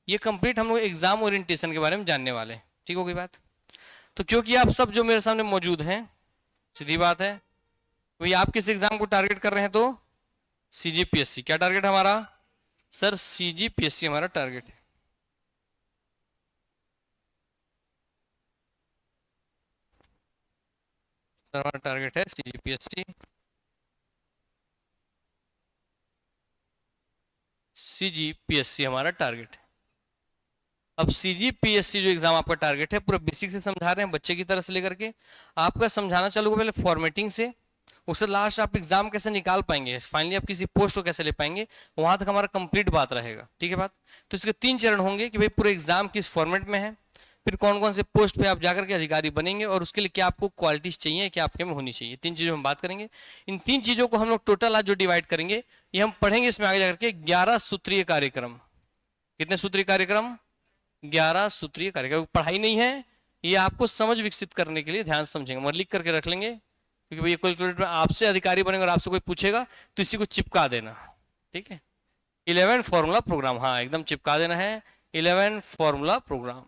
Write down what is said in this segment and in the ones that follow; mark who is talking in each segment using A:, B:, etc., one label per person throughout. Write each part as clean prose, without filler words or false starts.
A: ये कंप्लीट हम लोग एग्जाम ओरिएंटेशन के बारे में जानने वाले हैं। ठीक हो गई बात। तो क्योंकि आप सब जो मेरे सामने मौजूद हैं, सीधी बात है, वही आप किस एग्जाम को टारगेट कर रहे हैं? तो सीजीपीएससी। क्या टारगेट हमारा सर? सीजीपीएससी हमारा टारगेट है। सर हमारा टारगेट है सीजीपीएससी। सीजीपीएससी हमारा टारगेट है। अब सीजीपीएससी जो एग्जाम आपका टारगेट है, पूरा बेसिक से समझा रहे हैं बच्चे की तरह से लेकर के आपका समझाना चालू होगा पहले फॉर्मेटिंग से, उससे लास्ट आप एग्जाम कैसे निकाल पाएंगे, फाइनली आप किसी पोस्ट को कैसे ले पाएंगे, वहां तक हमारा कंप्लीट बात रहेगा। ठीक है बात। तो इसके 3 चरण होंगे कि भाई पूरे एग्जाम किस फॉर्मेट में है, फिर कौन कौन से पोस्ट पे आप जाकर के अधिकारी बनेंगे, और उसके लिए क्या आपको क्वालिटीज चाहिए, क्या आपके में होनी चाहिए। 3 चीजों हम बात करेंगे। इन 3 चीजों को हम लोग टोटल आज जो डिवाइड करेंगे, ये हम पढ़ेंगे इसमें आगे जाकर के 11 सूत्रीय कार्यक्रम। कितने सूत्रीय कार्यक्रम? 11 सूत्रीय कार्यक्रम। पढ़ाई नहीं है, ये आपको समझ विकसित करने के लिए ध्यान समझेंगे, मगर लिख करके रख लेंगे, क्योंकि भैया कैलकुलेटर में आपसे अधिकारी बनेंगे और आपसे कोई पूछेगा तो इसी को चिपका देना। ठीक है। 11 फॉर्मूला प्रोग्राम, हाँ एकदम चिपका देना है। 11 फॉर्मूला प्रोग्राम।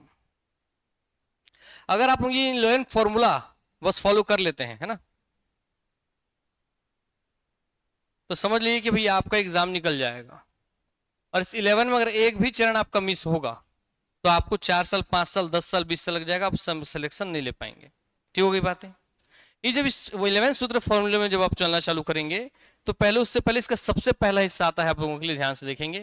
A: अगर आप लोग ये 11 फॉर्मूला बस फॉलो कर लेते हैं, है ना, तो समझ लीजिए कि भैया आपका एग्जाम निकल जाएगा। और इस 11 में अगर एक भी चरण आपका मिस होगा तो आपको 4 साल, 5 साल, 10 साल, 20 साल लग जाएगा, आप सिलेक्शन नहीं ले पाएंगे। ठीक हो गई बातें। ये जब इस 11 सूत्र फॉर्मूले में जब आप चलना चालू करेंगे, तो पहले उससे पहले इसका सबसे पहला हिस्सा आता है, आप लोगों के लिए ध्यान से देखेंगे।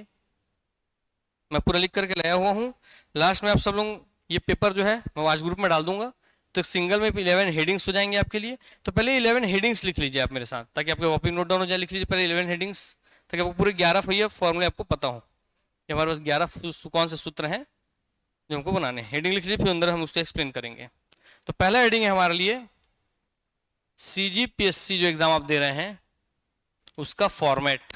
A: मैं पूरा लिख करके लाया हुआ हूँ। लास्ट में आप सब लोग ये पेपर जो है मैं आज ग्रुप में डाल दूंगा, तो एक सिंगल में 11 हेडिंग्स हो जाएंगे आपके लिए। तो पहले 11 हेडिंग्स लिख लीजिए आप मेरे साथ, ताकि आपके कॉपी नोट डाउन हो जाए। लिख लीजिए पहले 11 हेडिंग्स, ताकि आपको पूरे 11 फॉर्मूले आपको पता हो कि हमारे पास 11 कौन से सूत्र हैं जो हमको बनाने हैं। हेडिंग लिख लीजिए, फिर अंदर हम उसको एक्सप्लेन करेंगे। तो पहला हेडिंग है हमारे लिए सीजीपीएससी जो एग्जाम आप दे रहे हैं उसका फॉर्मेट।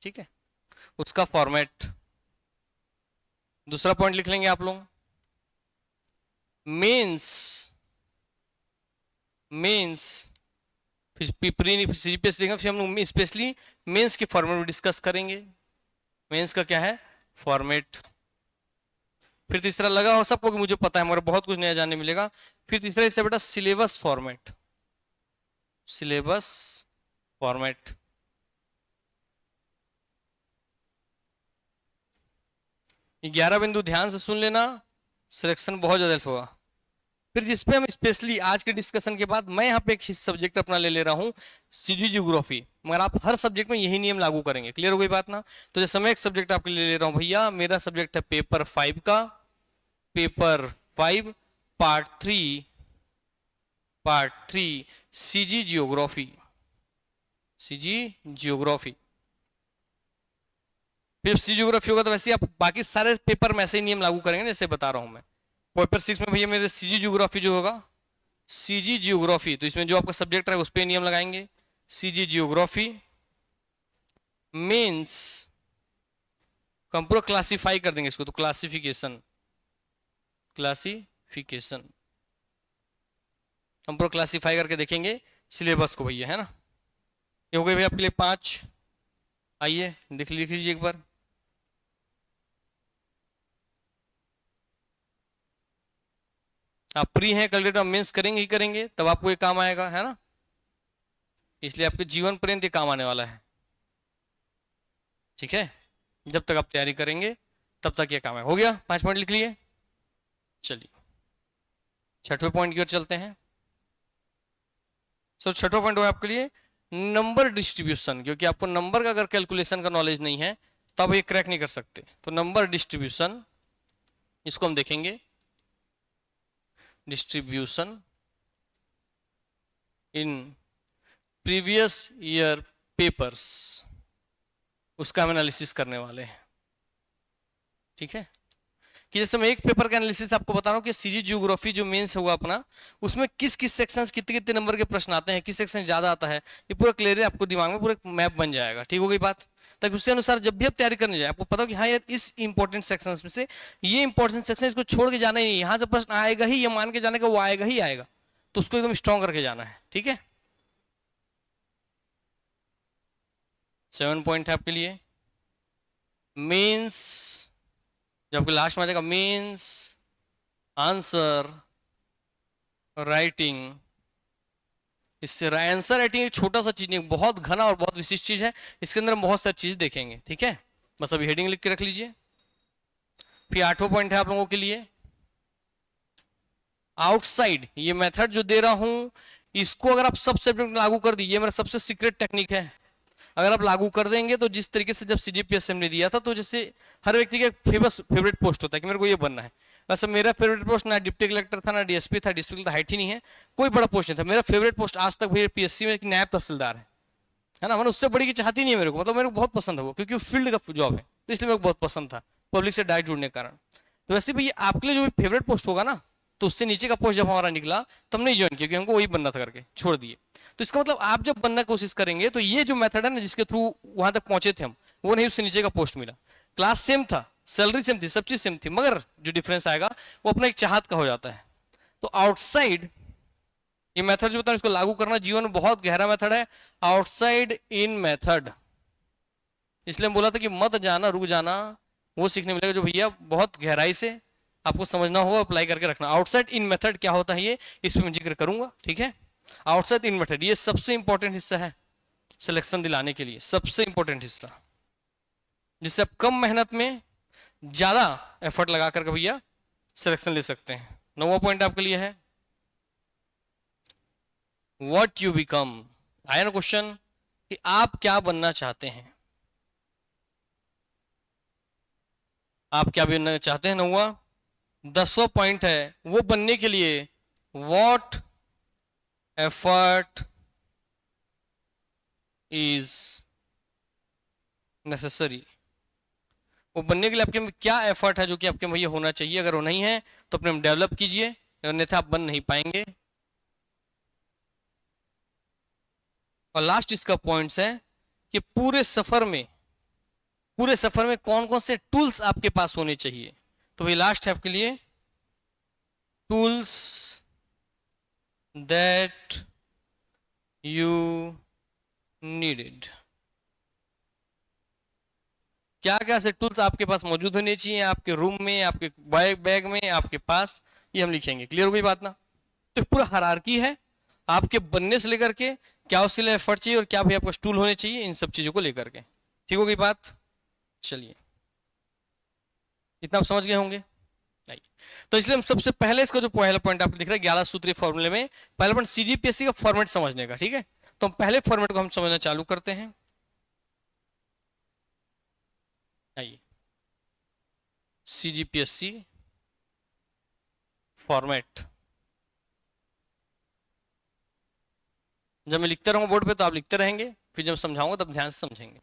A: ठीक है, उसका फॉर्मेट। दूसरा पॉइंट लिख लेंगे आप लोग, मेंस। मेंस सीजीपीएससी देखेंगे, फिर हम लोग स्पेशली मेंस के फॉर्मेट में डिस्कस करेंगे। मेंस का क्या है? फॉर्मेट। फिर तीसरा लगा हो सबको कि मुझे पता है, मगर बहुत कुछ नया जानने मिलेगा। फिर तीसरा इससे बेटा सिलेबस फॉर्मेट। Syllabus format. ये 11 बिंदु ध्यान से सुन लेना, सिलेक्शन बहुत ज्यादा हेल्प होगा। फिर जिसपे हम स्पेशली आज के डिस्कशन के बाद मैं यहाँ पे एक सब्जेक्ट अपना ले रहा हूँ, सीजी ज्योग्राफी, मगर आप हर सब्जेक्ट में यही नियम लागू करेंगे। क्लियर हो गई बात ना? तो जैसे मैं एक सब्जेक्ट आपके लिए ले रहा हूँ भैया, मेरा सब्जेक्ट है पेपर 5 का, paper 5 part 3 CG geography. CG geography. फिर सीजी जियोग्राफी होगा तो वैसे आप बाकी सारे पेपर में ऐसे ही नियम लागू करेंगे जैसे बता रहा हूं मैं। पेपर 6 में भैया मेरे सीजी जियोग्राफी जो होगा, सीजी जियोग्राफी, तो इसमें जो आपका सब्जेक्ट है उस पर नियम लगाएंगे। सीजी जियोग्राफी मीन्स हम पूरा क्लासीफाई कर देंगे इसको, तो क्लासिफिकेशन। क्लासिफिकेशन हम पूरा क्लासीफाई करके देखेंगे सिलेबस को भैया, है ना। ये हो गए भैया आपके लिए 5। आइए लिख लीजिए एक बार। आप प्री हैं, कैलकुलेटर मेंस करेंगे ही करेंगे, तब आपको ये काम आएगा, है ना। इसलिए आपके जीवन पर्यंत ये काम आने वाला है। ठीक है, जब तक आप तैयारी करेंगे तब तक ये काम है। हो गया, 5 पॉइंट लिख लिए। चलिए 6वें पॉइंट की ओर चलते हैं। सो 6वां पॉइंट हुआ आपके लिए नंबर डिस्ट्रीब्यूशन, क्योंकि आपको नंबर का अगर कैलकुलेशन का नॉलेज नहीं है तो आप ये क्रैक नहीं कर सकते। तो नंबर डिस्ट्रीब्यूशन, इसको हम देखेंगे। Distribution in previous year papers, उसका हम एनालिसिस करने वाले हैं। ठीक है, कि जैसे मैं एक पेपर का एनालिसिस आपको बता रहा हूं कि सीजी जियोग्राफी जो मेंस हुआ अपना, उसमें किस किस सेक्शंस कितने कितने नंबर के प्रश्न आते हैं, किस सेक्शन ज्यादा आता है, ये पूरा क्लियर है, आपको दिमाग में पूरा मैप बन जाएगा। ठीक हो गई बात। ताकि उसके अनुसार जब भी आप तैयारी करने जाए आपको पता हो कि हाँ यार इस इंपॉर्टेंट सेक्शन में से ये इंपॉर्टेंट सेक्शन, इसको छोड़ के जाना ही नहीं, यहाँ से प्रश्न आएगा ही, ये मान के जाने का वो आएगा ही आएगा, तो उसको एकदम स्ट्रॉन्ग करके जाना है। ठीक है, 7 पॉइंट है आपके लिए। मीन्स, जब आपके लास्ट में आ जाएगा मीन्स आंसर राइटिंग। इससे आंसर राइटिंग एक छोटा सा चीज नहीं, बहुत घना और बहुत विशिष्ट चीज है, इसके अंदर हम बहुत सारी चीज देखेंगे। ठीक है, बस अभी हेडिंग लिख के रख लीजिए। फिर 8वां पॉइंट है आप लोगों के लिए, आउटसाइड। ये मेथड जो दे रहा हूं, इसको अगर आप सब सब्जेक्ट में लागू कर दीजिए, मेरा सबसे सीक्रेट टेक्निक है, अगर आप लागू कर देंगे तो जिस तरीके से जब सीजीपीएससी ने दिया था, तो जैसे हर व्यक्ति का फेवरेट पोस्ट होता है कि मेरे को ये बनना है, वैसे मेरा फेवरेट पोस्ट ना डिप्टी कलेक्टर था, ना डीएसपी था, डिस्ट्रिक्ट था, हाइट ही नहीं है, कोई बड़ा पोस्ट नहीं था। मेरा फेवरेट पोस्ट आज तक भैया पीएससी में नायब तहसीलदार है ना। मैंने उससे बड़ी की चाहती नहीं है मेरे को, मतलब मेरे को बहुत पसंद है वो, क्योंकि वो फील्ड का जॉब है, तो इसलिए मेरे को बहुत पसंद था, पब्लिक से डायरेक्ट जुड़ने के कारण। तो वैसे भैया आपके लिए जो भी फेवरेट पोस्ट होगा ना, तो उससे नीचे का पोस्ट जब हमारा निकला तो हमने ज्वाइन किया, क्योंकि हमको वही बनना था, करके छोड़ दिए। तो इसका मतलब आप जब बनने की कोशिश करेंगे तो ये जो मेथड है ना, जिसके थ्रू वहां तक पहुंचे थे हम, वो नहीं, उससे नीचे का पोस्ट मिला। क्लास सेम था, सैलरी सेम थी, सब चीज सेम थी, मगर जो डिफरेंस आएगा वो अपना एक चाहत का हो जाता है। तो आउटसाइड ये मेथड जो बताऊं, इसको लागू करना जीवन में बहुत गहरा मेथड है, आउटसाइड इन मेथड। इसलिए हम बोला था कि मत जाना रुक जाना, वो सीखने मिलेगा जो भैया बहुत गहराई से आपको समझना होगा, अप्लाई करके रखना। आउटसाइड इन मेथड क्या होता है, ये इस पर मैं जिक्र करूंगा। ठीक है, आउटसाइड इन मेथड ये सबसे इंपॉर्टेंट हिस्सा है सिलेक्शन दिलाने के लिए, सबसे इंपॉर्टेंट हिस्सा, जिससे आप कम मेहनत में ज्यादा एफर्ट लगा करके भैया सिलेक्शन ले सकते हैं। 9वां पॉइंट आपके लिए है व्हाट यू बिकम। आया ना क्वेश्चन कि आप क्या बनना चाहते हैं, आप क्या बनना चाहते हैं। 9वां 10वां पॉइंट है वो बनने के लिए व्हाट एफर्ट इज नेसेसरी। वो बनने के लिए आपके में क्या एफर्ट है जो कि आपके में भैया होना चाहिए, अगर वो नहीं है तो अपने में डेवलप कीजिए, अन्यथा आप बन नहीं पाएंगे। और लास्ट इसका पॉइंट्स है कि पूरे सफर में कौन कौन से टूल्स आपके पास होने चाहिए। तो वही लास्ट है आपके लिए टूल्स दैट यू नीडेड। क्या क्या ऐसे टूल्स आपके पास मौजूद होने चाहिए, आपके रूम में, आपके बैग में, आपके पास, ये हम लिखेंगे। क्लियर हो गई बात ना। तो पूरा हायरार्की है आपके बनने से लेकर के क्या उसके लिए एफर्ट चाहिए और क्या भी आपको टूल होने चाहिए, इन सब चीजों को लेकर के। ठीक हो गई बात। चलिए, इतना आप समझ गए होंगे नहीं, तो इसलिए हम सबसे पहले इसका जो पहला पॉइंट आपको दिख रहा है 11 सूत्रीय फॉर्मूले में, पहला पॉइंट सीजीपीएससी का फॉर्मेट समझने का। ठीक है, तो हम पहले फॉर्मेट को हम समझना चालू करते हैं। आइए, सीजीपीएससी फॉर्मेट, जब मैं लिखते रहूंगा बोर्ड पे तो आप लिखते रहेंगे, फिर जब समझाऊंगा तब ध्यान से समझेंगे।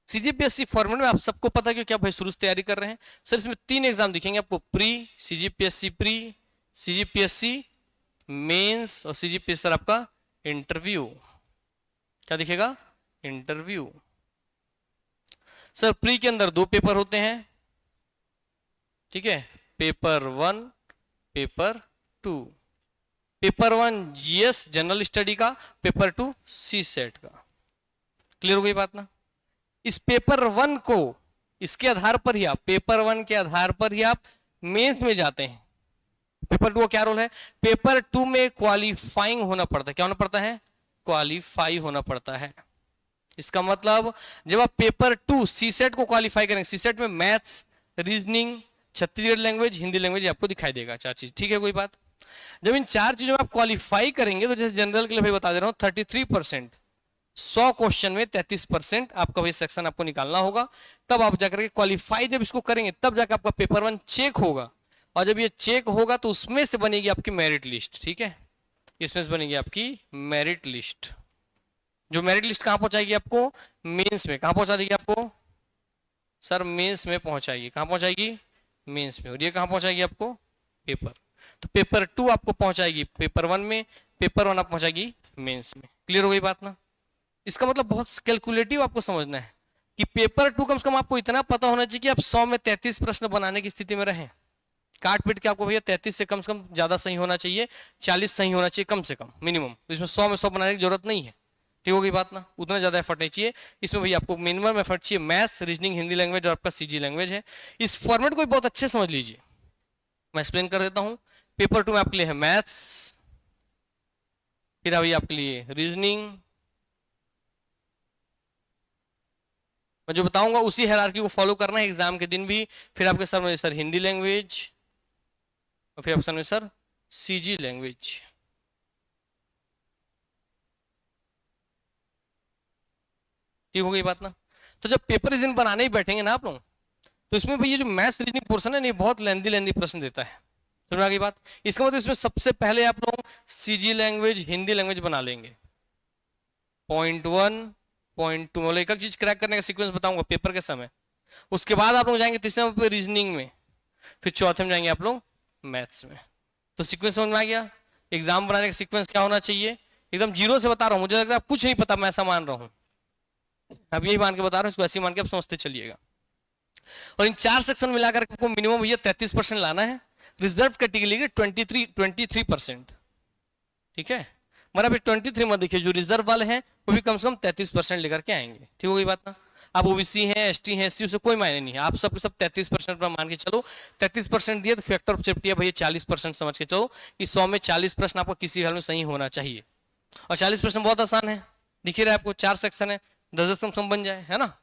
A: सीजीपीएससी फॉर्मेट में आप सबको पता है कि क्या भाई शुरू से तैयारी कर रहे हैं सर, इसमें 3 एग्जाम दिखेंगे आपको, pre, CGPSC pre, CGPSC mains और सीजीपीएससी सर आपका इंटरव्यू। क्या दिखेगा, इंटरव्यू। सर प्री के अंदर 2 पेपर होते हैं, ठीक है, paper 1 paper 2। Paper 1 GS general study का, पेपर 2 सी सेट का। क्लियर हो गई बात ना। इस पेपर 1 को, इसके आधार पर ही आप, पेपर 1 के आधार पर ही आप मेंस में जाते हैं। पेपर 2 का क्या रोल है, पेपर 2 में क्वालिफाइंग होना पड़ता है। क्या होना पड़ता है, क्वालिफाई होना पड़ता है। इसका मतलब जब आप पेपर 2 सी सेट को क्वालिफाई करेंगे, सी सेट में maths, reasoning, Chhattisgarh language, Hindi language आपको दिखाई देगा, 4 चीज। ठीक है, कोई बात। जब इन 4 चीजों में आप क्वालिफाई करेंगे, तो जैसे जनरल के लिए भाई बता दे रहा हूं 33%, 100 क्वेश्चन में 33% आपका भाई सेक्शन आपको निकालना होगा। तब आप जाकर के क्वालिफाई जब इसको करेंगे, तब जाकर आपका पेपर 1 चेक होगा, और जब ये चेक होगा तो उसमें से बनेगी आपकी मेरिट लिस्ट। ठीक है, इसमें से बनेगी आपकी मेरिट लिस्ट, जो मेरिट लिस्ट कहां पहुंचाएगी आपको, मेंस में। कहां पहुंचा देगी आपको सर, मेंस में पहुंचाएगी। कहां पहुंचाएगी, मेंस में। और ये कहां पहुंचाएगी आपको, पेपर। तो पेपर 2 आपको पहुंचाएगी पेपर 1 में, पेपर 1 आप पहुंचाएगी मेंस में। क्लियर हो गई बात ना। इसका मतलब बहुत कैलकुलेटिव आपको समझना है कि पेपर 2 कम से कम आपको इतना पता होना चाहिए कि आप 100 में 33 प्रश्न बनाने की स्थिति में रहें। काट पीट के आपको भैया 33 से कम ज्यादा सही होना चाहिए, 40 सही होना चाहिए कम से कम मिनिमम। तो इसमें 100 में 100 बनाने की जरूरत नहीं है, ठीक हो गई बात ना, उतना ज्यादा एफर्ट नहीं चाहिए इसमें भैया, आपको मिनिमम एफर्ट चाहिए मैथ्स, रीजनिंग, हिंदी लैंग्वेज और आपका सीजी लैंग्वेज है। इस फॉर्मेट को बहुत अच्छे समझ लीजिए, मैं एक्सप्लेन कर देता हूं। पेपर 2 में आपके लिए है मैथ्स, फिर अभी आपके लिए रीजनिंग, मैं जो बताऊंगा उसी हायरार्की को फॉलो करना है एग्जाम के दिन भी। फिर आपके सर में सर हिंदी लैंग्वेज, और फिर आपके सर में सर सीजी लैंग्वेज। ठीक हो गई बात ना। तो जब पेपर इस दिन बनाने ही बैठेंगे ना आप लोग, तो इसमें भाई ये जो मैथ्स रीजनिंग पोर्शन है ना, ये बहुत लेंदी प्रश्न देता है। समझ आ गई बात। इसका मतलब इसमें सबसे पहले आप लोग सीजी लैंग्वेज, हिंदी लैंग्वेज बना लेंगे। पॉइंट 1, पॉइंट 2 मतलब एक एक चीज क्रैक करने का सीक्वेंस बताऊंगा पेपर के समय। उसके बाद आप लोग जाएंगे तीसरे नंबर पे रीजनिंग में, फिर चौथे में जाएंगे आप लोग मैथ्स में। तो सीक्वेंस समझ में आ गया। एग्जाम बनाने का सीक्वेंस क्या होना चाहिए, एकदम जीरो से बता रहा हूं, मुझे लग रहा है कुछ नहीं पता, मैं ऐसा मान रहा हूं, अब यही मान के बता रहा हूं, इसको ऐसे मान के आप समझते चलिएगा। और इन 4 सेक्शन मिलाकर आपको मिनिमम भैया 33% लाना है। रिजर्व कैटेगरी के 23%। ठीक है, मतलब 23 मत देखिए, जो रिजर्व वाले हैं वो भी कम से कम 33% लेकर के आएंगे। ठीक हो गई बात ना। आप ओबीसी हैं, एसटी हैं, एससी, उससे कोई मायने नहीं है, आप सब 33% पर मान के चलो। 33% दिए तो फैक्टर ऑफ सेफ्टी है भैया 40% समझ के चलो कि 100 में 40 प्रश्न आपको किसी हाल में सही होना चाहिए। और 40 प्रश्न बहुत आसान है, दिख ही रहा है आपको, 4 सेक्शन है, 10 कम सम बन जाए, है ना।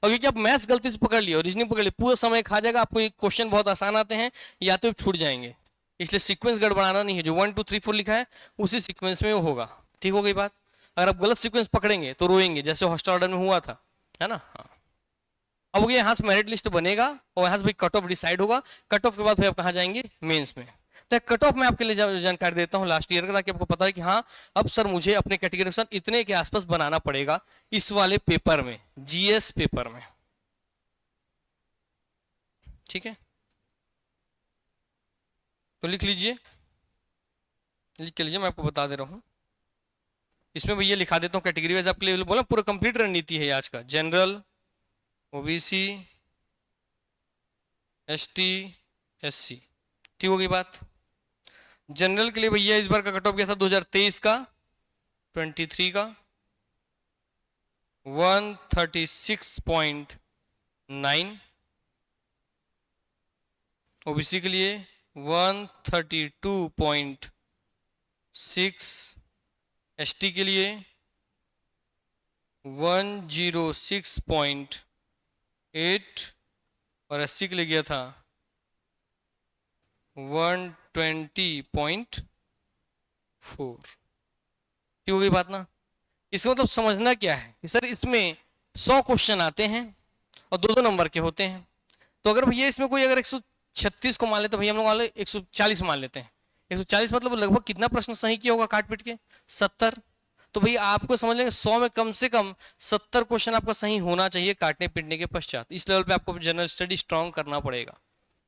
A: और क्योंकि आप मैथ्स गलती से पकड़ लिया और रीजनिंग पकड़ लिया, पूरा समय खा जाएगा आपको। एक क्वेश्चन बहुत आसान आते हैं या तो छूट जाएंगे, इसलिए सीक्वेंस गड़बड़ाना नहीं है। जो 1 2 3 4 लिखा है उसी सीक्वेंस में वो होगा। ठीक हो गई बात। अगर आप गलत सीक्वेंस पकड़ेंगे तो रोएंगे, जैसे हॉस्टल ऑर्डर में हुआ था, है ना। हाँ, अब ये यहाँ से मेरिट लिस्ट बनेगा और यहाँ से भाई कट ऑफ डिसाइड होगा। कट ऑफ के बाद फिर आप कहाँ जाएंगे, मेंस में। तो कट ऑफ में आपके लिए जानकारी देता हूँ लास्ट ईयर का, ताकि आपको पता है कि हाँ अब सर मुझे अपने कैटेगरी इतने के आसपास बनाना पड़ेगा इस वाले पेपर में, जीएस पेपर में। ठीक है, तो लिख लीजिए, लिख के लीजिए, मैं आपको बता दे रहा हूं। इसमें भैया लिखा देता हूँ कैटेगरी वाइज आपके लिए, बोला पूरा कंप्लीट रणनीति है आज का। General, OBC, ST, SC. ठीक हो गई बात। जनरल के लिए भैया इस बार का कट ऑफ गया था 2023 का 23 का 136.9। ओबीसी के लिए 132.6, एसटी के लिए 106.8 और एससी के लिए गया था 120.4। ठीक हो गई बात ना। इसका मतलब समझना क्या है कि सर इसमें 100 क्वेश्चन आते हैं और 2-2 नंबर के होते हैं। तो अगर भैया इसमें कोई अगर 136 को मान लेते, भैया हम लोग मान ले 140 मान लेते हैं। 140 मतलब लगभग कितना प्रश्न सही किया होगा काट पीट के, 70। तो भैया आपको समझ लेंगे 100 में कम से कम 70 क्वेश्चन आपका सही होना चाहिए काटने पीटने के पश्चात। इस लेवल पे आपको जनरल स्टडी स्ट्रॉन्ग करना पड़ेगा।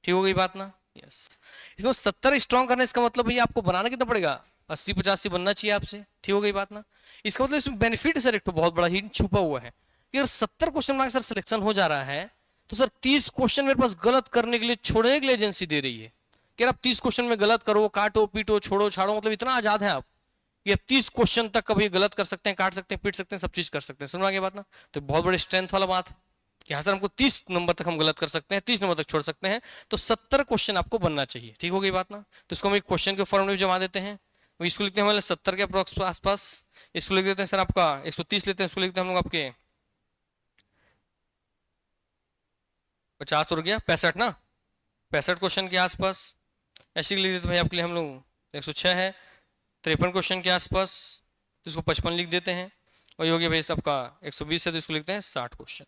A: ठीक हो गई बात ना। यस, इसमें 70 स्ट्रॉन्ग करने इसका मतलब भैया आपको बनाना कितना पड़ेगा, 80-85 बनना चाहिए आपसे। ठीक हो गई बात ना। इसका मतलब इसमें बेनिफिट सर एक तो बहुत बड़ा हिंट छुपा हुआ है कि अगर 70 क्वेश्चन मार्क्स सर सिलेक्शन हो जा रहा है तो सर 30 क्वेश्चन मेरे पास गलत करने के लिए, छोड़ने के लिए एजेंसी दे रही है कि आप 30 क्वेश्चन में गलत करो, काटो पीटो छोड़ो छाड़ो, मतलब इतना आजाद है आप ये 30 क्वेश्चन तक कभी गलत कर सकते हैं, काट सकते हैं, पीट सकते हैं, सब चीज कर सकते हैं। सुनवा के बात ना। तो बहुत बड़ी स्ट्रेंथ वाला बात है कि हाँ सर हमको 30 नंबर तक हम गलत कर सकते हैं, 30 नंबर तक छोड़ सकते हैं। तो 70 क्वेश्चन आपको बनना चाहिए। ठीक हो गई बात ना। तो इसको हम एक क्वेश्चन के फॉर्म में जमा देते हैं। इसको लिखते हैं हमारे 70 के अप्रोक्स आसपास। इसको लिख देते हैं सर आपका 130 लेते हैं, इसको लिखते हैं हम लोग आपके 50 हो गया, 65 ना, 65 क्वेश्चन के आसपास। ऐसे लिख देते भाई आपके लिए हम लोग 106 है, 53 क्वेश्चन के आसपास, तो इसको 55 लिख देते हैं। और ये हो गया भाई आपका 120 है, तो इसको लिखते हैं 60 क्वेश्चन।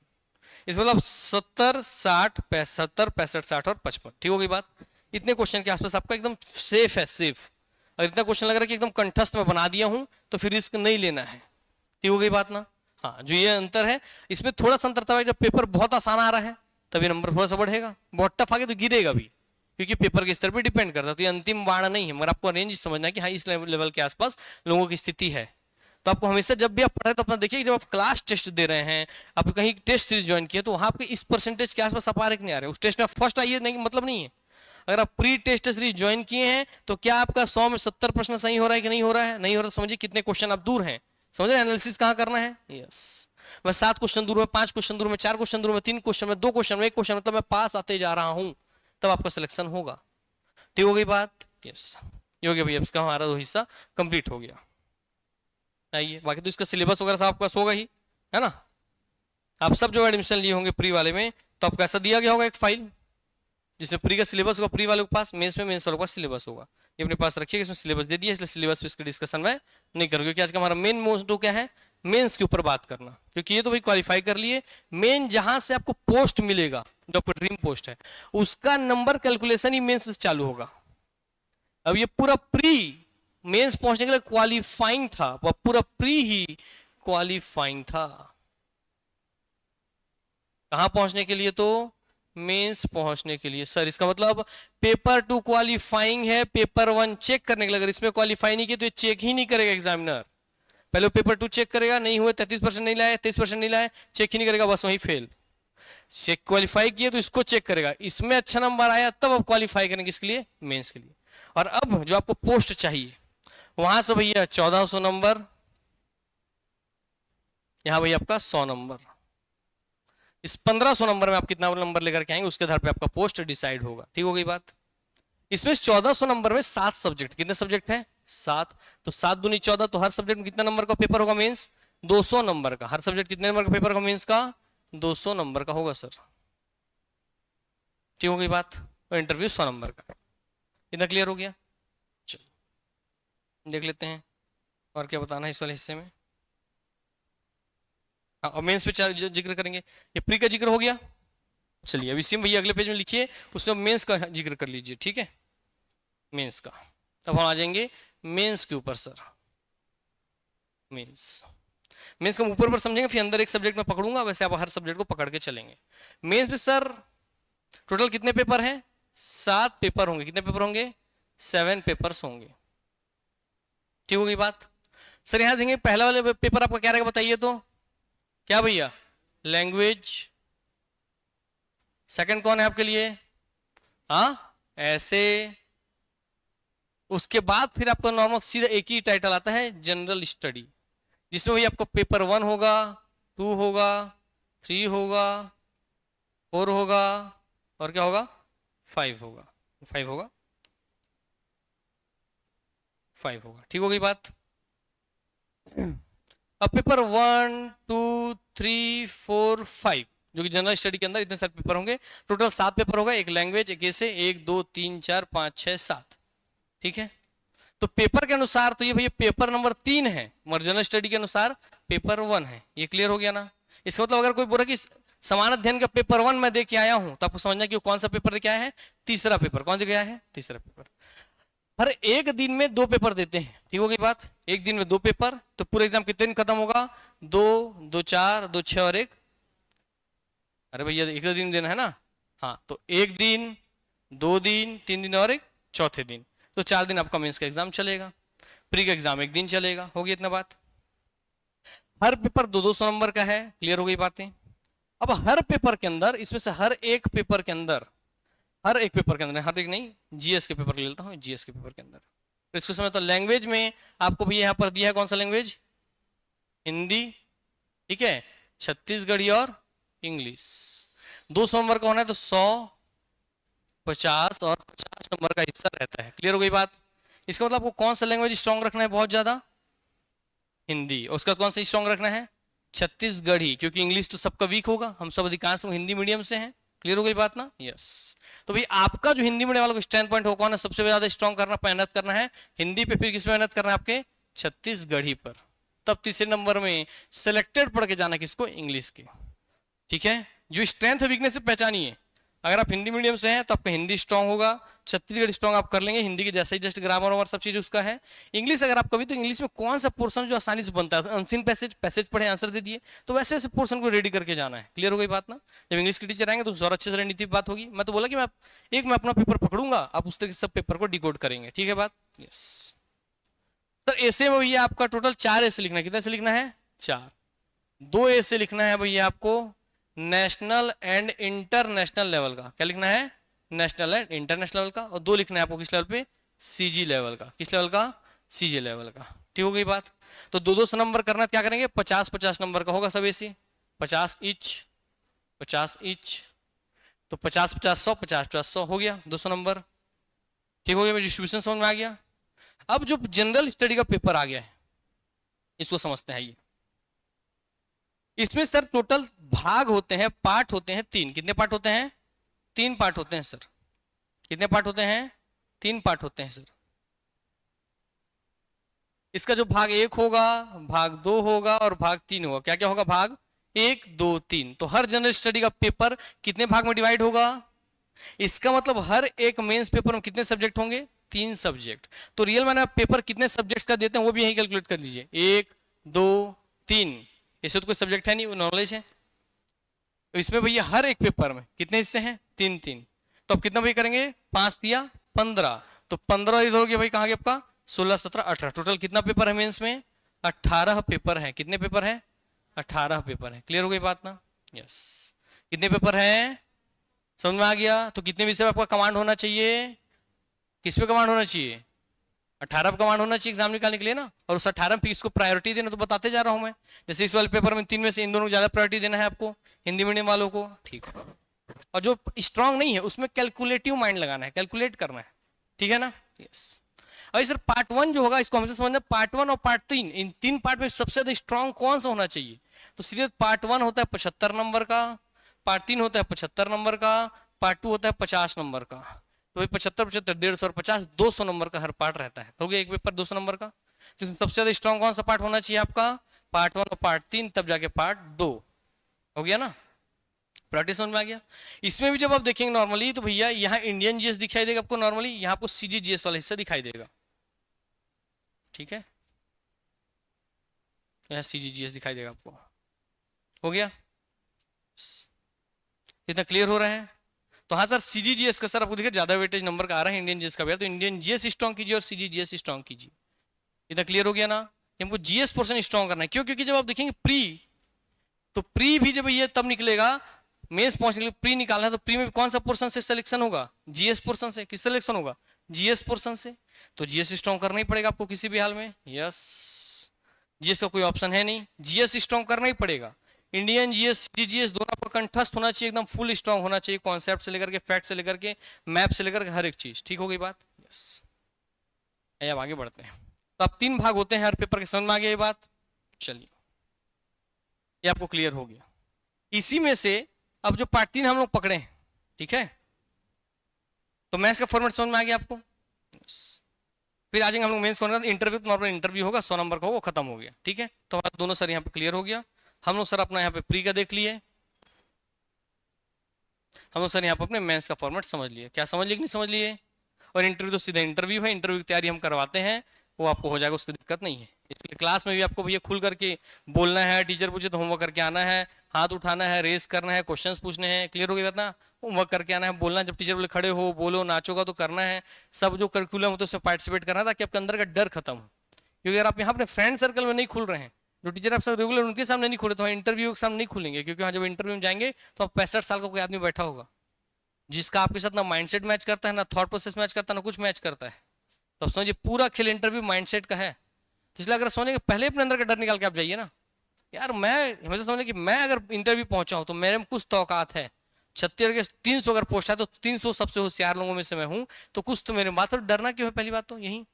A: इस मतलब 70, 60, 75, 65, 60 और 55। ठीक हो गई बात। इतने क्वेश्चन के आसपास आपका एकदम सेफ है, सेफ। अगर इतना क्वेश्चन लग रहा है कि एकदम कंठस्थ में बना दिया हूं तो फिर रिस्क नहीं लेना है। ठीक हो गई बात ना। हाँ, जो ये अंतर है इसमें थोड़ा सा अंतर था, जब पेपर बहुत आसान आ रहा है तभी नंबर थोड़ा सा बढ़ेगा, बहुत टफ आ गया तो गिरेगा भी, क्योंकि पेपर के स्तर पे डिपेंड करता है। तो ये अंतिम बाण नहीं है, मगर आपको रेंज समझना है कि हाँ इस लेवल के आसपास लोगों की स्थिति है। तो आपको हमेशा जब भी आप पढ़ रहे तो अपना देखिए, जब आप क्लास टेस्ट दे रहे हैं, आप कहीं टेस्ट सीरीज ज्वाइन किए, तो वहां आपके इस परसेंटेज के आसपास आप आ रहे कि नहीं आ रहे, उस टेस्ट में फर्स्ट आइए नहीं मतलब नहीं है। अगर आप प्री टेस्ट सीरीज ज्वाइन किए हैं तो क्या आपका 100 में 70 प्रश्न सही हो रहा है कि नहीं हो रहा है, नहीं हो रहा तो समझिए कितने क्वेश्चन आप दूर हैं समझ रहे, एनालिसिस कहाँ करना है, यस। मैं 7 क्वेश्चन दूर में, 5 क्वेश्चन दूर में, 4 क्वेश्चन दूर में, 3 क्वेश्चन में, 2 क्वेश्चन में, 1 क्वेश्चन, मतलब मैं पास आते जा रहा हूं, तब आपका सिलेक्शन होगा। ठीक हो गई बात, यस। ये हो गया भैया, इसका हमारा 2 हिस्सा कंप्लीट हो गया। आइए, बाकी तो इसका सिलेबस वगैरह सब आपके पास होगा ही, है ना। आप सब जो एडमिशन लिए होंगे प्री वाले में, तो आपको ऐसा दिया गया होगा एक फाइल जिसमें प्री का सिलेबस होगा, प्री वालों के पास, मेंस में मेंस वालों के पास सिलेबस होगा। ये अपने पास रखिएगा, इसमें सिलेबस दे दिया, इसलिए सिलेबस पे इसका डिस्कशन मैं नहीं करूंगा, क्योंकि आज का हमारा मेन मोटो क्या है, मेंस के ऊपर बात करना। क्योंकि ये तो भाई क्वालिफाई कर लिए, मेन जहां से आपको पोस्ट मिलेगा, जो आपको ड्रीम पोस्ट है, उसका नंबर कैलकुलेशन ही मेंस से चालू होगा। अब ये पूरा प्री मेंस पहुंचने के लिए क्वालिफाइंग था, वह पूरा प्री ही क्वालिफाइंग था। कहां पहुंचने के लिए, तो मेंस पहुंचने के लिए। सर इसका मतलब पेपर 2 क्वालिफाइंग है, पेपर 1 चेक करने के लिए। अगर इसमें क्वालिफाई नहीं किया तो ये चेक ही नहीं करेगा एग्जामिनर। पहले पेपर 2 चेक करेगा, नहीं हुए 33% नहीं लाए, 23% नहीं लाए, चेक ही नहीं करेगा, बस वही फेल। चेक क्वालिफाई किए तो इसको चेक करेगा, इसमें अच्छा नंबर आया तब आप क्वालिफाई करेंगे इसके लिए, मेंस के लिए। और अब जो आपको पोस्ट चाहिए, वहां से भैया 1400 नंबर, यहां भैया आपका 100 नंबर। इस 1500 नंबर में आप कितना नंबर लेकर के आएंगे, उसके आधार पे आपका पोस्ट डिसाइड होगा। ठीक हो गई बात। इसमें 1400 नंबर में 7 सब्जेक्ट, कितने सब्जेक्ट हैं, 7, तो 7 दूनी 14, तो हर सब्जेक्ट में कितना नंबर का पेपर होगा मेंस, 200 नंबर का। हर सब्जेक्ट कितने नंबर का पेपर होगा मेंस का, 200 नंबर का होगा सर। ठीक हो गई बात। और इंटरव्यू 100 नंबर का। इतना क्लियर हो गया। चलो देख लेते हैं और क्या बताना है इस वाले हिस्से में। हाँ, और मेंस पे जिक्र करेंगे। ये प्री का जिक्र हो गया। चलिए अब इसी में भैया अगले पेज में लिखिए, उसमें मेंस का जिक्र कर लीजिए। ठीक है, मेंस का। तब हम आ जाएंगे मेंस के ऊपर सर। मेंस मेंस का ऊपर ऊपर समझेंगे, फिर अंदर एक सब्जेक्ट में पकड़ूंगा, वैसे आप हर सब्जेक्ट को पकड़ के चलेंगे। मेंस में सर टोटल कितने पेपर हैं, 7 पेपर होंगे। कितने पेपर होंगे, 7 पेपर्स होंगे। ठीक हो गई बात। सर यहां देंगे पहला वाले पेपर आपका क्या रहेगा बताइए तो, क्या भैया, लैंग्वेज। सेकंड कौन है आपके लिए, हाँ ऐसे। उसके बाद फिर आपका नॉर्मल सीधा एक ही टाइटल आता है, जनरल स्टडी, जिसमें भैया आपका पेपर 1 होगा, 2 होगा, 3 होगा, 4 होगा, और क्या होगा, 5 होगा, 5 होगा, 5 होगा। ठीक हो गई बात। अब पेपर 1, 2, 3, 4, 5 जो कि जनरल स्टडी के अंदर इतने सारे पेपर होंगे। टोटल 7 पेपर होगा, एक लैंग्वेज, एक ऐसे, 1, 2, 3, 4, 5, 6, 7। ठीक है, तो पेपर के अनुसार तो ये भैया पेपर नंबर 3 है, मगर जनरल स्टडी के अनुसार पेपर 1 है। ये क्लियर हो गया ना। इसका मतलब अगर कोई बोला कि समान अध्ययन का पेपर 1 मैं दे के आया हूं, तो आपको समझना कि कौन सा पेपर दे के आया है, तीसरा पेपर। कौन दे के आया है, तीसरा पेपर। हर एक दिन में 2 पेपर देते हैं। ठीक हो गई बात, एक दिन में 2 पेपर, तो पूरा एग्जाम कितने दिन खत्म होगा, 2, 2, 4, 2, 6 और 1। अरे भैया एक दिन देना है ना, हाँ, तो 1 दिन, 2 दिन, 3 दिन और एक चौथे दिन, तो 4 दिन आपका मेंस का एग्जाम चलेगा। प्री का एग्जाम 1 दिन चलेगा। हो गई इतना बात। हर पेपर 200 नंबर का है। क्लियर हो गई बातें। अब हर पेपर के अंदर, इसमें से हर एक पेपर के अंदर, हर एक पेपर के अंदर, हर एक नहीं, जीएस के पेपर ले लेता हूँ, जीएस के पेपर के अंदर तो इसको समझ। तो लैंग्वेज में आपको भी यहाँ पर दिया है कौन सा लैंग्वेज, हिंदी, ठीक है, छत्तीसगढ़ी और इंग्लिश। 200 नंबर का होना है तो 100, 50 और 50 नंबर का हिस्सा रहता है। क्लियर हो गई बात। इसका मतलब आपको कौन सा लैंग्वेज स्ट्रॉन्ग रखना है बहुत ज्यादा, हिंदी। और उसका कौन सा स्ट्रॉन्ग रखना है, छत्तीसगढ़ी, क्योंकि इंग्लिश तो सबका वीक होगा, हम सब अधिकांश लोग हिंदी मीडियम से हैं। क्लियर हो गई बात ना, यस। तो भाई आपका जो हिंदी मीडियम वाला को स्टैंड पॉइंट होगा ना, सबसे ज्यादा स्ट्रॉन्ग करना, मेहनत करना है हिंदी पे, फिर किस पे मेहनत करना है, आपके छत्तीसगढ़ी पर। तब तीसरे नंबर में सिलेक्टेड पढ़ के जाना किसको, इंग्लिश के। ठीक है, जो स्ट्रेंथ है वीकनेस से पहचानिए। अगर आप हिंदी मीडियम से हैं तो आपका हिंदी स्ट्रांग होगा, छत्तीसगढ़ी स्ट्रांग आप कर लेंगे, हिंदी के जैसे ही जस्ट ग्रामर और सब चीज उसका है। इंग्लिश अगर आप कभी, तो इंग्लिश में कौन सा पोर्शन जो आसानी से बनता है, अनसीन पैसेज, पैसेज पढ़े आंसर दे दिए, तो वैसे वैसे पोर्शन को रेडी करके जाना है। क्लियर हो गई बात ना। जब इंग्लिश के टीचर आएंगे तो और अच्छे से रणनीति बात होगी। मैं तो बोला कि मैं अपना पेपर पकड़ूंगा, आप उस तरह से सब पेपर को डिकोड करेंगे। ठीक है बात, यस। सर ऐसे में भैया आपका टोटल 4 ऐसे लिखना है। कितने से लिखना है, 4। 2 ऐसे लिखना है भैया आपको नेशनल एंड इंटरनेशनल लेवल का। क्या लिखना है, नेशनल एंड इंटरनेशनल लेवल का। और 2 लिखना है आपको किस लेवल पे, सीजी लेवल का। किस लेवल का, सीजी लेवल का। ठीक हो गई बात। तो 200 नंबर करना, क्या करेंगे, 50-50 नंबर का होगा सब ऐसे, 50 ईच, 50 ईच, तो 50-50-100, 50-50-100 हो गया 200 नंबर। ठीक हो गया, डिस्ट्रीब्यूशन समझ में आ गया। अब जो जनरल स्टडी का पेपर आ गया है, इसको समझते हैं। ये इसमें सर टोटल भाग होते हैं, पार्ट होते हैं 3। कितने पार्ट होते हैं? 3 पार्ट होते हैं सर। कितने पार्ट होते हैं? 3 पार्ट होते हैं सर। इसका जो भाग 1 होगा, भाग 2 होगा और भाग 3 होगा। क्या क्या होगा? भाग 1, 2, 3। तो हर जनरल स्टडी का पेपर कितने भाग में डिवाइड होगा? इसका मतलब हर एक मेंस पेपर में कितने सब्जेक्ट होंगे? 3 सब्जेक्ट। तो रियल मैंने पेपर कितने सब्जेक्ट्स का देते हैं वो भी यही कैलकुलेट कर लीजिए। 1, 2, 3। इससे तो कोई सब्जेक्ट है नहीं, वो नॉलेज है। तो इसमें भैया हर एक पेपर में कितने हिस्से हैं? 3-3। तो अब कितना भाई करेंगे? 5 दिया 15, तो 15 इधर हो गया भाई, कहाँ गया आपका? 16, 17, 18। टोटल कितना पेपर है मेंस में? 18 पेपर है। कितने पेपर है? 18 पेपर है। क्लियर हो गई बात ना? यस। कितने पेपर है? समझ में आ गया। तो कितने विषय में आपका कमांड होना चाहिए? किस पे कमांड होना चाहिए? 18 पे कमांड होना चाहिए एग्जाम निकालने के लिए ना। और उस 18 पे इसको प्रायोरिटी देना तो बताते जा रहा हूं मैं। जैसे इस वाले पेपर में 3 में से इन दोनों को ज्यादा प्रायोरिटी देना है आपको, हिंदी मीडियम वालों को। ठीक है। और जो स्ट्रांग नहीं है उसमें कैलकुलेटिव माइंड लगाना है, कैलकुलेट करना है। ठीक है ना? यस। और सर पार्ट 1 जो होगा इसको हमसे समझना, पार्ट 1 और पार्ट 3, इन 3 पार्ट में सबसे ज्यादा स्ट्रांग कौन सा होना चाहिए? तो सीधे पार्ट 1 होता है 75 नंबर का, पार्ट 3 होता है 75 नंबर का, पार्ट 2 होता है 50 नंबर का। तो भाई 75, 75, 150 और 50, 200 नंबर का हर पार्ट रहता है। हो गया एक पेपर 200 नंबर का। तो सबसे ज्यादा स्ट्रांग कौन सा पार्ट होना चाहिए आपका? पार्ट 1 और पार्ट 3, तब जाके पार्ट 2। हो गया ना? प्रैक्टिस समझ में आ गया। इसमें भी जब आप देखेंगे नॉर्मली, तो भैया यहाँ इंडियन जीएस दिखाई देगा आपको नॉर्मली, यहाँ आपको सीजीजीएस वाला हिस्सा दिखाई देगा। ठीक है, यहाँ सीजीजीएस दिखाई देगा आपको। हो गया? इतना क्लियर हो रहा है? तो हाँ सर, सीजीजीएस का सर आपको देखिए ज्यादा वेटेज नंबर का आ रहा है इंडियन जीएस का भैया, तो इंडियन जीएस स्ट्रॉन्ग कीजिए और सीजीजीएस स्ट्रॉन्ग कीजिए। इतना क्लियर हो गया ना? हमको जीएस पोर्शन स्ट्रॉन्ग करना है। क्यों? क्योंकि जब आप देखेंगे प्री, तो प्री भी जब ये तब निकलेगा, मेंस पहुंचने के लिए प्री निकालना है, तो प्री में कौन सा पोर्शन से सिलेक्शन होगा? जीएस पोर्शन से। किस सिलेक्शन होगा? जीएस पोर्शन से। तो जीएस स्ट्रॉन्ग करना ही पड़ेगा आपको किसी भी हाल में। यस, जीएस का कोई ऑप्शन है नहीं, जीएस स्ट्रॉन्ग करना ही पड़ेगा। इंडियन जीएस, सीजीजीएस दोनों आपका कंठस्थ होना चाहिए, एकदम फुल स्ट्रॉन्ग होना चाहिए, कॉन्सेप्ट से लेकर के, फैक्ट से लेकर के, मैप से लेकर के, हर एक चीज। ठीक हो गई बात? यस। अब आगे बढ़ते हैं। तो अब 3 भाग होते हैं हर पेपर के, समझ में आ गया ये बात? चलिए, ये आपको क्लियर हो गया। इसी में से अब जो पार्ट 3 हम लोग पकड़े हैं, ठीक है, तो मैथ्स का फॉर्मेट समझ में आ गया आपको? फिर आ जाएंगे हम लोग मेंस को। इंटरव्यू तो नॉर्मल इंटरव्यू होगा, 100 नंबर का, वो खत्म हो गया। ठीक है, तो हमारा दोनों सर यहाँ पे क्लियर हो गया। हम लोग सर अपना यहाँ पे प्री का देख लिए, हम लोग सर यहाँ पे अपने मेंस का फॉर्मेट समझ लिए। क्या समझ लिए कि नहीं समझ लिए? और इंटरव्यू तो सीधा इंटरव्यू है, इंटरव्यू की तैयारी हम करवाते हैं, वो आपको हो जाएगा, उसकी दिक्कत नहीं है। इसलिए क्लास में भी आपको भैया खुल करके बोलना है, टीचर पूछे तो होमवर्क करके आना है, हाथ उठाना है, रेस करना है, क्वेश्चंस पूछने हैं। क्लियर हो गया बात ना? होमवर्क करके आना है, बोलना, जब टीचर बोले खड़े हो, बोलो, नाचोगा तो करना है। सब जो करिकुलम होता है उसमें पार्टिसिपेट करना है, ताकि आपके अंदर का डर खत्म हो। क्योंकि अगर आप यहाँ अपने फ्रेंड सर्कल में नहीं खुल रहे हैं, जो टीचर आपसे रेगुलर उनके सामने नहीं खुले, तो इंटरव्यू के सामने नहीं खुलेंगे। क्योंकि हाँ, जब इंटरव्यू में जाएंगे तो आप 65 साल का कोई आदमी बैठा होगा, जिसका आपके साथ ना माइंडसेट मैच करता है, ना थॉट प्रोसेस मैच करता है, ना कुछ मैच करता है। तो आप समझिए पूरा खेल इंटरव्यू माइंडसेट का है। तो इसलिए अगर समझेंगे, पहले अपने अंदर का डर निकाल के आप जाइए ना। यार मैं हमेशा समझे कि मैं अगर इंटरव्यू पहुंचा हूं तो मेरे में कुछ तौकात है। छत्तीसगढ़ के 300 अगर पोस्ट है तो 300 सबसे होशियार लोगों में से मैं हूं, तो कुछ तो मेरे बात। डरना क्यों है? पहली बात तो यही,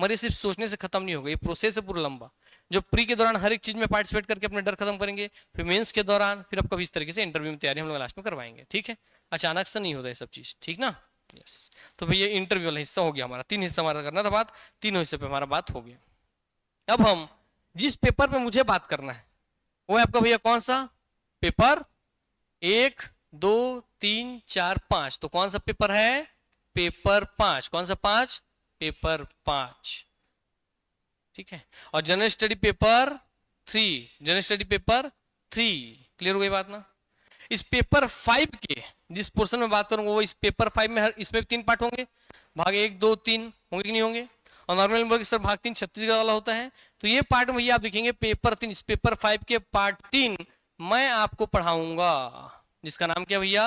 A: मगर सिर्फ सोचने से खत्म नहीं होगा, ये प्रोसेस है पूरा लंबा। जो प्री के दौरान हर एक चीज में पार्टिसिपेट करके अपने डर खत्म करेंगे, फिर मेंस के दौरान, फिर आपका इस तरीके से इंटरव्यू में तैयारी हम लोग लास्ट में करवाएंगे। ठीक है, अचानक से नहीं होता ये सब चीज। ठीक ना? यस। तो भैया इंटरव्यू वाला हिस्सा हो गया हमारा, 3 हिस्सा हमारा करना था बात, तीनों हिस्से पे हमारा बात हो गया। अब हम जिस पेपर पे मुझे बात करना है वो है आपका भैया कौन सा? पेपर 1, 2, 3, 4, 5। तो कौन सा पेपर है? पेपर 5। कौन सा 5? पेपर 5। ठीक है। और general study paper 3, general study paper 3। Clear हो गई बात ना? इस पेपर 5 के जिस पोर्शन में बात करूंगा वो इस पेपर 5 में, इसमें 3 पार्ट होंगे, भाग 1, 2, 3 होंगे कि नहीं होंगे? और नॉर्मल नंबर के सर भाग 3 छत्तीसगढ़ वाला होता है। तो ये पार्ट में भैया आप देखेंगे पेपर 3, इस पेपर 5 के पार्ट 3 मैं आपको पढ़ाऊंगा, जिसका नाम क्या भैया?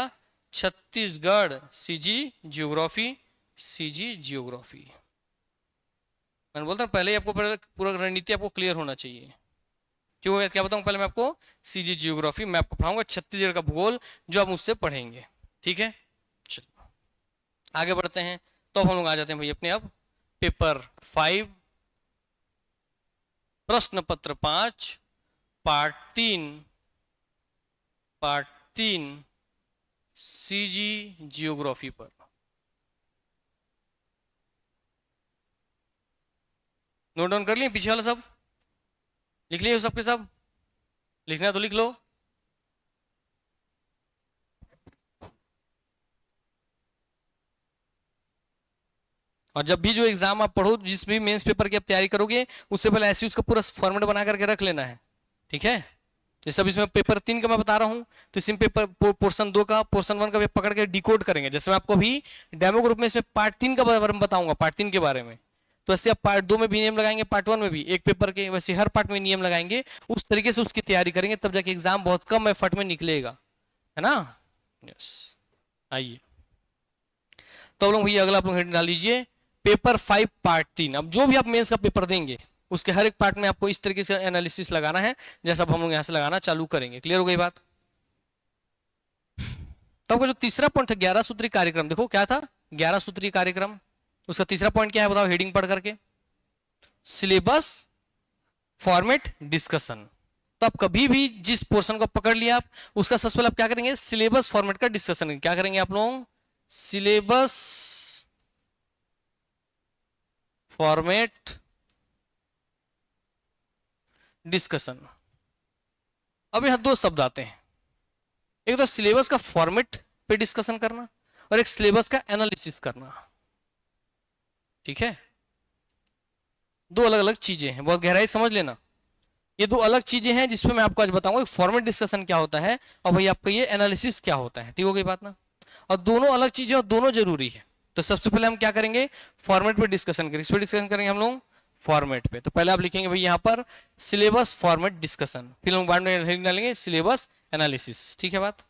A: Chhattisgarh CG geography, CG geography. मैंने बोलता हूँ पहले ही आपको पूरा रणनीति आपको क्लियर होना चाहिए। क्यों है क्या बताऊँ, पहले मैं आपको सीजी जियोग्राफी मैं आपको पढ़ाऊंगा, छत्तीसगढ़ का भूगोल जो आप मुझसे पढ़ेंगे, ठीक है। चलो आगे बढ़ते हैं। तो अब हम लोग आ जाते हैं भाई अपने अब पेपर 5 प्रश्न पत्र 5 पार्ट 3 सीजी जियोग्राफी पर। नोट डाउन कर लिए पीछे वाला सब, लिख लिए सबके सब, लिखना है तो लिख लो। और जब भी जो एग्जाम आप पढ़ो, जिस भी मेंस पेपर की आप तैयारी करोगे, उससे पहले ऐसे उसका पूरा फॉर्मेट बना करके रख लेना है, ठीक है। जैसे अब इसमें पेपर 3 का मैं बता रहा हूं, तो इसमें पेपर पोर्शन 2 का पोर्शन 1 का भी पकड़ के डिकोड करेंगे। जैसे मैं आपको अभी डेमो ग्रुप में इसमें पार्ट 3 का बारे में बताऊंगा, पार्ट 3 के बारे में, तो ऐसे आप पार्ट 2 में भी नियम लगाएंगे, पार्ट 1 में भी एक पेपर के, वैसे हर पार्ट में नियम लगाएंगे, उस तरीके से उसकी तैयारी करेंगे, तब जाके एग्जाम बहुत कम एफर्ट में निकलेगा, है ना। यस, आइए तो लोग भैया अगला आप लोग डाल लीजिए पेपर 5 पार्ट 3। अब जो भी आप मेंस का पेपर देंगे उसके हर एक पार्ट में आपको इस तरीके से एनालिसिस लगाना है, जैसा अब हम लोग यहां से लगाना चालू करेंगे। क्लियर हो गई बात। तो आपका जो तीसरा पॉइंट था 11 सूत्री कार्यक्रम, देखो क्या था 11 सूत्री कार्यक्रम, उसका तीसरा पॉइंट क्या है बताओ हेडिंग पढ़ करके, सिलेबस फॉर्मेट डिस्कशन। तो आप कभी भी जिस पोर्शन को पकड़ लिया आप, उसका सबसे पहले आप क्या करेंगे, सिलेबस फॉर्मेट का डिस्कशन क्या करेंगे आप लोग, सिलेबस फॉर्मेट डिस्कशन। अब यहां दो शब्द आते हैं, एक तो सिलेबस का फॉर्मेट पे डिस्कशन करना और एक सिलेबस का एनालिसिस करना, ठीक है। दो अलग अलग चीजें हैं, बहुत गहराई समझ लेना। ये दो अलग चीजें हैं जिसपे मैं आपको आज बताऊंगा फॉर्मेट डिस्कशन क्या होता है और भाई आपका ये एनालिसिस क्या होता है, ठीक हो गई बात ना। और दोनों अलग चीजें और दोनों जरूरी है। तो सबसे पहले हम क्या करेंगे, फॉर्मेट पे डिस्कशन करेंगे। इस पे डिस्कशन करेंगे हम लोग फॉर्मेट पे। तो पहले आप लिखेंगे भाई यहाँ पर सिलेबस फॉर्मेट डिस्कशन, फिर हम बाद में हेडिंग डालेंगे सिलेबस एनालिसिस, ठीक है बात।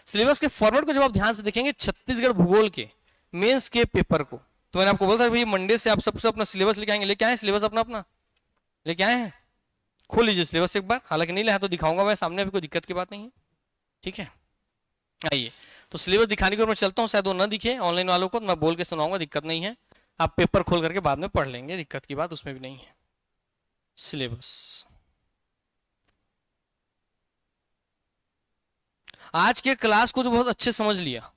A: सिलेबस के फॉर्मेट को जब आप ध्यान से देखेंगे छत्तीसगढ़ भूगोल के मेंस के पेपर को, तो मैंने आपको बोला था भाई मंडे से आप सबसे अपना सिलेबस लेके आएंगे, लेके आए सिलेबस अपना अपना लेके आए हैं, खोल लीजिए सिलेबस एक बार, हालांकि नहीं लाया तो दिखाऊंगा मैं सामने, अभी कोई दिक्कत की बात नहीं है, ठीक है। आइए तो सिलेबस दिखाने की ओर मैं चलता हूँ, शायद वो ना दिखे ऑनलाइन वालों को, तो मैं बोल के सुनाऊंगा, दिक्कत नहीं है, आप पेपर खोल करके बाद में पढ़ लेंगे, दिक्कत की बात उसमें भी नहीं है। सिलेबस आज के क्लास को जो बहुत अच्छे समझ लिया,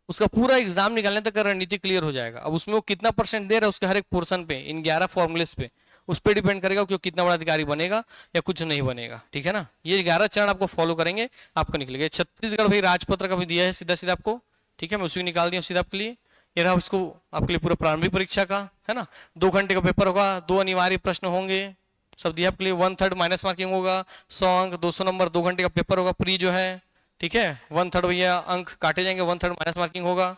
A: उसका पूरा एग्जाम निकालने तक का रणनीति क्लियर हो जाएगा। अब उसमें वो कितना परसेंट दे रहा है उसके हर एक पोर्शन पे, इन 11 फॉर्मुलेस पे, उस पर डिपेंड करेगा कि वो कितना बड़ा अधिकारी बनेगा या कुछ नहीं बनेगा, ठीक है ना। ये 11 चरण आपको फॉलो करेंगे, आपको निकलेगा। छत्तीसगढ़ भाई राजपत्र का भी दिया है सीधा सीधा आपको, ठीक है, मैं उसी को निकाल दिया सीधा आपके लिए। ये रहा उसको आपके लिए पूरा प्रारंभिक परीक्षा का, है ना। 2 घंटे का पेपर होगा, 2 अनिवार्य प्रश्न होंगे, सब दिया आपके लिए। 1/3 माइनस मार्किंग होगा, 100 अंक, 200 नंबर, 2 घंटे का पेपर होगा प्री जो है, ठीक है। 1/3 भैया अंक काटे जाएंगे, 1/3 माइनस मार्किंग होगा।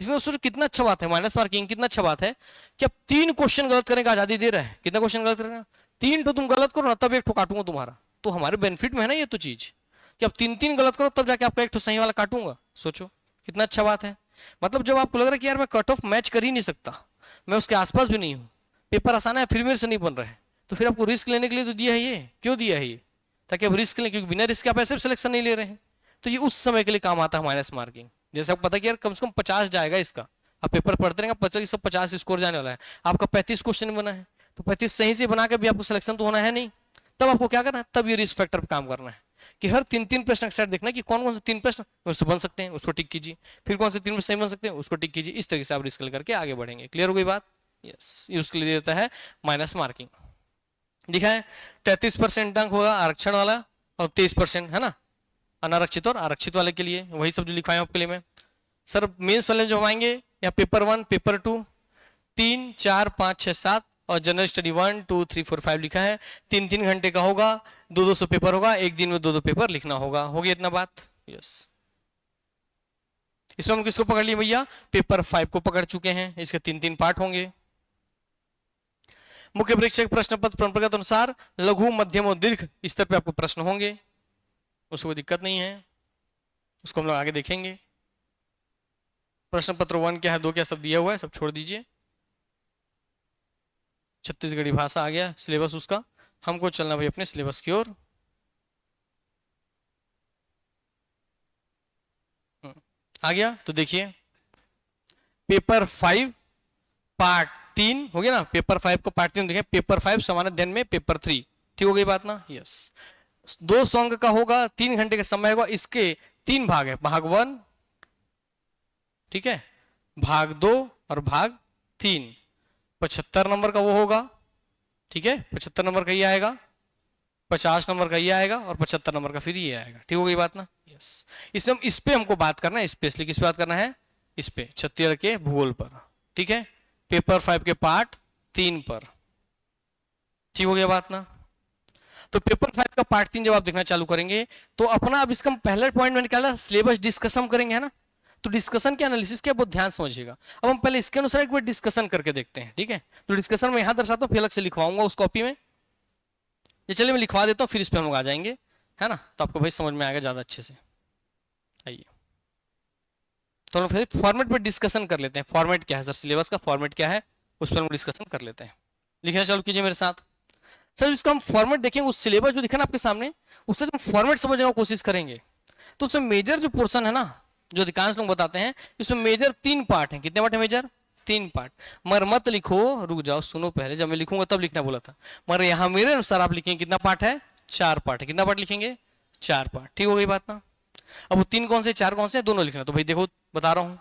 A: इसमें सोचो कितना अच्छा बात है माइनस मार्किंग, कितना अच्छा बात है कि अब 3 क्वेश्चन गलत करने का आजादी दे रहा है। कितना क्वेश्चन गलत करना, 3 तो तुम गलत करो ना तब एक ठो काटूंगा तुम्हारा, तो हमारे बेनिफिट में है ना ये तो चीज कि अब 3-3 गलत करो तब जाके आपका एक ठो सही वाला काटूंगा। सोचो कितना अच्छा बात है। मतलब जब आपको लग रहा है कि यार मैं कट ऑफ मैच कर ही नहीं सकता, मैं उसके आसपास भी नहीं हूँ, पेपर आसान है फिर मेरे से नहीं बन रहा है, तो फिर आपको रिस्क लेने के लिए तो दिया है ये। क्यों दिया है ये, ताकि आप रिस्क लें, क्योंकि बिना रिस्क आप ऐसे सिलेक्शन नहीं ले रहे हैं, तो ये उस समय के लिए काम आता है माइनस मार्किंग। जैसे आपको पता कि यार कम से कम 50 जाएगा इसका, आप पेपर पढ़ते रहेंगे 50 स्कोर जाने वाला है, आपका 35 क्वेश्चन बना है, तो 35 सही से बना के भी आपको सिलेक्शन तो होना है नहीं। तब आपको क्या करना है, तब ये रिस्क फैक्टर पर काम करना है कि हर 3-3 प्रश्न का सेट देखना कि कौन कौन से 3 प्रश्न उससे बन सकते हैं, उसको टिक कीजिए, फिर कौन से 3 प्रश्न सही बन सकते हैं उसको टिक कीजिए। इस तरीके से आप रिस्क लेकर के आगे बढ़ेंगे। क्लियर हो गई बात। यस, ये उसके लिए देता है माइनस मार्किंग। दिखा है 33% अंक होगा आरक्षण वाला और 23% है ना अनारक्षित और आरक्षित वाले के लिए, वही सब जो लिखवाए आपके लिए मैं। सर मेंस वाले जो आएंगे या पेपर 1 पेपर 2 3 4 5 6 7 और जनरल स्टडी 1 2 3 4 5 लिखा है। 3-3 घंटे का होगा, 200 पेपर होगा, एक दिन में 2 पेपर लिखना होगा। हो गया इतना बात। यस, इसमें हम किसको पकड़ लिए भैया, पेपर 5 को पकड़ चुके हैं। इसके 3-3 पार्ट होंगे। मुख्य परीक्षा के प्रश्न पत्र परंपरा के अनुसार लघु मध्यम और दीर्घ स्तर पे आपको प्रश्न होंगे, उसको कोई दिक्कत नहीं है, उसको हम लोग आगे देखेंगे। प्रश्न पत्र 1 क्या है 2 क्या सब दिया हुआ है, सब छोड़ दीजिए। छत्तीसगढ़ी भाषा आ गया सिलेबस उसका। हमको चलना भाई अपने सिलेबस की ओर। आ गया तो देखिए, पेपर 5 पार्ट 3 हो गया ना। पेपर 5 को पार्ट 3 देखें, पेपर 5 समान अध्ययन में पेपर 3। ठीक हो गई बात ना। यस, 200 अंक का होगा, 3 घंटे का समय होगा। इसके 3 भाग है, भाग 1, ठीक है, भाग 2 और भाग 3। 75 नंबर का वो होगा, ठीक है, 75 नंबर का ये आएगा, 50 नंबर का ये आएगा और 75 नंबर का फिर ये आएगा। ठीक हो गई बात ना। यस, इसमें इस पे हमको बात करना है, स्पेशली किस पे बात करना है, इस पे छत्तीसगढ़ के भूगोल पर। ठीक है, पेपर 5 के पार्ट 3 पर। ठीक हो गया बात ना। तो पेपर 5 का पार्ट 3 जब आप देखना चालू करेंगे तो अपना, अब इसका पहला पॉइंट मैंने क्या, सिलेबस डिस्कशन करेंगे, है ना। तो डिस्कशन के एनालिसिस क्या, बहुत ध्यान समझिएगा। अब हम पहले इसके अनुसार एक बार डिस्कशन करके देखते हैं। ठीक है, तो डिस्कशन में यहां दर्शाता हूं, फिर अलग से लिखवाऊंगा उस कॉपी में। ये चलिए मैं लिखवा देता हूँ, फिर इस पर हम लोग आ जाएंगे, है ना, तो आपको भाई समझ में आएगा ज़्यादा अच्छे से। आइए तो हम फिर फॉर्मेट पर डिस्कशन कर लेते हैं। फॉर्मेट क्या है सर, सिलेबस का फॉर्मेट क्या है, उस पर हम डिस्कशन कर लेते हैं। लिखना चालू कीजिए मेरे साथ। सर इसका हम फॉर्मेट देखेंगे, उस सिलेबस जो दिखा ना आपके सामने, उससे हम फॉर्मेट समझने की कोशिश करेंगे। तो उसमें मेजर जो पोर्शन है ना, जो अधिकांश लोग बताते हैं, इसमें मेजर 3 पार्ट हैं। कितने पार्ट है मेजर, 3 पार्ट। मगर मत लिखो, रुक जाओ, सुनो पहले, जब मैं लिखूंगा तब लिखना बोला था। मगर यहाँ मेरे अनुसार आप लिखेंगे कितना पार्ट है, 4 पार्ट है। कितना पार्ट लिखेंगे, 4 पार्ट। ठीक हो गई बात ना। अब वो 3 कौन से, 4 कौन से, दोनों लिखना। तो भाई देखो बता रहा हूं,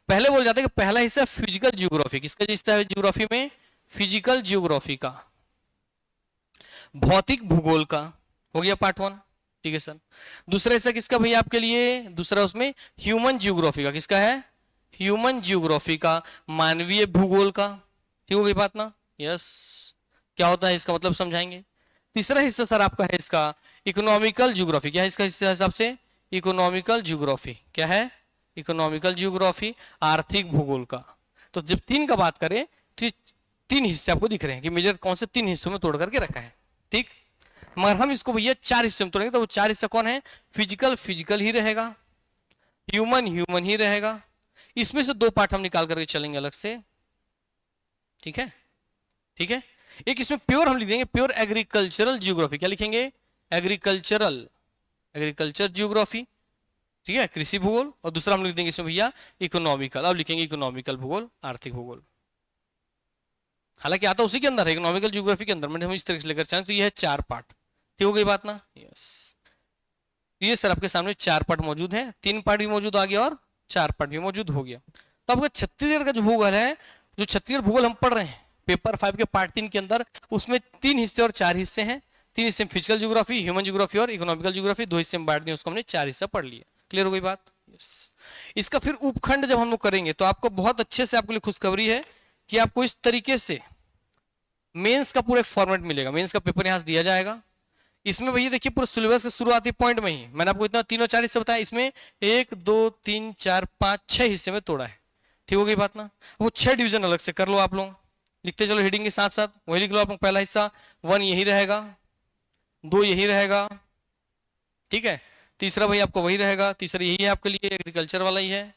A: पहले बोल जाते हैं कि पहला हिस्सा फिजिकल जियोग्राफी। किसका हिस्सा है जियोग्राफी में, फिजिकल जियोग्राफी का, भौतिक भूगोल का। हो गया पार्ट 1। ठीक है सर। दूसरा हिस्सा किसका भैया आपके लिए, दूसरा उसमें ह्यूमन जियोग्राफी का। किसका है, ह्यूमन जियोग्राफी का, मानवीय भूगोल का। ठीक हो गई बात ना। यस, क्या होता है इसका मतलब समझाएंगे। तीसरा हिस्सा सर आपका है इसका इकोनॉमिकल जियोग्राफी। क्या है इसका हिस्सा हिसाब से, इकोनॉमिकल जियोग्राफी। क्या है, इकोनॉमिकल जियोग्राफी, आर्थिक भूगोल का। तो जब 3 का बात करें तो 3 हिस्से आपको दिख रहे हैं कि मेजर कौन से 3 हिस्सों में तोड़ करके रखा है। ठीक, मगर हम इसको भैया 4 हिस्से में तोड़ेंगे। तो वो 4 हिस्सा कौन है, फिजिकल फिजिकल ही रहेगा, ह्यूमन ह्यूमन ही रहेगा। इसमें से 2 पार्ट हम निकाल करके चलेंगे अलग से। ठीक है, ठीक है। एक इसमें प्योर हम लिख देंगे, प्योर एग्रीकल्चरल जियोग्राफी। क्या लिखेंगे, एग्रीकल्चरल, एग्रीकल्चर जियोग्राफी। ठीक है, कृषि भूगोल। और दूसरा हम लिख देंगे इसमें भैया इकोनॉमिकल। अब लिखेंगे इकोनॉमिकल भूगोल, आर्थिक भूगोल। हालांकि आता उसी के अंदर है, इकोनॉमिकल जियोग्राफी के अंदर, हम इस तरह से लेकर चलें। तो ये है 4 पार्ट। ठीक हो गई बात ना। यस, ये सर आपके सामने 4 पार्ट मौजूद है, 3 पार्ट भी मौजूद आ गया और 4 पार्ट भी मौजूद हो गया। तो आपका छत्तीसगढ़ का जो भूगोल है, जो छत्तीसगढ़ भूगोल हम पढ़ रहे हैं पेपर 5 के पार्ट 3 के अंदर, उसमें 3 हिस्से और 4 हिस्से हैं। 3 हिस्से में फिजिकल जियोग्राफी, ह्यूमन जियोग्राफी और इकोनॉमिकल जियोग्राफी। 2 हिस्से में बांट दिए, उसको हमने 4 हिस्सा पढ़ लिया। क्लियर हो गई बात। यस, इसका फिर उपखंड जब हम लोग करेंगे तो आपको बहुत अच्छे से, आपके लिए खुशखबरी है कि आपको इस तरीके से मेंस का पूरा एक फॉर्मेट मिलेगा। मेंस का पेपर यहां से दिया जाएगा। इसमें भैया देखिए पूरा सिलेबस के शुरुआती पॉइंट में ही मैंने आपको इतना 3 और 4 हिस्से बताया। इसमें 1 2 3 4 5 6 हिस्से में तोड़ा है। ठीक हो गई बात ना। वो 6 डिवीजन अलग से कर लो आप लोग, लिखते चलो हेडिंग के साथ साथ। वही लिख लो आप लोग, पहला हिस्सा 1 यही रहेगा, 2 यही रहेगा, ठीक है। तीसरा भाई आपको वही रहेगा, तीसरा यही है आपके लिए, एग्रीकल्चर वाला ही है।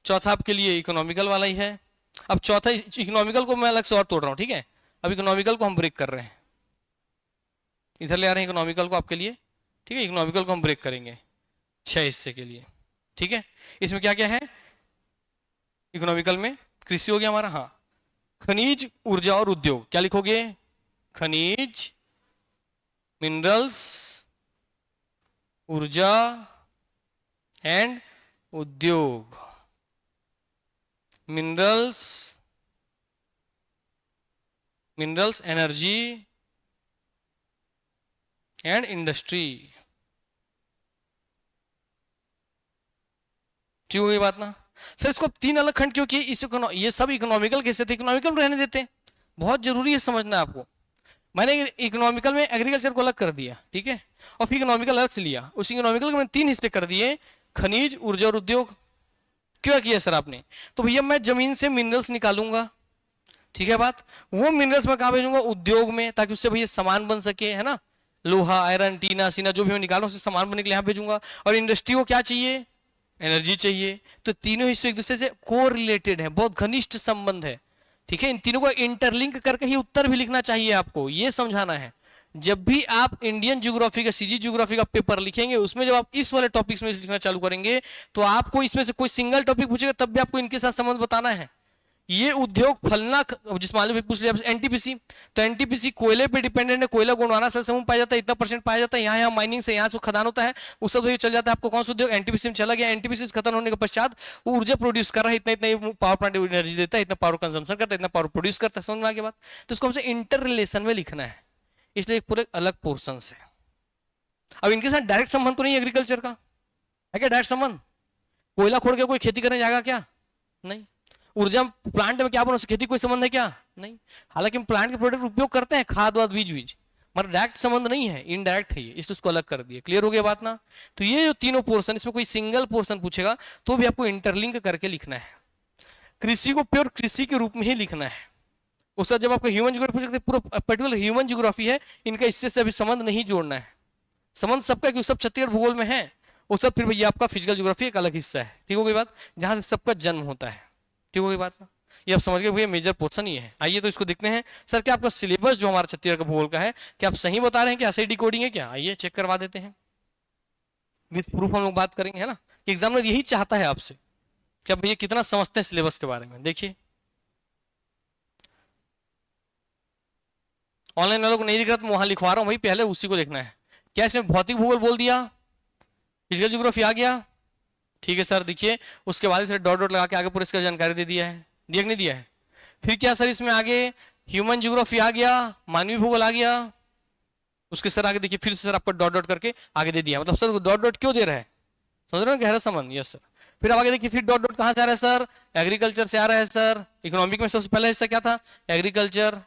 A: चौथा आपके लिए इकोनॉमिकल वाला ही है। अब चौथा इकोनॉमिकल को मैं अलग से और तोड़ रहा हूँ, ठीक है। अब इकोनॉमिकल को हम ब्रेक कर रहे हैं, इधर ले आ रहे हैं इकोनॉमिकल को आपके लिए, ठीक है। इकोनॉमिकल को हम ब्रेक करेंगे 6 हिस्से के लिए, ठीक है। इसमें क्या क्या है इकोनॉमिकल में, कृषि हो गया हमारा, हाँ, खनिज, ऊर्जा और उद्योग। क्या लिखोगे, खनिज, मिनरल्स, ऊर्जा एंड उद्योग। Minerals, energy and industry. ठीक हो गई बात ना। सर इसको 3 अलग खंड क्यों किए, ये सब इकोनॉमिकल कैसे थे, इकोनॉमिकल रहने देते हैं, बहुत जरूरी है समझना आपको। मैंने इकोनॉमिकल में एग्रीकल्चर को अलग कर दिया, ठीक है, और फिर इकोनॉमिकल अलग से लिया। उस इकोनॉमिकल के मैंने 3 हिस्से कर दिए, खनिज, ऊर्जा और उद्योग। क्यों किया सर आपने, तो भैया मैं जमीन से मिनरल्स निकालूंगा, ठीक है बात, वो मिनरल्स मैं कहां भेजूंगा, उद्योग में, ताकि उससे भैया सामान बन सके, है ना, लोहा, आयरन, टीना, सीना जो भी मैं निकालूं उससे सामान बनने के लिए यहां भेजूंगा। और इंडस्ट्री को क्या चाहिए, एनर्जी चाहिए। तो तीनों हिस्से एक दूसरे से को रिलेटेड है, बहुत घनिष्ठ संबंध है। ठीक है, इन तीनों को इंटरलिंक करके ही उत्तर भी लिखना चाहिए, आपको ये समझाना है। जब भी आप इंडियन ज्योग्राफी का सीजी ज्योग्राफी का पेपर लिखेंगे, उसमें जब आप इस वाले टॉपिक्स में लिखना चालू करेंगे, तो आपको इसमें से कोई सिंगल टॉपिक पूछेगा तब भी आपको इनके साथ संबंध बताना है। ये उद्योग फलना, जिस मान लो पूछ लिया एनटीपीसी, तो एनटीपीसी कोयले पे डिपेंडेंट है, कोयला गोंडवाना से समूह पाया जाता है, इतना परसेंट पाया जाता है, यहाँ माइनिंग से यहाँ से खदान होता है, उस सब चल जाता है। आपको कौन सा उद्योग एनटीपीसी में चला गया, एनटीपीसी खत्म होने के पश्चात वो ऊर्जा प्रोड्यूस कर रहा है, इतना इतना पावर प्लांट एनर्जी देता है, इतना पावर कंजम्पशन करता है, इतना पावर प्रोड्यूस करता है, समझ में आगे बात। तो इसको हमसे इंटर रिलेशन में लिखना है, इसलिए एक पूरे अलग पोर्सन है। अब इनके साथ डायरेक्ट संबंध तो नहीं एग्रीकल्चर का है क्या? डायरेक्ट संबंध, कोयला खोड़ के कोई खेती करने जाएगा क्या? नहीं। ऊर्जा प्लांट में क्या बनो, खेती कोई संबंध है क्या? नहीं। हालांकि हम प्लांट के प्रोडक्ट उपयोग करते हैं, खाद वाद बीज बीज, मगर डायरेक्ट संबंध नहीं है, इनडायरेक्ट है ये, इसलिए उसको अलग कर दिए। क्लियर हो गया बात ना? तो ये जो तीनों पोर्शन, इसमें कोई सिंगल पोर्शन पूछेगा तो भी आपको इंटरलिंक करके लिखना है। कृषि को प्योर कृषि के रूप में ही लिखना है। उसका जब आपको ह्यूमन ज्योग्राफी पूरा पर्टिकुलर ह्यूमन ज्योग्राफी है, इनका इससे से अभी संबंध नहीं जोड़ना है। संबंध सबका, क्योंकि सब छत्तीसगढ़ भूगोल में है, वो सब फिर भैया आपका फिजिकल ज्योग्राफी एक अलग हिस्सा है। ठीक हो गई बात, जहां से सबका जन्म होता है। ठीक हो गई बात ना? ये आप समझ गए भैया, मेजर पोर्शन ये है। आइए तो इसको देखते हैं। सर क्या आपका सिलेबस जो हमारा छत्तीसगढ़ का भूगोल का है, क्या आप सही बता रहे हैं, क्या ऐसे डिकोडिंग है क्या? आइए चेक करवा देते हैं, विद प्रूफ हम लोग बात करेंगे, है ना? एग्जामिनर यही चाहता है आपसे कि आप भैया कितना समझते हैं सिलेबस के बारे में। देखिए ऑनलाइन वालों को नहीं दिख रहा तो वहां लिखवा रहा हूं भाई, पहले उसी को देखना है। क्या इसमें भौतिक भूगोल बोल दिया, फिजिकल ज्योग्राफी आ गया? ठीक है सर, देखिए उसके बाद इसे डॉट डॉट लगा के आगे पूरी इसका जानकारी दे दिया है, दिया कि नहीं दिया है? फिर क्या सर इसमें आगे ह्यूमन ज्योग्राफी आ गया, मानवीय भूगोल आ गया, उसके सर आगे देखिए फिर सर आपको डॉट डॉट करके आगे दे दिया। मतलब सर डॉट डॉट क्यों दे रहा है, समझ रहे हो गहरा संबंध? Yes sir. फिर अब आगे देखिए फिर डॉट डॉट कहां से आ रहा है सर? एग्रीकल्चर से आ रहा है सर। इकोनॉमिक में सबसे पहला हिस्सा क्या था? एग्रीकल्चर।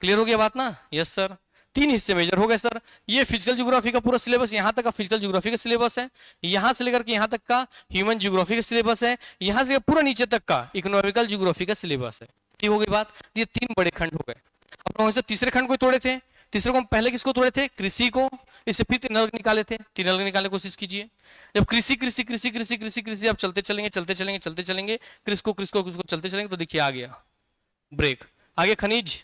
A: क्लियर हो गया बात ना? Yes sir. तीन हिस्से मेजर हो गए सर। ये फिजिकल ज्योग्राफी का पूरा सिलेबस, यहाँ तक का फिजिकल ज्योग्राफी का सिलेबस है, यहाँ से लेकर के यहाँ तक का ह्यूमन ज्योग्राफी का सिलेबस है, यहाँ से पूरा नीचे तक का इकोनॉमिकल ज्योग्राफी का सिलेबस है। ठीक हो गई बात? ये तीन बड़े खंड हो गए। अब वहां से तीसरे खंड को तोड़े थे, तीसरे को हम पहले किसको तोड़े थे? कृषि को। इससे फिर तीन अलग निकाले थे, तीन अलग निकालने की कोशिश कीजिए। जब कृषि कृषि कृषि कृषि कृषि कृषि आप चलते चलेंगे चलते चलेंगे चलते चलेंगे, कृषि को कृषि को कृषि को चलते चलेंगे, तो देखिए आ गया ब्रेक, आगे खनिज,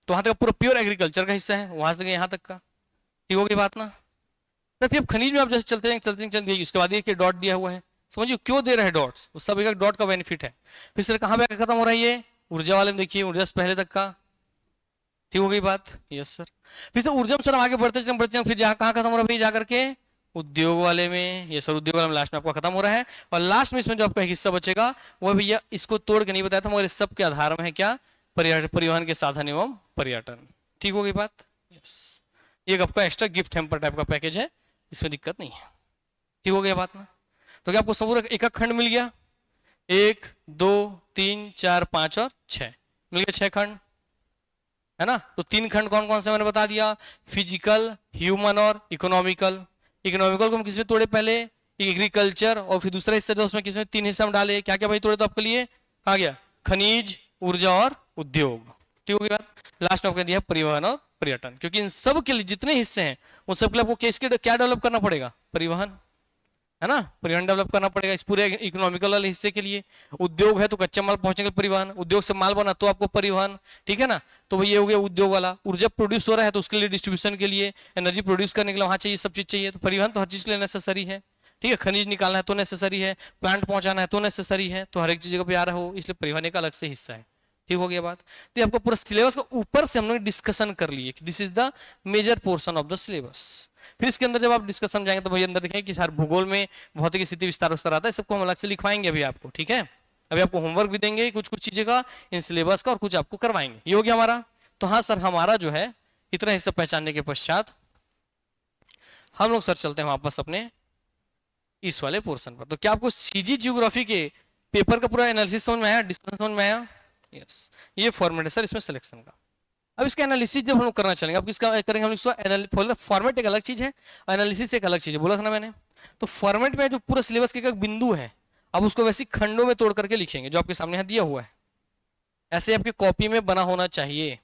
A: तो वहां तक पूरा प्योर एग्रीकल्चर का हिस्सा है, वहां से यहाँ तक का। ठीक हो गई बात ना? तो फिर खनिज में आप जैसे चलते जाएंगे चलते चलते, उसके बाद ये डॉट दिया हुआ है, समझिए क्यों दे रहे हैं डॉट्स, उस सब एक डॉट का बेनिफिट है। फिर सर कहाँ पे खत्म हो रहा है ये? ऊर्जा वाले में देखिए, ऊर्जा से पहले तक का। ठीक हो गई बात? Yes sir. फिर सर ऊर्जा में सर आगे बढ़ते चलते फिर कहाँ खत्म हो रहा है भाई? जाकर के उद्योग वाले में। ये सर उद्योग वाले में लास्ट में आपका खत्म हो रहा है, और लास्ट में इसमें जो आपका हिस्सा बचेगा वो भैया इसको तोड़ के नहीं बताया था, मगर इस सब के आधार में है क्या? परिवहन के साधन एवं पर्यटन। ठीक हो गई बात? यस। ये आपका एक्स्ट्रा गिफ्ट हैम्पर टाइप का पैकेज है, इसमें दिक्कत नहीं है। ठीक हो गया बात ना? तो क्या आपको समूह एक खंड मिल गया? 1 2 3 4 5 और 6 मिल गया, 6 खंड है ना? तो 3 खंड कौन कौन से मैंने बता दिया, फिजिकल, ह्यूमन और इकोनॉमिकल। इकोनॉमिकल को हम किसमें तोड़े? पहले एग्रीकल्चर, और फिर दूसरा हिस्सा जो उसमें किसमें 3 हिस्सा में डाले, क्या क्या भाई तोड़े? तो आपके लिए कहा गया खनिज, ऊर्जा और उद्योग। ठीक हो गई बात? लास्ट में आपको दिया परिवहन और पर्यटन, क्योंकि इन सब के लिए जितने हिस्से हैं उन सब के लिए आपको क्या डेवलप करना पड़ेगा? परिवहन, है ना? परिवहन डेवलप करना पड़ेगा इस पूरे इकोनॉमिकल वाले हिस्से के लिए। उद्योग है तो कच्चा माल पहुंचेगा परिवहन, उद्योग से माल बना तो आपको परिवहन। ठीक है ना? तो ये हो गया उद्योग वाला। ऊर्जा प्रोड्यूस हो रहा है तो उसके लिए डिस्ट्रीब्यूशन के लिए, एनर्जी प्रोड्यूस करने के लिए वहां चाहिए, सब चीज चाहिए, तो परिवहन तो हर चीज के लिए नेसेसरी है। ठीक है, खनिज निकालना है तो नेसेसरी है, प्लांट पहुंचाना है तो नेसेसरी है, तो हर एक जगह पे आ रहा हो, इसलिए परिवहन एक अलग से हिस्सा है। ठीक हो गया बात? तो आपको पूरा सिलेबस का ऊपर से हम लोग डिस्कशन कर लिए कि this is the major portion of the syllabus. फिर इसके अंदर जब आप डिस्कशन जाएंगे तो भाई अंदर देखेंगे कि सर भूगोल में भौतिक स्थिति विस्तार विस्तार आता है, सबको हम अलग से लिखवाएंगे अभी आपको। ठीक है, अभी आपको होमवर्क भी देंगे कुछ कुछ चीजें का इन सिलेबस का, और कुछ आपको करवाएंगे। ये हो गया हमारा। तो हाँ सर, हमारा जो है इतना हिस्सा पहचानने के पश्चात हम लोग सर चलते हैं वापस अपने इस वाले पोर्शन पर। तो क्या आपको सीजी ज्योग्राफी के पेपर का पूरा एनालिसिस समझ में आया, डिस्कशन समझ में आया? यस, ये फॉर्मेट है सर इसमें सिलेक्शन का। अब इसका एनालिसिस जब हम लोग करना चलेंगे, अब किसका करेंगे हम लोग? फॉर्मेट एक अलग चीज है, एनालिसिस एक अलग चीज है, बोला था ना मैंने। तो फॉर्मेट में जो पूरा सिलेबस के एक बिंदु है, अब उसको वैसे खंडों में तोड़ करके लिखेंगे जो आपके सामने यहाँ दिया हुआ है। ऐसे आपकी कॉपी में बना होना चाहिए।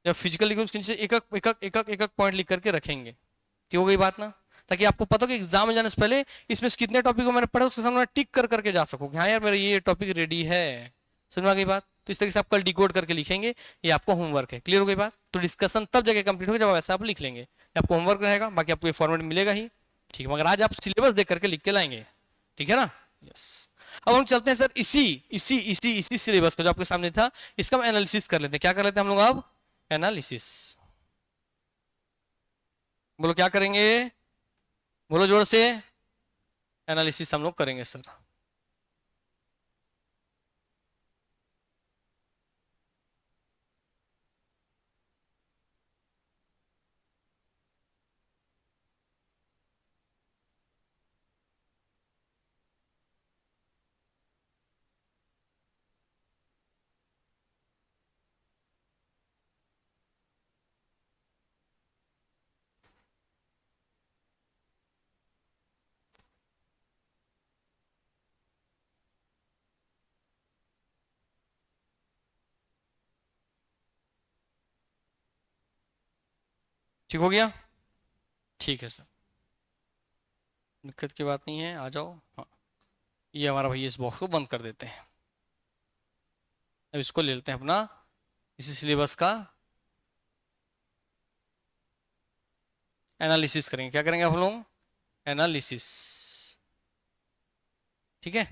A: जब फिजिकल लिखे उसके नीचे एक एक पॉइंट लिख करके रखेंगे। ठीक हो गई बात ना? ताकि आपको पता हो कि एग्जाम में जाने से पहले इसमें कितने टॉपिक को मैंने पढ़ा उसके सामने टिक कर करके जा सकूं कि हाँ यार मेरा ये टॉपिक रेडी है। समझ में आ गई बात? तो इस तरीके से आप कल डिकोड करके लिखेंगे, ये आपका होमवर्क है। क्लियर हो गई बात? तो डिस्कशन तब जगह कंप्लीट होगा जब आप ऐसा आप लिख लेंगे, आपको होमवर्क रहेगा, बाकी आपको ये फॉर्मेट मिलेगा ही, ठीक है? मगर आज आप सिलेबस देख करके लिख के लाएंगे, ठीक है ना? यस। अब हम चलते हैं सर इसी इसी इसी इसी सिलेबस का जो आपके सामने था, इसका हम एनालिसिस कर लेते हैं। क्या कर लेते हैं हम लोग अब? एनालिसिस। बोलो क्या करेंगे? बोलो जोर से। एनालिसिस हम लोग करेंगे सर। ठीक हो गया? ठीक है सर, दिक्कत की बात नहीं है, आ जाओ। हाँ, ये हमारा भैया इस बॉक्स को बंद कर देते हैं। अब इसको ले लेते हैं अपना इसी सिलेबस का एनालिसिस करेंगे। क्या करेंगे हम लोग? एनालिसिस। ठीक है?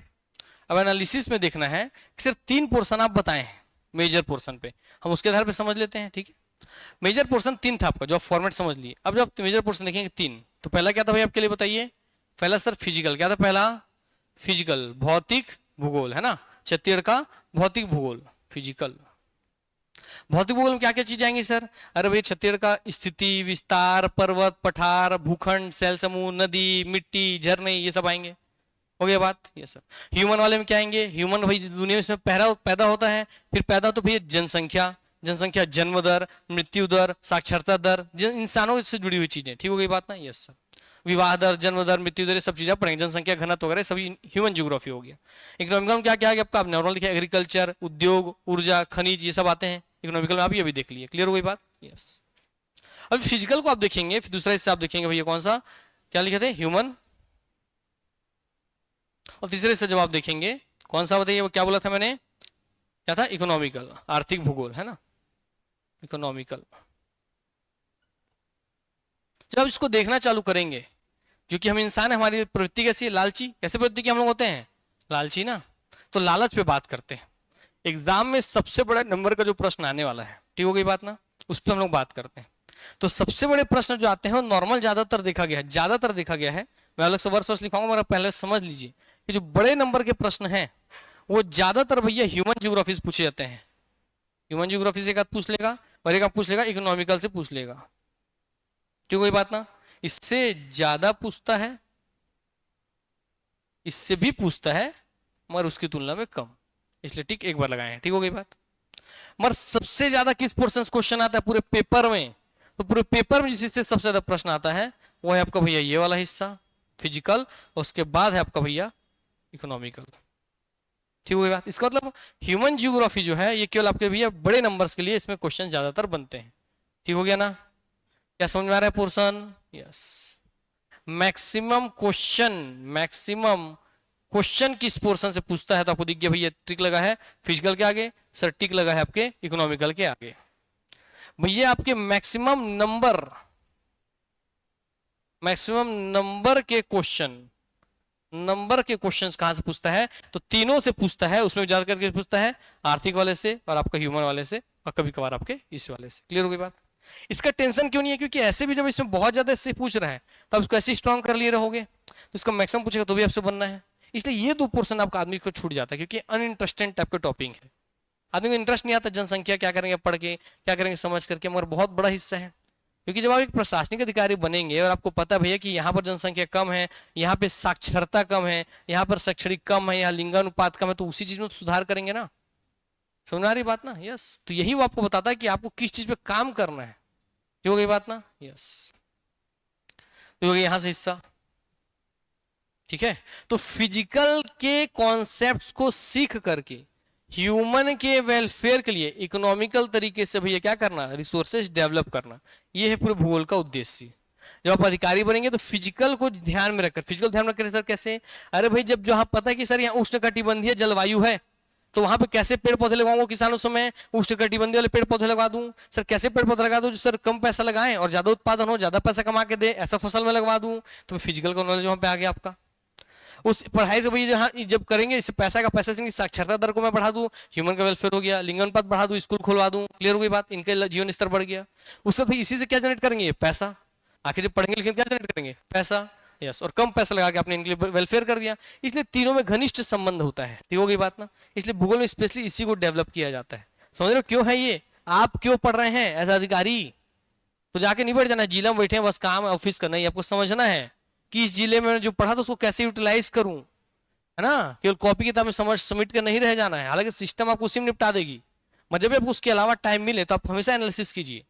A: अब एनालिसिस में देखना है कि सिर्फ 3 पोर्शन आप बताएं मेजर पोर्शन पे, हम उसके आधार पे समझ लेते हैं। ठीक है? मेजर पोर्शन 3 था आपका, जो आप फॉर्मेट समझ लिए। अब जब मेजर पोर्शन देखेंगे 3, तो पहला क्या था भाई आपके लिए बताइए? पहला सर फिजिकल। क्या था पहला? फिजिकल, भौतिक भूगोल, है ना? छत्तीसगढ़ का भौतिक भूगोल, फिजिकल। भौतिक भूगोल में क्या क्या चीजें आएंगी सर? अरे भाई छत्तीसगढ़ का स्थिति, विस्तार, पर्वत, पठार, भूखंड, सैल समूह, नदी, मिट्टी, झरने, ये सब आएंगे। हो गया बात? ये सर। ह्यूमन वाले में क्या आएंगे? ह्यूमन भाई दुनिया में पैदा होता है, फिर पैदा तो भैया जनसंख्या, जनसंख्या, जन्म दर, मृत्यु दर, साक्षरता दर, इंसानों से जुड़ी हुई चीजें। ठीक हो गई बात ना? Yes sir. विवाह दर, जन्म दर, मृत्यु दर, ये सब चीजें पढ़ेंगे, जनसंख्या घनत्व वगैरह सभी ह्यूमन ज्योग्राफी हो गया। इकोनॉमिकल में क्या क्या आएगा आपका? नॉर्मल देखिए, एग्रीकल्चर, उद्योग, ऊर्जा, खनिज, ये सब आते हैं इकोनॉमिकल में, आप ये भी देख लिए। क्लियर हो गई बात? यस। अब फिजिकल को आप देखेंगे, फिर दूसरा हिस्सा आप देखेंगे भैया कौन सा, क्या लिखे थे? ह्यूमन। और तीसरे हिस्से जब आप देखेंगे कौन सा बताइए, वो क्या बोला था मैंने? क्या था? इकोनॉमिकल, आर्थिक भूगोल, है ना? इकोनॉमिकल। जब इसको देखना चालू करेंगे, जो कि हम इंसान है, हमारी प्रवृत्ति कैसी है? लालची। कैसे प्रवृत्ति के हम लोग होते हैं? लालची ना। तो लालच पे बात करते हैं। एग्जाम में सबसे बड़ा नंबर का जो प्रश्न आने वाला है, ठीक हो गई बात ना, उस पर हम लोग बात करते हैं। तो सबसे बड़े प्रश्न जो आते हैं वो नॉर्मल ज्यादातर देखा गया है, ज्यादातर देखा गया है। मैं अलग से वर्ष लिखाऊंगा, मगर पहले समझ लीजिए कि जो बड़े नंबर के प्रश्न हैं वो ज्यादातर भैया ह्यूमन ज्योग्राफी से पूछे जाते हैं। ह्यूमन ज्योग्राफी से एक आध पूछ लेगा, और एक आध पूछ लेगा इकोनॉमिकल से पूछ लेगा। ठीक है बात ना? इससे ज्यादा पूछता है, इससे भी पूछता है, मगर उसकी तुलना में कम, इसलिए टिक एक बार लगाए हैं। ठीक हो गई बात? मगर सबसे ज्यादा किस पोर्शन क्वेश्चन आता है पूरे पेपर में? तो पूरे पेपर में जिससे सबसे ज्यादा प्रश्न आता है वो है आपका भैया ये वाला हिस्सा, फिजिकल, और उसके बाद है आपका भैया इकोनॉमिकल। ठीक हो गई बात? इसका मतलब ह्यूमन जियोग्राफी जो है ये केवल आपके भैया बड़े नंबर्स के लिए इसमें क्वेश्चन ज्यादातर बनते हैं। ठीक हो गया ना? क्या समझ में आ रहा है पोर्शन? यस। मैक्सिमम क्वेश्चन किस पोर्शन से पूछता है? तो आपको दिख गया भैया, टिक लगा है फिजिकल के आगे, सर टिक लगा है आपके इकोनॉमिकल के आगे। भैया आपके मैक्सिमम नंबर के क्वेश्चंस कहां से पूछता है? तो तीनों से पूछता है, उसमें ज्यादा करके पूछता है आर्थिक वाले से, और आपका ह्यूमन वाले से, और कभी कभार आपके इस वाले से। क्लियर हो गई बात? इसका टेंशन क्यों नहीं है? क्योंकि ऐसे भी जब इसमें बहुत ज्यादा इससे पूछ रहा है तो आप इसको ऐसे स्ट्रॉन्ग कर लिए रहोगे, तो इसका मैक्सिमम पूछेगा तो भी आपसे बनना है। इसलिए ये 2 पोर्शन आपका आदमी को छूट जाता है, क्योंकि अनइंटरेस्टेड टाइप का टॉपिक है। आदमी को इंटरेस्ट नहीं आता, जनसंख्या क्या करेंगे पढ़ के, क्या करेंगे समझ करके, मगर बहुत बड़ा हिस्सा है। क्योंकि जब आप एक प्रशासनिक अधिकारी बनेंगे और आपको पता भैया कि यहाँ पर जनसंख्या कम है, यहाँ पे साक्षरता कम है, यहाँ पर शैक्षणिक कम है, यहाँ लिंगानुपात कम है, तो उसी चीज में तो सुधार करेंगे ना। समझ आ रही बात ना? यस। तो यही वो आपको बताता है कि आपको किस चीज पे काम करना है। हो गई बात ना? यस। तो हो गया यहां से हिस्सा। ठीक है? तो फिजिकल के कॉन्सेप्ट्स को सीख करके ह्यूमन के वेलफेयर के लिए इकोनॉमिकल तरीके से भैया क्या करना? रिसोर्सेज डेवलप करना। ये है पूरे भूगोल का उद्देश्य। जब आप अधिकारी बनेंगे तो फिजिकल को ध्यान में रखकर, फिजिकल ध्यान में रखकर सर कैसे? अरे भाई जब जो आप पता है कि सर यहाँ उष्णकटिबंधीय जलवायु है, तो वहां पे कैसे पेड़ पौधे लगाऊंगा किसानों से मैं उष्णकटिबंधीय वाले पेड़ पौधे लगा दूं सर, कैसे पेड़ पौधे लगा दूं जो सर कम पैसा लगाएं और ज्यादा उत्पादन हो, ज्यादा पैसा कमा के दे, ऐसा फसल में लगवा दूं। तो फिजिकल का नॉलेज वहां पे आ गया आपका। उस पढ़ाई से भाई जहाँ जब करेंगे इस पैसा का पैसा से साक्षरता दर को मैं बढ़ा दूं, ह्यूमन का वेलफेयर हो गया, लिंगानुपात बढ़ा दूं, स्कूल खुलवा दूं, क्लियर हो गई बात, इनके जीवन स्तर बढ़ गया। उससे भाई इसी से क्या जनरेट करेंगे, पैसा। आखिर जब पढ़ेंगे लिखेंगे क्या जनरेट करेंगे, पैसा। यस, और कम पैसा लगा के आपने इनके लिए वेलफेयर कर दिया। इसलिए तीनों में घनिष्ठ संबंध होता है, ठीक हो गई बात ना। इसलिए भूगोल में स्पेशली इसी को डेवलप किया जाता है। समझ रहे हो क्यों है ये, आप क्यों पढ़ रहे हैं एज अधिकारी। तो जाके नहीं बैठ जाना जिला में बैठे हैं बस काम ऑफिस करना ही, आपको समझना है कि इस जिले में जो पढ़ा था उसको कैसे यूटिलाइज करूं, है ना। केवल कॉपी किताब में समझ सबमिट कर नहीं रह जाना है, हालांकि सिस्टम आपको उसी में निपटा देगी। जब भी आपको उसके अलावा टाइम मिले तो आप हमेशा एनालिसिस कीजिए।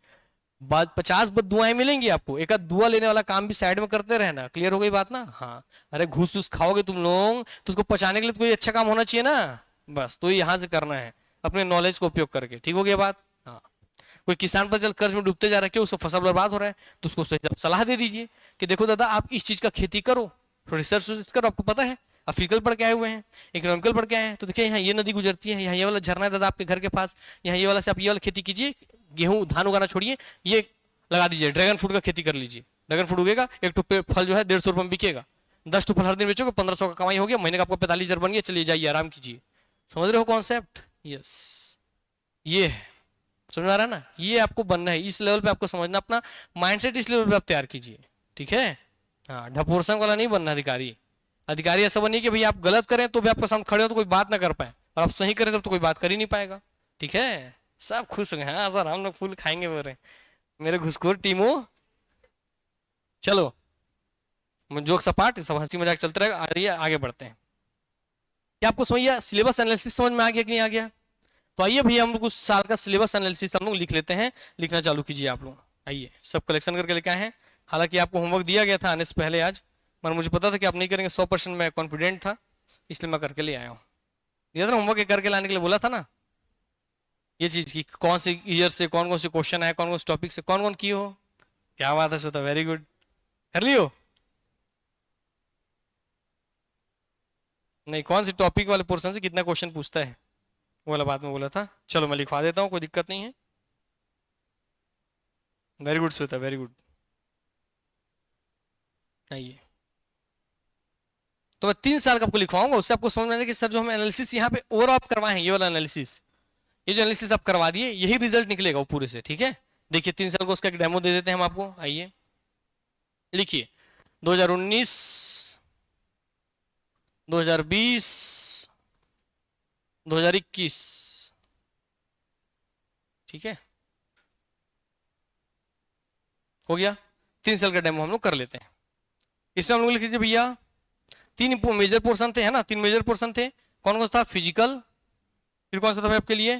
A: बाद 50 दुआएं मिलेंगी आपको, एक आध दुआ लेने वाला काम भी साइड में करते रहना, क्लियर हो गई बात ना। हाँ, अरे घूस घूस खाओगे तुम लोग तो उसको पचाने के लिए तो कोई अच्छा काम होना चाहिए ना, बस तो यहाँ से करना है अपने नॉलेज को उपयोग करके, ठीक हो गया बात। हाँ, कोई किसान पर चल कर्ज में डूबते जा रहा है, क्यों, उसको फसल बर्बाद हो रहा है, तो उसको सही सलाह दे दीजिए कि देखो दादा आप इस चीज का खेती करो, रिसर्च करो, आपको पता है आप फिजिकल पढ़ के आए हुए हैं, इकोनॉमिकल पढ़ के आए हैं, तो देखिए यहाँ ये नदी गुजरती है, यहाँ ये वाला झरना है दादा आपके घर के पास, यहाँ ये वाला से आप ये वाला खेती कीजिए, गेहूं धान उगाना छोड़िए, ये लगा दीजिए, ड्रैगन फ्रूट का खेती कर लीजिए, ड्रैगन फ्रूट उगेगा, एक तो फल जो है 150 रुपये में बिकेगा, 10 फल हर दिन बेचोगे 1500 का कमाई हो गया, महीने का आपको 45,000 बन गया, चलिए जाइए आराम कीजिए। समझ रहे हो कॉन्सेप्ट, यस ये है, समझ में आ रहा है ना, ये आपको बनना है, इस लेवल पे आपको समझना, अपना माइंडसेट इस लेवल पे आप तैयार कीजिए, ठीक है। हाँ, ढपोरसंग वाला नहीं बनना अधिकारी। अधिकारी ऐसा बनिए कि भाई आप गलत करें तो भी आपके सामने खड़े हो तो कोई बात ना कर पाए, और आप सही करें तब तो कोई बात कर ही नहीं पाएगा, ठीक है। सब खुश हो गए, हाँ सर हम लोग फूल खाएंगे बोल रहे मेरे घुसखोर टीमों। चलो जोक सपाट सब हंसी मजाक चलते रहेगा, आ रही है आगे बढ़ते हैं। क्या आपको समझ सिलेबस एनालिसिस समझ में आ गया कि नहीं आ गया। तो आइए भैया हम लोग उस साल का सिलेबस एनालिसिस हम लोग लिख लेते हैं, लिखना चालू कीजिए आप लोग, आइए सब कलेक्शन करके लेके आए हैं। हालांकि आपको होमवर्क दिया गया था आने से पहले आज, मगर मुझे पता था कि आप नहीं करेंगे, 100% मैं कॉन्फिडेंट था, इसलिए मैं करके ले आया हूँ। दिया था ना होमवर्क करके लाने के लिए बोला था ना, ये चीज की कौन से ईयर से कौन कौन से क्वेश्चन आए, कौन कौन से टॉपिक से कौन कौन किए हो। क्या बात है श्वेता, वेरी गुड, कर लियो। नहीं, कौन से टॉपिक वाले पोर्शन से कितना क्वेश्चन पूछता है वो वाला बात में बोला था। चलो मैं लिखवा देता हूँ, कोई दिक्कत नहीं है। Very good Shweta, very good. आइए, तो मैं 3 साल का आपको लिखवाऊंगा, उससे आपको समझ में आएगा कि सर जो हम एनालिसिस यहाँ पे ओवर आप करवाए हैं, ये वाला एनालिसिस, ये जो एनालिसिस आप करवा दिए यही रिजल्ट निकलेगा वो पूरे से, ठीक है। देखिए 3 साल को उसका एक डेमो दे देते हैं हम आपको। आइए लिखिए 2019, 2020, 2021, ठीक है, हो गया। 3 साल का डेमो हम लोग कर लेते हैं। इसमें हम लोग लिख लीजिए भैया 3 मेजर पोर्शन थे, है ना, 3 मेजर पोर्शन थे। कौन कौन सा था, फिजिकल, फिर कौन सा था आपके लिए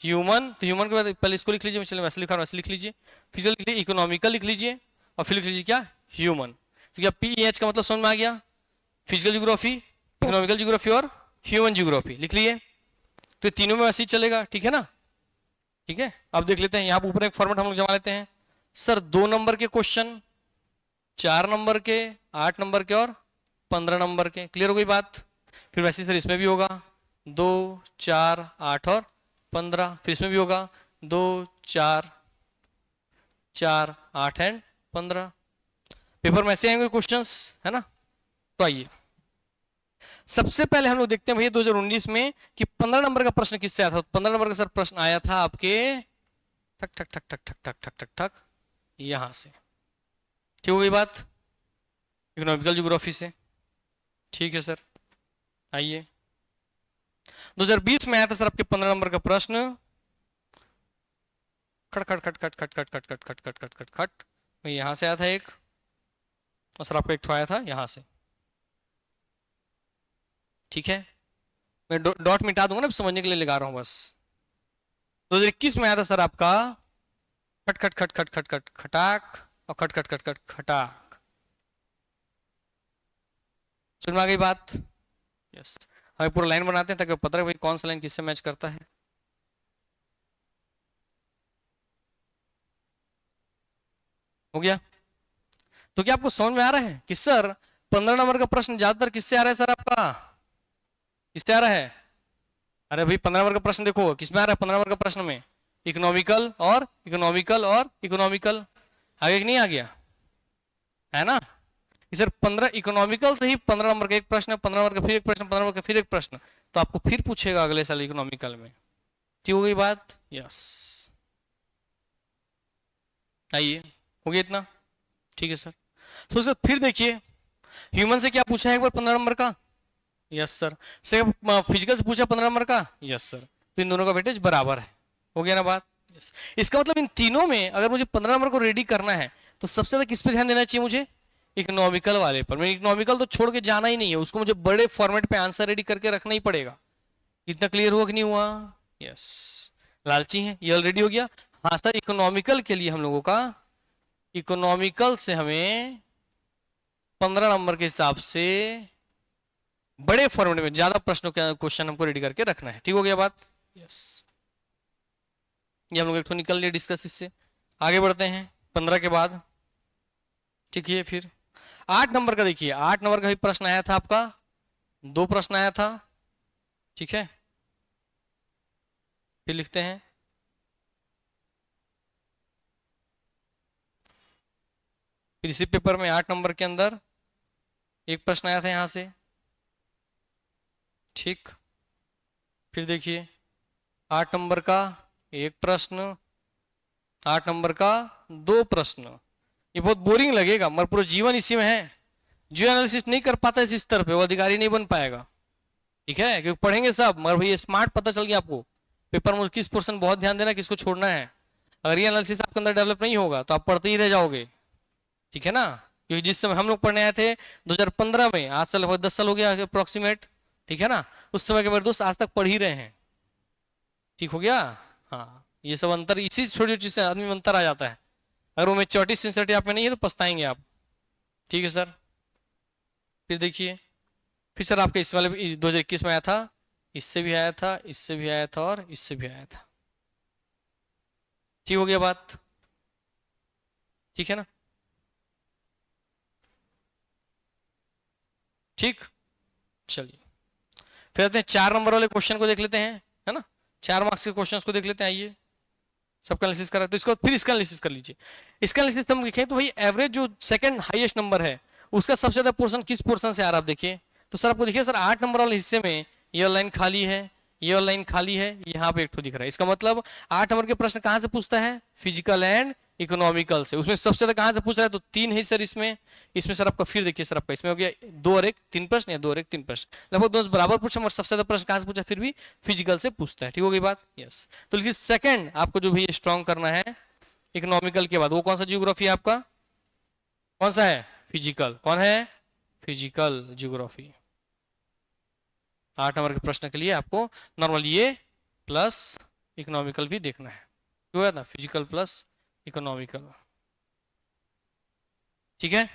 A: ह्यूमन, तो ह्यूमन के बाद पहले इसको लिख लीजिए, चलिए वैसे लिखा वैसे लिख लीजिए, फिजिकल लिख लीजिए, इकोनॉमिकल लिख लीजिए, और फिर लिख लीजिए क्या, ह्यूमन। तो क्या PH का मतलब समझ में आ गया, फिजिकल जियोग्राफी, इकोनॉमिकल जियोग्राफी और ह्यूमन जियोग्राफी लिख लिए। तो तीनों में वैसे ही चलेगा, ठीक है ना, ठीक है। अब देख लेते हैं यहाँ ऊपर एक फॉर्मेट हम लोग जमा लेते हैं। सर 2 नंबर के क्वेश्चन, 4 नंबर के, 8 नंबर के और 15 नंबर के, क्लियर हो गई बात। फिर वैसे सर इसमें भी होगा 2, 4, 8 और 15, फिर इसमें भी होगा 2, 4, 4, 8 एंड 15। पेपर में ऐसे आएंगे क्वेश्चंस, है ना। तो आइए सबसे पहले हम लोग देखते हैं भैया 2019 में कि 15 नंबर का प्रश्न किससे आया था। 15 नंबर का सर प्रश्न आया था आपके ठक ठक ठक ठक ठक ठक ठक ठक ठक यहां से, ठीक हो गई बात, इकोनॉमिकल ज्योग्राफी से, ठीक है सर। आइए 2020 में आया था सर आपके 15 नंबर का प्रश्न, खट खट खट खट खट खट खट खट खट खट खट खट खट यहां से आया था एक, और सर आपका एक आया था यहां से, ठीक है। मैं डॉट मिटा दूंगा ना, समझने के लिए लगा रहा हूं बस। 2021 में आया था सर आपका खट खट खट खट खट खट खटाक और खट खट खट खट खटाक, सुन में आ गई बात। यस, हमें पूरा लाइन बनाते हैं ताकि पता रहे भाई कौन सा लाइन किससे मैच करता है। हो गया। तो क्या आपको समझ में आ रहा है कि सर 15 नंबर का प्रश्न ज्यादातर किससे आ रहा है सर, आपका किससे आ रहा है, अरे भाई 15 नंबर का प्रश्न देखो किसमें आ रहा है, 15 नंबर का प्रश्न में इकोनॉमिकल और इकोनॉमिकल और इकोनॉमिकल, आगे कि नहीं आ गया है ना। सर 15 इकोनॉमिकल से ही 15 नंबर का एक प्रश्न, 15 नंबर का फिर एक प्रश्न, 15 नंबर का फिर एक प्रश्न, तो आपको फिर पूछेगा अगले साल इकोनॉमिकल में। ठीक हो गई बात, यस। आइए, हो गया इतना, ठीक है सर। तो सर फिर देखिए ह्यूमन से क्या पूछा है एक बार 15 नंबर का, यस सर। से फिजिकल से पूछा 15 नंबर का, यस सर। तो इन दोनों का वेटेज बराबर है, हो गया ना बात, यस। इसका मतलब इन तीनों में अगर मुझे 15 नंबर को रेडी करना है तो सबसे ज्यादा किस पे ध्यान देना चाहिए मुझे, इकोनॉमिकल वाले पर। मैं इकोनॉमिकल तो छोड़ के जाना ही नहीं है, उसको मुझे बड़े फॉर्मेट पे आंसर रेडी करके रखना ही पड़ेगा। इतना क्लियर हुआ कि नहीं हुआ, यस। लालची है ये ऑलरेडी हो गया। हाँ सर इकोनॉमिकल के लिए हम लोगों का, इकोनॉमिकल से हमें 15 नंबर के हिसाब से बड़े फॉर्मेट में ज्यादा प्रश्नों के क्वेश्चन हमको रेडी करके रखना है। ठीक हो गया बात, यस। ये हम लोग एक तो निकल लिए डिस्कस इससे। आगे बढ़ते हैं 15 के बाद, ठीक है। फिर 8 नंबर का देखिए, 8 नंबर का भी प्रश्न आया था आपका, 2 प्रश्न आया था, ठीक है। फिर लिखते हैं फिर इसी पेपर में 8 नंबर के अंदर एक प्रश्न आया था यहां से, ठीक। फिर देखिए 8 नंबर का एक प्रश्न, 8 नंबर का 2 प्रश्न। ये बहुत बोरिंग लगेगा मगर पूरा जीवन इसी में है। जो एनालिसिस नहीं कर पाता इस स्तर पे वो अधिकारी नहीं बन पाएगा, ठीक है। क्योंकि पढ़ेंगे सब मगर भाई स्मार्ट पता चल गया आपको पेपर में किस पोर्शन बहुत ध्यान देना, किसको छोड़ना है। अगर ये एनालिसिस आपके अंदर डेवलप नहीं होगा तो आप पढ़ते ही रह जाओगे, ठीक है ना। क्योंकि जिस समय हम लोग पढ़ने आए थे 2015 में, आज से लगभग 10 साल हो गया अप्रोक्सीमेट, ठीक है ना। उस समय के मेरे दोस्त आज तक पढ़ ही रहे हैं, ठीक हो गया। हाँ ये सब अंतर, इसी छोटी छोटी चीज से आदमी में अंतर आ जाता है। अगर वो मेच्योरिटी सिंसियरिटी आप में नहीं है तो पछताएंगे आप, ठीक है सर। फिर देखिए फिर सर आपके इस वाले 2021 में आया था, इससे भी आया था, इससे भी आया था और इससे भी आया था, ठीक हो गया बात, ठीक है ना। ठीक, चलिए फिर आते हैं 4 नंबर वाले क्वेश्चन को देख लेते हैं, है ना। 4 मार्क्स के क्वेश्चंस को देख लेते हैं, आइए। सबका एनालिसिस करा तो इसको फिर इसका एनालिसिस कर लीजिए। इसका एनालिसिस हम लिखें तो भाई एवरेज जो सेकंड हाईएस्ट नंबर है उसका सबसे ज्यादा पोर्शन किस पोर्शन से आ रहा है आप देखिए। तो सर आपको देखिए सर 8 नंबर वाले हिस्से में ये लाइन खाली है, ये लाइन खाली है, यहाँ पे एक तो दिख रहा है। इसका मतलब 8 नंबर के प्रश्न कहाँ से पूछता है, फिजिकल एंड इकोनॉमिकल से। उसमें सबसे ज्यादा कहाँ से पूछ रहा है, तो 3 है सर इसमें। इसमें सर आपका फिर देखिए सर आपका इसमें हो गया 2 और 1 3 प्रश्न या 2 और 1 3 प्रश्न, लगभग दोनों बराबर पूछा मगर सबसे ज्यादा प्रश्न कहाँ से पूछा, फिर भी फिजिकल से पूछता है। ठीक हो गई बात, यस। तो लिखिए सेकंड आपको जो भी स्ट्रॉन्ग करना है इकोनॉमिकल के बाद, वो कौन सा जियोग्राफी है आपका, कौन सा है, फिजिकल। कौन है, फिजिकल जियोग्राफी। 8 नंबर के प्रश्न के लिए आपको नॉर्मल ये प्लस इकोनॉमिकल भी देखना है, क्यों है ना, फिजिकल प्लस इकोनॉमिकल, ठीक है।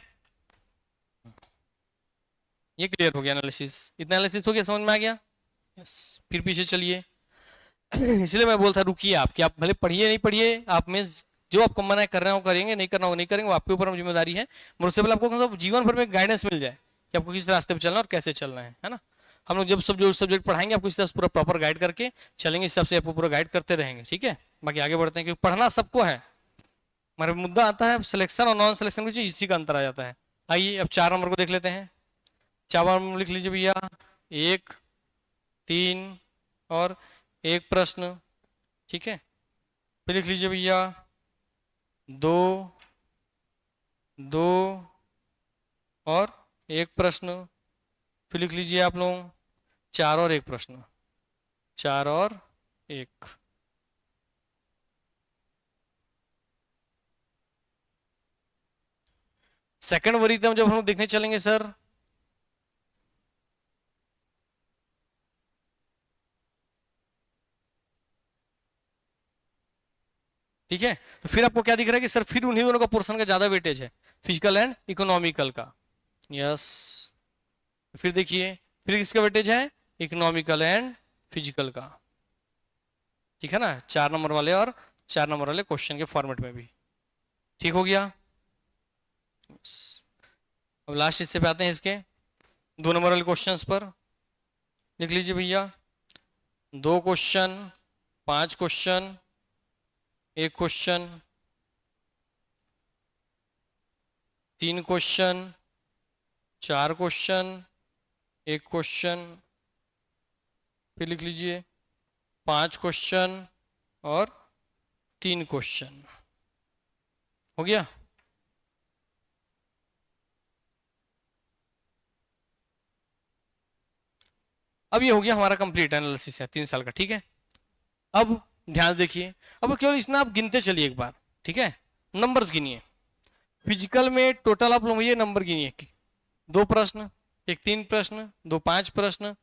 A: ये क्लियर हो गया एनालिसिस, इतना एनालिसिस हो गया, समझ में आ गया, यस। फिर पीछे चलिए इसलिए मैं बोलता रुकिए आप, कि आप भले पढ़िए नहीं पढ़िए, आप में जो आपको मना कर रहे हो करेंगे, नहीं करना हो नहीं करेंगे, वो आपके ऊपर जिम्मेदारी है। मगर उससे पहले आपको जीवन भर में गाइडेंस मिल जाए कि आपको किस रास्ते पे चलना है और कैसे चलना है ना। हम लोग जब सब जो सब्जेक्ट पढ़ाएंगे आपको इस तरह से पूरा प्रॉपर गाइड करके चलेंगे, इस हिसाब से आपको पूरा गाइड करते रहेंगे, ठीक है। बाकी आगे बढ़ते हैं, क्योंकि पढ़ना सबको है, हमारे मुद्दा आता है सिलेक्शन और नॉन सिलेक्शन में इसी का अंतर आ जाता है। आइए अब 4 नंबर को देख लेते हैं। 4 नंबर लिख लीजिए भैया, 1 3 और 1 प्रश्न, ठीक है। फिर लिख लीजिए भैया 2 2 और 1 प्रश्न। फिर लिख लीजिए आप लोग 4 और 1 प्रश्न, 4 और 1। सेकंड वरीयता जब हम लोग देखने चलेंगे सर, ठीक है। तो फिर आपको क्या दिख रहा है कि सर फिर उन्हीं दोनों का पोर्शन का ज्यादा वेटेज है, फिजिकल एंड इकोनॉमिकल का, यस। फिर देखिए फिर किसका वेटेज है, इकोनॉमिकल एंड फिजिकल का, ठीक है ना। 4 नंबर वाले और 4 नंबर वाले क्वेश्चन के फॉर्मेट में भी, ठीक हो गया। अब लास्ट हिस्से पे आते हैं, इसके 2 नंबर वाले क्वेश्चंस पर। लिख लीजिए भैया 2 question, 5 question, 1 question, 3 question, 4 question, 1 question, फिर लिख लीजिए 5 क्वेश्चन और 3 क्वेश्चन। हो गया? अब ये हो गया हमारा कंप्लीट एनालिसिस है 3 साल का। ठीक है, अब ध्यान देखिए, अब केवल इसमें आप गिनते चलिए एक बार। ठीक है, नंबर्स गिनिए। फिजिकल में टोटल आप लोग ये नंबर गिनिए कि 2 प्रश्न, 1 3 प्रश्न, 2 5 प्रश्न,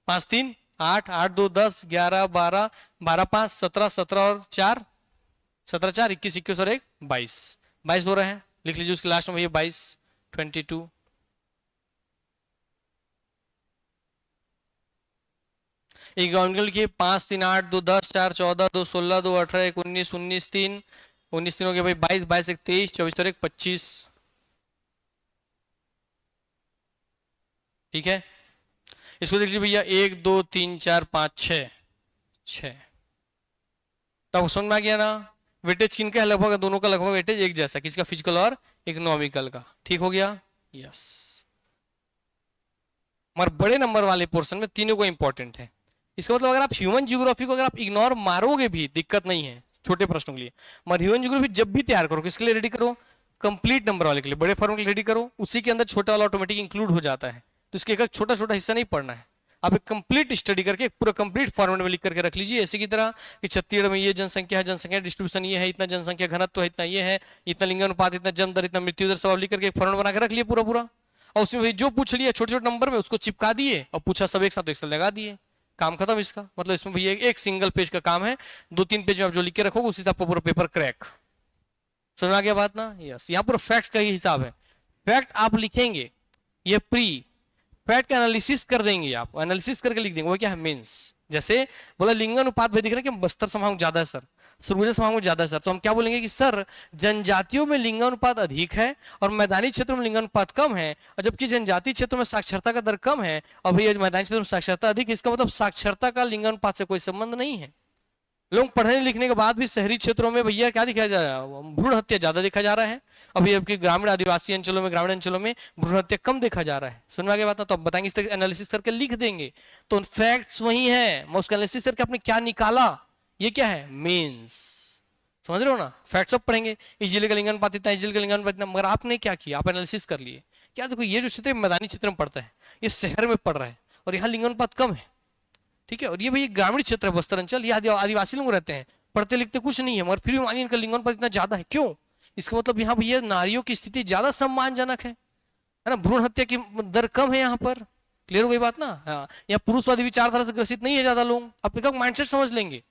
A: 5 3 8, 8 2 10, 11 12, 12 5 17, 17 और 4 17 4 21 21 और 1 22, 22 हो रहे हैं। लिख लीजिए उसके लास्ट में भैया 22 22। इकोनॉमिकल लिखिए 5 3 8 2 10 4 14 2 16 2 18 1 19 19 3 19 3 हो गया भाई 22 22 1 23 24 और 1 25। ठीक है, इसको देख लीजिए भैया 1 2 3 4 5 6 6। तब समझ में आ गया ना? वेटेज किनका है? लगभग दोनों का लगभग वेटेज एक जैसा, किसका? फिजिकल और इकोनॉमिकल का। ठीक हो गया? यस। मगर बड़े नंबर वाले पोर्शन में तीनों को इंपॉर्टेंट है। इसका मतलब अगर आप ह्यूमन ज्योग्राफी को अगर आप इग्नोर मारोगे भी दिक्कत नहीं है छोटे प्रश्नों के लिए, मगर ह्यूमन ज्योग्राफी जब भी तैयार करो किसके लिए रेडी करो? कंप्लीट नंबर वाले के लिए, बड़े फॉर्म के लिए रेडी करो। उसी के अंदर छोटा वाला ऑटोमेटिक इंक्लूड हो जाता है, तो इसके एक छोटा छोटा हिस्सा नहीं पढ़ना है। आप एक कंप्लीट स्टडी करके एक पूरा कंप्लीट फॉर्मेट में लिख करके रख लीजिए, ऐसे की तरह कि छत्तीसगढ़ में ये जनसंख्या है, जनसंख्या डिस्ट्रीब्यूशन ये है, इतना जनसंख्या घनत्व है, इतना ये है, इतना लिंगानुपात, इतना जन्म दर, इतना मृत्यु दर, सब लिख करके एक फॉर्मेट बना के रख लिए पूरा पूरा। और उसमें भाई जो पूछ लिया छोटे छोटे नंबर में उसको चिपका दिए और पूछा सब एक साथ, तो एक साथ लगा दिए, काम खत्म इसका। मतलब इसमें भैया एक सिंगल पेज का काम है, 2 3 पेज में आप जो लिख के रखोगे उसी से आपको पूरा पेपर क्रैक। समझ आ गया बात ना? यस, यहाँ पूरा फैक्ट्स का ही हिसाब है। फैक्ट आप लिखेंगे, ये प्री फैक्ट का एनालिसिस कर देंगे, आप एनालिसिस करके लिख देंगे। वो क्या है? मीन्स। जैसे बोला लिंगानुपात भाई दिख रहा है कि बस्तर संभाग में ज्यादा है सर, सरगुजा संभाग में ज्यादा है सर, तो हम क्या बोलेंगे कि सर जनजातियों में लिंगानुपात अधिक है और मैदानी क्षेत्रों में लिंगानुपात कम है, और जबकि जनजातीय क्षेत्रों में साक्षरता का दर कम है और भैया मैदानी क्षेत्रों में साक्षरता अधिक है। इसका मतलब साक्षरता का लिंगानुपात से कोई संबंध नहीं है। लोग पढ़ने लिखने के बाद भी शहरी क्षेत्रों में भैया क्या दिखाया जा रहा है? भ्रूण हत्या ज्यादा देखा जा रहा है। अभी आपके ग्रामीण आदिवासी अंचलों में, ग्रामीण अंचलों में भ्रूण हत्या कम देखा जा रहा है। समझ में आ गया बात ना? तो अब बताएंगे, इस तरह एनालिसिस करके लिख देंगे, तो फैक्ट्स वही है, मैं उसका एनालिसिस करके आपने क्या निकाला, ये क्या है? मीन्स। समझ रहे हो ना? फैक्ट्स अब पढ़ेंगे, इस जिले का लिंगानुपात इतना, इस जिले का लिंगानुपात इतना, मगर आपने क्या किया? आप एनालिसिस कर लिए। क्या देखो, ये जो क्षेत्र मैदानी क्षेत्र में पड़ता है, ये शहर में पड़ रहा है और यहाँ लिंगानुपात कम है। ठीक है, और ये भाई ग्रामीण क्षेत्र है, बस्तर अंचल, ये आदिवासी लोग रहते हैं, पढ़ते लिखते कुछ नहीं है, मगर फिर भी मानिए इनका लिंगानुपात इतना ज्यादा है। क्यों? इसका मतलब यहाँ भैया नारियों की स्थिति ज्यादा सम्मानजनक है ना? भ्रूण हत्या की दर कम है यहाँ पर। क्लियर हो गई बात ना? हाँ, यहाँ पुरुषवादी विचारधारा से ग्रसित नहीं है ज्यादा लोग। आप एक माइंडसेट समझ लेंगे,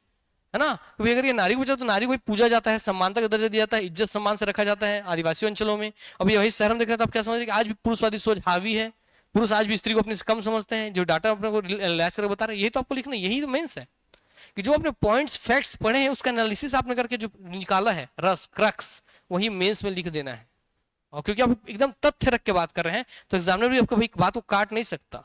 A: है ना? क्योंकि अगर ये नारी को बचा तो नारी को पूजा जाता है, सम्मानता का दर्जा दिया जाता है, इज्जत सम्मान से रखा जाता है आदिवासी अंचलों में। अभी वही शहर में देख रहे हैं तो आप क्या समझ रहे हैं कि आज भी पुरुषवादी सोच हावी है, पुरुष आज भी स्त्री को अपने से कम समझते हैं। जो डाटा अपने को रिलैक्स करके बता रहे हैं, यही तो आपको लिखना है, यही तो मेंस है कि जो अपने पॉइंट्स फैक्ट्स पढ़े हैं उसका एनालिसिस आपने करके जो निकाला है रस क्रक्स, वही मेंस में लिख देना है। और क्योंकि आप एकदम तथ्य रख के बात कर रहे हैं तो एग्जामिनर भी आपको भाई बात को काट नहीं सकता।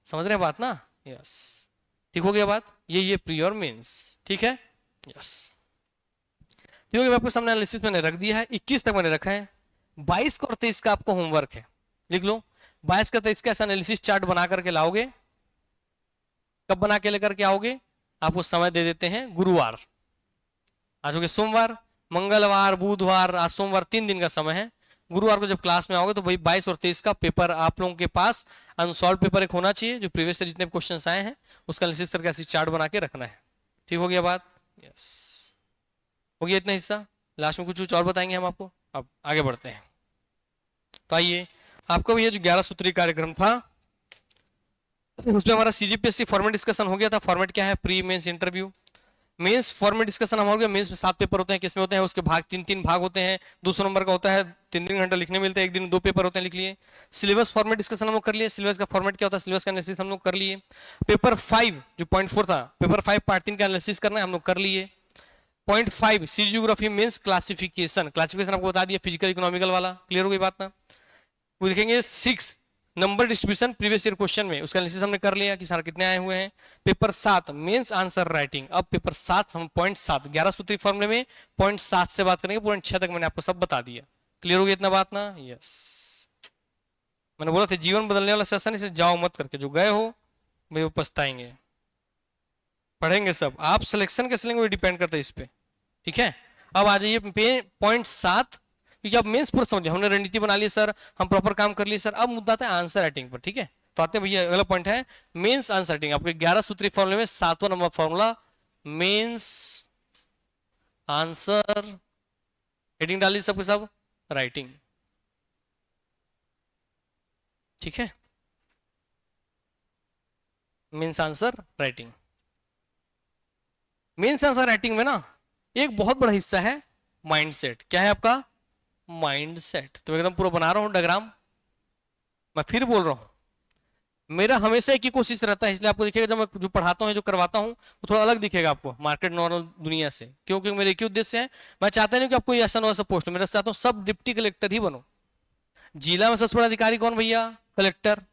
A: समझ रहे हैं बात ना? यस, ठीक हो गया बात? ये प्री और मेंस। ठीक है, यस। ठीक है, आपके सामने एनालिसिस मैंने रख दिया है, 21 तक मैंने रखा है। 22 और 23 का आपको होमवर्क है, लिख लो। 22 का 23 का ऐसा एनालिसिस चार्ट बना करके लाओगे। कब बना के लेकर के आओगे? आपको समय दे देते हैं गुरुवार, आज हो गया सोमवार, मंगलवार, बुधवार, आज सोमवार, 3 दिन का समय है। गुरुवार को जब क्लास में आओगे तो भाई 22 और 23 का पेपर आप लोगों के पास अनसॉल्व पेपर एक होना चाहिए, जो प्रीवियस जितने क्वेश्चंस आए हैं उसका एनालिसिस करके ऐसी चार्ट बना के रखना है। ठीक हो गया बात? यस, हो गया इतना हिस्सा। लास्ट में कुछ और बताएंगे हम आपको। अब आगे बढ़ते हैं। तो आइए, आपका भी ये जो 11 सूत्रीय कार्यक्रम था उसमें हमारा सीजीपीएससी फॉर्मेट डिस्कशन हो गया था। फॉर्मेट क्या है? Pre mains interview. Mains format discussion हम हो गया। मेंस में 7 पेपर होते हैं, किसमें होते हैं? उसके भाग 3 भाग होते हैं। 200 नंबर का होता है, 3 घंटा लिखने मिलते हैं, एक दिन 2 पेपर होते हैं, लिख लिए। सिलेबस फॉर्मेट डिस्कशन हम लोग कर लिए, सिलेबस का फॉर्मेट क्या होता है, सिलेबस का एनालिसिस हम लोग कर लिए। पेपर 5 जो पॉइंट 4 था, पेपर 5 पार्ट 3 का एनालिसिस करना है, हम लोग कर लिए। पॉइंट 5 सी जियोग्राफी मींस क्लासिफिकेशन, क्लासिफिकेशन आपको बता दिया, फिजिकल इकोनॉमिकल वाला। क्लियर हो गई बात ना? वो देखेंगे 6 number distribution previous year question में उसका एनालिसिस हमने कर लिया कि सारा कितने आए हुए हैं। Paper 7 mains answer writing. अब पेपर 7 हम पॉइंट 7 11 सूत्री फॉर्मूले में पॉइंट 7 से बात करेंगे। पॉइंट 6 तक मैंने आपको सब बता दिया। क्लियर हो गया इतना बात ना? यस, मैंने बोला था जीवन बदलने वाला सेशन, इसे जाओ मत करके, जो गए हो भाई वो पछताएंगे। पढ़ेंगे सब, आप सिलेक्शन कैसे लेंगे वो डिपेंड करता है इस पे। ठीक है, अब आ जाइए पॉइंट 7, क्योंकि अब मेंस पूरा समझ, हमने रणनीति बना ली सर, हम प्रॉपर काम कर लिए सर। अब मुद्दा आता है आंसर राइटिंग पर। ठीक है, तो आते हैं भैया, अगला पॉइंट है मेंस आंसर राइटिंग। आपके 11 सूत्री फॉर्मूले में 7वां number formula mains answer, heading डाली सबके सब राइटिंग। ठीक है, mains answer writing. Mains answer writing में ना एक बहुत बड़ा हिस्सा है माइंडसेट। क्या है आपका? माइंडसेट। तो एकदम पूरा बना रहा हूं डायग्राम। मैं फिर बोल रहा हूं, मेरा हमेशा एक ही कोशिश रहता है, इसलिए आपको दिखेगा जब मैं जो पढ़ाता हूं, जो करवाता हूं, वो थोड़ा अलग दिखेगा आपको मार्केट नॉर्मल दुनिया से। क्योंकि मेरे एक ही उद्देश्य है, मैं चाहता नहीं कि आपको ऐसा ना वैसा पोस्ट, मेरा चाहता हूं सब डिप्टी कलेक्टर ही बनो। जिला में सबसे बड़ा अधिकारी कौन भैया? कलेक्टर।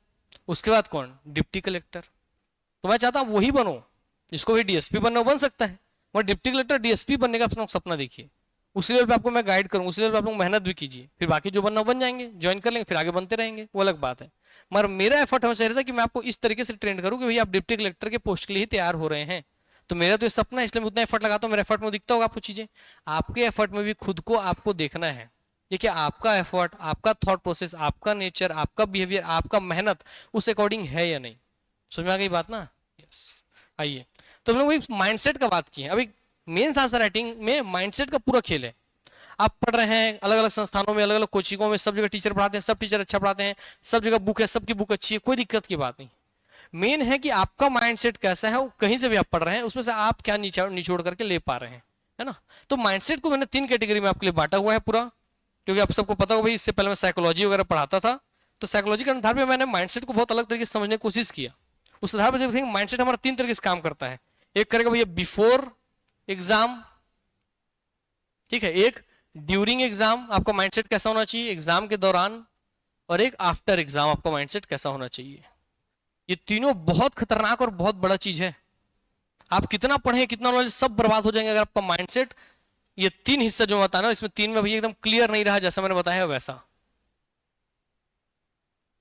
A: उसके बाद कौन? Deputy collector. तो मैं चाहता हूं वही बनो, जिसको भी डीएसपी बनना बन सकता है, मगर डिप्टी कलेक्टर डीएसपी बनने का अपना सपना देखिए। उसी लेवल पे आपको मैं गाइड करूँ, उसी लेवल पे आप लोग मेहनत भी कीजिए, फिर बाकी जो बनना बन जाएंगे, ज्वाइन कर लेंगे, फिर आगे बनते रहेंगे, वो अलग बात है। मगर मेरा एफर्ट हमेशा रहता है कि मैं आपको इस तरीके से ट्रेन करूँ कि भैया आप डिप्टी कलेक्टर के पोस्ट के लिए ही तैयार हो रहे हैं। तो मेरा तो ये सपना है, इसलिए मैं उतना एफर्ट लगाता हूँ। मेरे एफर्ट में दिखता होगा आपको चीजें, आपके एफर्ट में भी खुद को आपको देखना है। देखिए आपका एफर्ट, आपका थॉट प्रोसेस, आपका नेचर, आपका बिहेवियर, आपका मेहनत उस अकॉर्डिंग है या नहीं। समझ में आ गई बात ना? यस। आइए, तो हम लोग वही माइंडसेट का बात की है। अभी मेंस आंसर राइटिंग में माइंडसेट का पूरा खेल है। आप पढ़ रहे हैं अलग अलग संस्थानों में, अलग अलग कोचिंगों में, सब जगह टीचर पढ़ाते हैं, सब टीचर अच्छा पढ़ाते हैं, सब जगह बुक है, सबकी बुक अच्छी है, कोई दिक्कत की बात नहीं। मेन है कि आपका माइंडसेट कैसा है, वो कहीं से भी आप पढ़ रहे हैं उसमें से आप क्या निचोड़ करके ले पा रहे हैं, है ना? तो माइंडसेट को मैंने 3 कैटेगरी में आपके लिए बांटा हुआ है पूरा, क्योंकि आप सबको पता हो भाई, इससे पहले मैं साइकोलॉजी वगैरह पढ़ाता था, तो साइकोलॉजी के आधार पर मैंने माइंडसेट को बहुत अलग तरीके से समझने की कोशिश किया। उस आधार पर माइंडसेट हमारा 3 तरीके से काम करता है। एक करेगा भैया बिफोर एग्जाम, ठीक है, एक ड्यूरिंग एग्जाम आपका माइंडसेट कैसा होना चाहिए एग्जाम के दौरान, और एक आफ्टर एग्जाम आपका माइंडसेट कैसा होना चाहिए। ये तीनों बहुत खतरनाक और बहुत बड़ा चीज है। आप कितना पढ़े, कितना नॉलेज, सब बर्बाद हो जाएंगे अगर आपका माइंडसेट, ये 3 हिस्सा जो बताना, इसमें 3 में भैया एकदम क्लियर नहीं रहा जैसा मैंने बताया वैसा।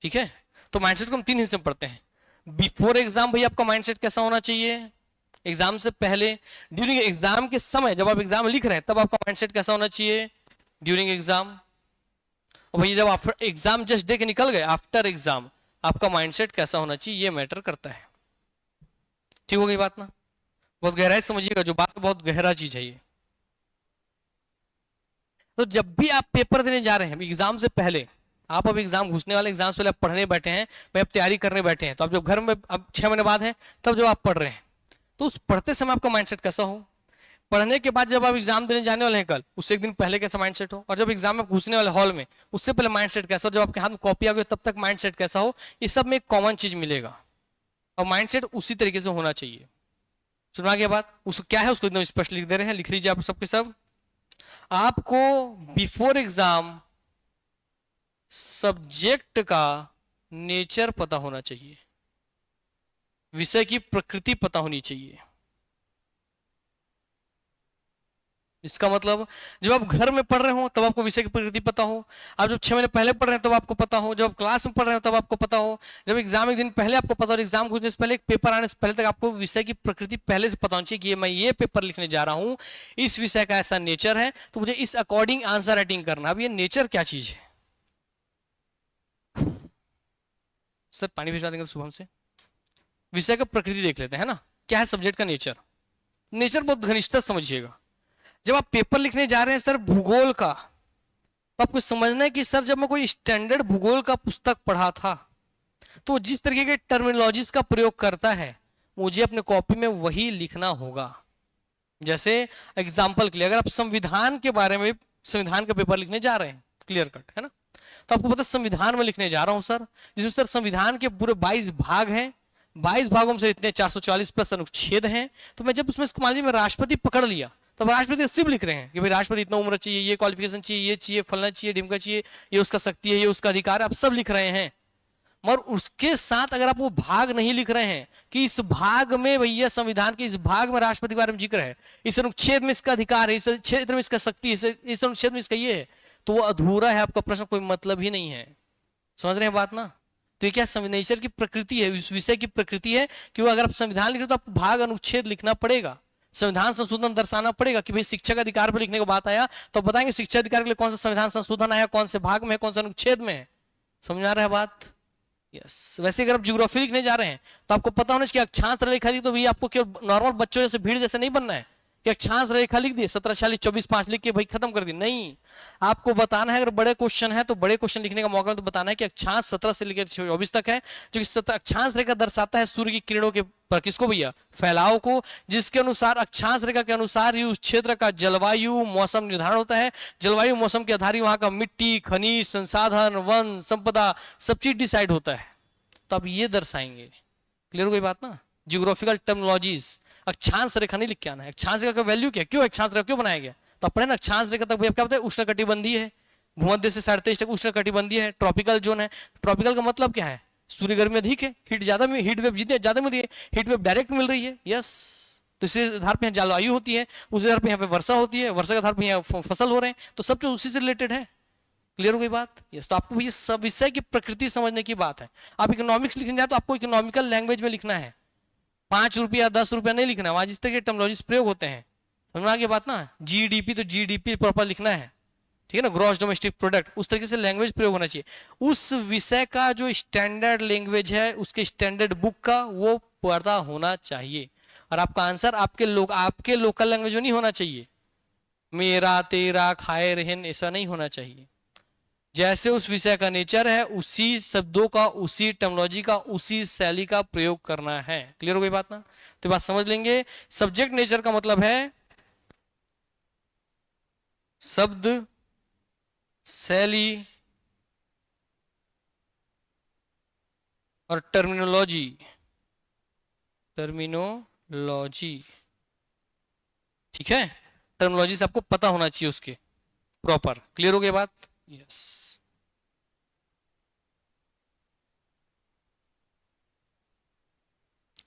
A: ठीक है, तो माइंडसेट को हम 3 हिस्से में पढ़ते हैं। बिफोर एग्जाम भैया आपका माइंडसेट कैसा होना चाहिए, एग्जाम से पहले। ड्यूरिंग एग्जाम के समय, जब आप एग्जाम लिख रहे हैं तब आपका माइंडसेट कैसा होना चाहिए, ड्यूरिंग एग्जाम। और भैया जब आप एग्जाम जस्ट दे के निकल गए, आफ्टर एग्जाम आपका माइंडसेट कैसा होना चाहिए, ये मैटर करता है। ठीक हो गई बात ना? बहुत गहराई समझिएगा, जो बात बहुत गहरा चीज है ये। तो जब भी आप पेपर देने जा रहे हैं एग्जाम से पहले, आप अब एग्जाम घुसने वाले, एग्जाम से पहले आप पढ़ने बैठे हैं, भाई आप तैयारी करने बैठे हैं, तो आप जब घर में अब 6 महीने बाद है तब जब आप पढ़ रहे हैं, तो उस पढ़ते समय आपका माइंडसेट कैसा हो, पढ़ने के बाद जब आप एग्जाम देने जाने वाले हैं कल, उससे एक दिन पहले कैसा माइंडसेट हो, और जब एग्जाम में घुसने वाले हॉल में उससे पहले माइंडसेट कैसा हो, जब आपके हाथ में कॉपी आ गई तब तक माइंडसेट कैसा हो, ये सब में एक कॉमन चीज मिलेगा। और माइंडसेट उसी तरीके से होना चाहिए। सुना गया बात? उसको क्या है उसको एकदम स्पष्ट लिख दे रहे हैं, लिख लीजिए आप सबके सब। आपको बिफोर एग्जाम सब्जेक्ट का नेचर पता होना चाहिए, विषय की प्रकृति पता होनी चाहिए। इसका मतलब जब आप घर में पढ़ रहे हो तब आपको विषय की प्रकृति पता हो, आप जब 6 महीने पहले पढ़ रहे हैं तब आपको पता हो, जब क्लास में पढ़ रहे हो तब आपको पता हो, जब एग्जाम एक दिन पहले आपको पता हो, एग्जाम घुसने से पहले, एक पेपर आने से पहले तक आपको विषय की प्रकृति पहले से पता होनी चाहिए कि मैं ये पेपर लिखने जा रहा हूं, इस विषय का ऐसा नेचर है, तो मुझे इस अकॉर्डिंग आंसर राइटिंग करना। अब ये नेचर क्या चीज है? सर पानी भिजवा देंगे शुभम से। विषय का प्रकृति देख लेते हैं ना, क्या है सब्जेक्ट का नेचर। नेचर बहुत घनिष्ठता समझिएगा। जब आप पेपर लिखने जा रहे हैं सर भूगोल का, तो आपको समझना है कि सर जब मैं कोई स्टैंडर्ड भूगोल का पुस्तक पढ़ा था, तो जिस तरीके के टर्मिनोलॉजीज का प्रयोग करता है, मुझे अपने कॉपी में वही लिखना होगा। जैसे एग्जाम्पल के लिए, अगर आप संविधान के बारे में, संविधान का पेपर लिखने जा रहे हैं, क्लियर कट है ना, तो आपको पता संविधान में लिखने जा रहा हूं सर, जिसमें सर संविधान के पूरे 22 भाग हैं, 22 भागों में से इतने 440 प्लस अनुच्छेद हैं। तो मैं जब उसमें मान लीजिए मैं राष्ट्रपति पकड़ लिया, तो राष्ट्रपति सिर्फ लिख रहे हैं कि भाई राष्ट्रपति इतना उम्र चाहिए, ये क्वालिफिकेशन चाहिए, ये चाहिए, फलना चाहिए, ढिमका चाहिए, ये उसका शक्ति है, ये उसका अधिकार है, आप सब लिख रहे हैं। और उसके साथ अगर आप वो भाग नहीं लिख रहे हैं कि इस भाग में भैया संविधान के इस भाग में राष्ट्रपति के बारे में जिक्र है, इस अनुच्छेद में इसका अधिकार है, इस क्षेत्र में इसका शक्ति है, इस अनुच्छेद में इसका ये है, तो वो अधूरा है, आपका प्रश्न कोई मतलब ही नहीं है। समझ रहे हैं बात ना? तो ये क्या नेचर की प्रकृति है, इस विषय की प्रकृति है कि वो अगर आप संविधान लिख रहे हो तो आपको भाग अनुच्छेद लिखना पड़ेगा, संविधान संशोधन दर्शाना पड़ेगा कि भाई शिक्षक अधिकार पर लिखने को बात आया तो बताएंगे शिक्षा अधिकार के लिए कौन सा संविधान संशोधन आया, कौन से भाग में है, कौन सा अनुच्छेद में है। समझ आ रहा है बात? यस। वैसे अगर आप ज्योग्राफी लिखने जा रहे हैं तो आपको पता होना चाहिए अक्षांश रेखा लिख, तो भी आपको केवल नॉर्मल बच्चों जैसे भीड़ जैसे नहीं बनना है कि अक्षांश रेखा लिख दिए 1740-24-5 लिख के भाई खत्म कर दी, नहीं। आपको बताना है, अगर बड़े क्वेश्चन है तो बड़े क्वेश्चन लिखने का मौका तो बताना है कि अक्षांश 17 से लेकर 24 तक है, जो कि अक्षांश रेखा दर्शाता है सूर्य की किरणों के पर किसको भैया, फैलाव को, जिसके अनुसार अक्षांश रेखा के अनुसार ही उस क्षेत्र का जलवायु मौसम निर्धारण होता है। जलवायु मौसम के आधार वहां का मिट्टी, खनिज, संसाधन, वन संपदा सब चीज डिसाइड होता है। तो आप ये दर्शाएंगे। क्लियर हो गई बात ना? जियोग्राफिकल टर्मिनोलॉजीज, अक्षांश रेखा नहीं लिख के आना है। अक्षांश रेखा का वैल्यू क्या, क्यों अक्षांश रेखा क्यों बनाया गया, तो अपने ना अक्षांश रेखा तक भैया क्या होता है, उष्णकटिबंधीय है, भूमध्य से 23.5 तक उष्णकटिबंधीय है, ट्रॉपिकल जोन है। ट्रॉपिकल का मतलब क्या है, सूर्य गर्मी अधिक है, हीट ज्यादा, हीट वेव ज्यादा मिल रही है, हीट वेव डायरेक्ट मिल रही है। यस, तो इसी आधार पे जलवायु होती है, उस आधार पे यहाँ पे वर्षा होती है, वर्षा के आधार पे यहाँ फसल हो रहे हैं, तो सब जो उसी से रिलेटेड है। क्लियर हो गई बात? यस। तो आपको ये सब विषय की प्रकृति समझने की बात है। आप इकोनॉमिक्स लिखने जाए तो आपको इकोनॉमिकल लैंग्वेज में लिखना है, 5 रुपया 10 रुपया नहीं लिखना है, वहां जिस तरह के टर्मिनोलॉजीज प्रयोग होते हैं। समझ में आ गई बात ना? जीडीपी तो जीडीपी प्रॉपर लिखना है, ठीक है ना, ग्रॉस डोमेस्टिक प्रोडक्ट, उस तरीके से लैंग्वेज प्रयोग होना चाहिए। उस विषय का जो स्टैंडर्ड लैंग्वेज है, उसके स्टैंडर्ड बुक का वो पता होना चाहिए। और आपका आंसर आपके लोकल लैंग्वेज में नहीं होना चाहिए, मेरा तेरा खाए रहन ऐसा नहीं होना चाहिए। जैसे उस विषय का नेचर है उसी शब्दों का, उसी टर्मिनोलॉजी का, उसी शैली का प्रयोग करना है। क्लियर हो गई बात ना? तो बात समझ लेंगे। सब्जेक्ट नेचर का मतलब है शब्द, शैली और टर्मिनोलॉजी। ठीक है, टर्मिनोलॉजी से आपको पता होना चाहिए उसके प्रॉपर। क्लियर हो गई बात? यस।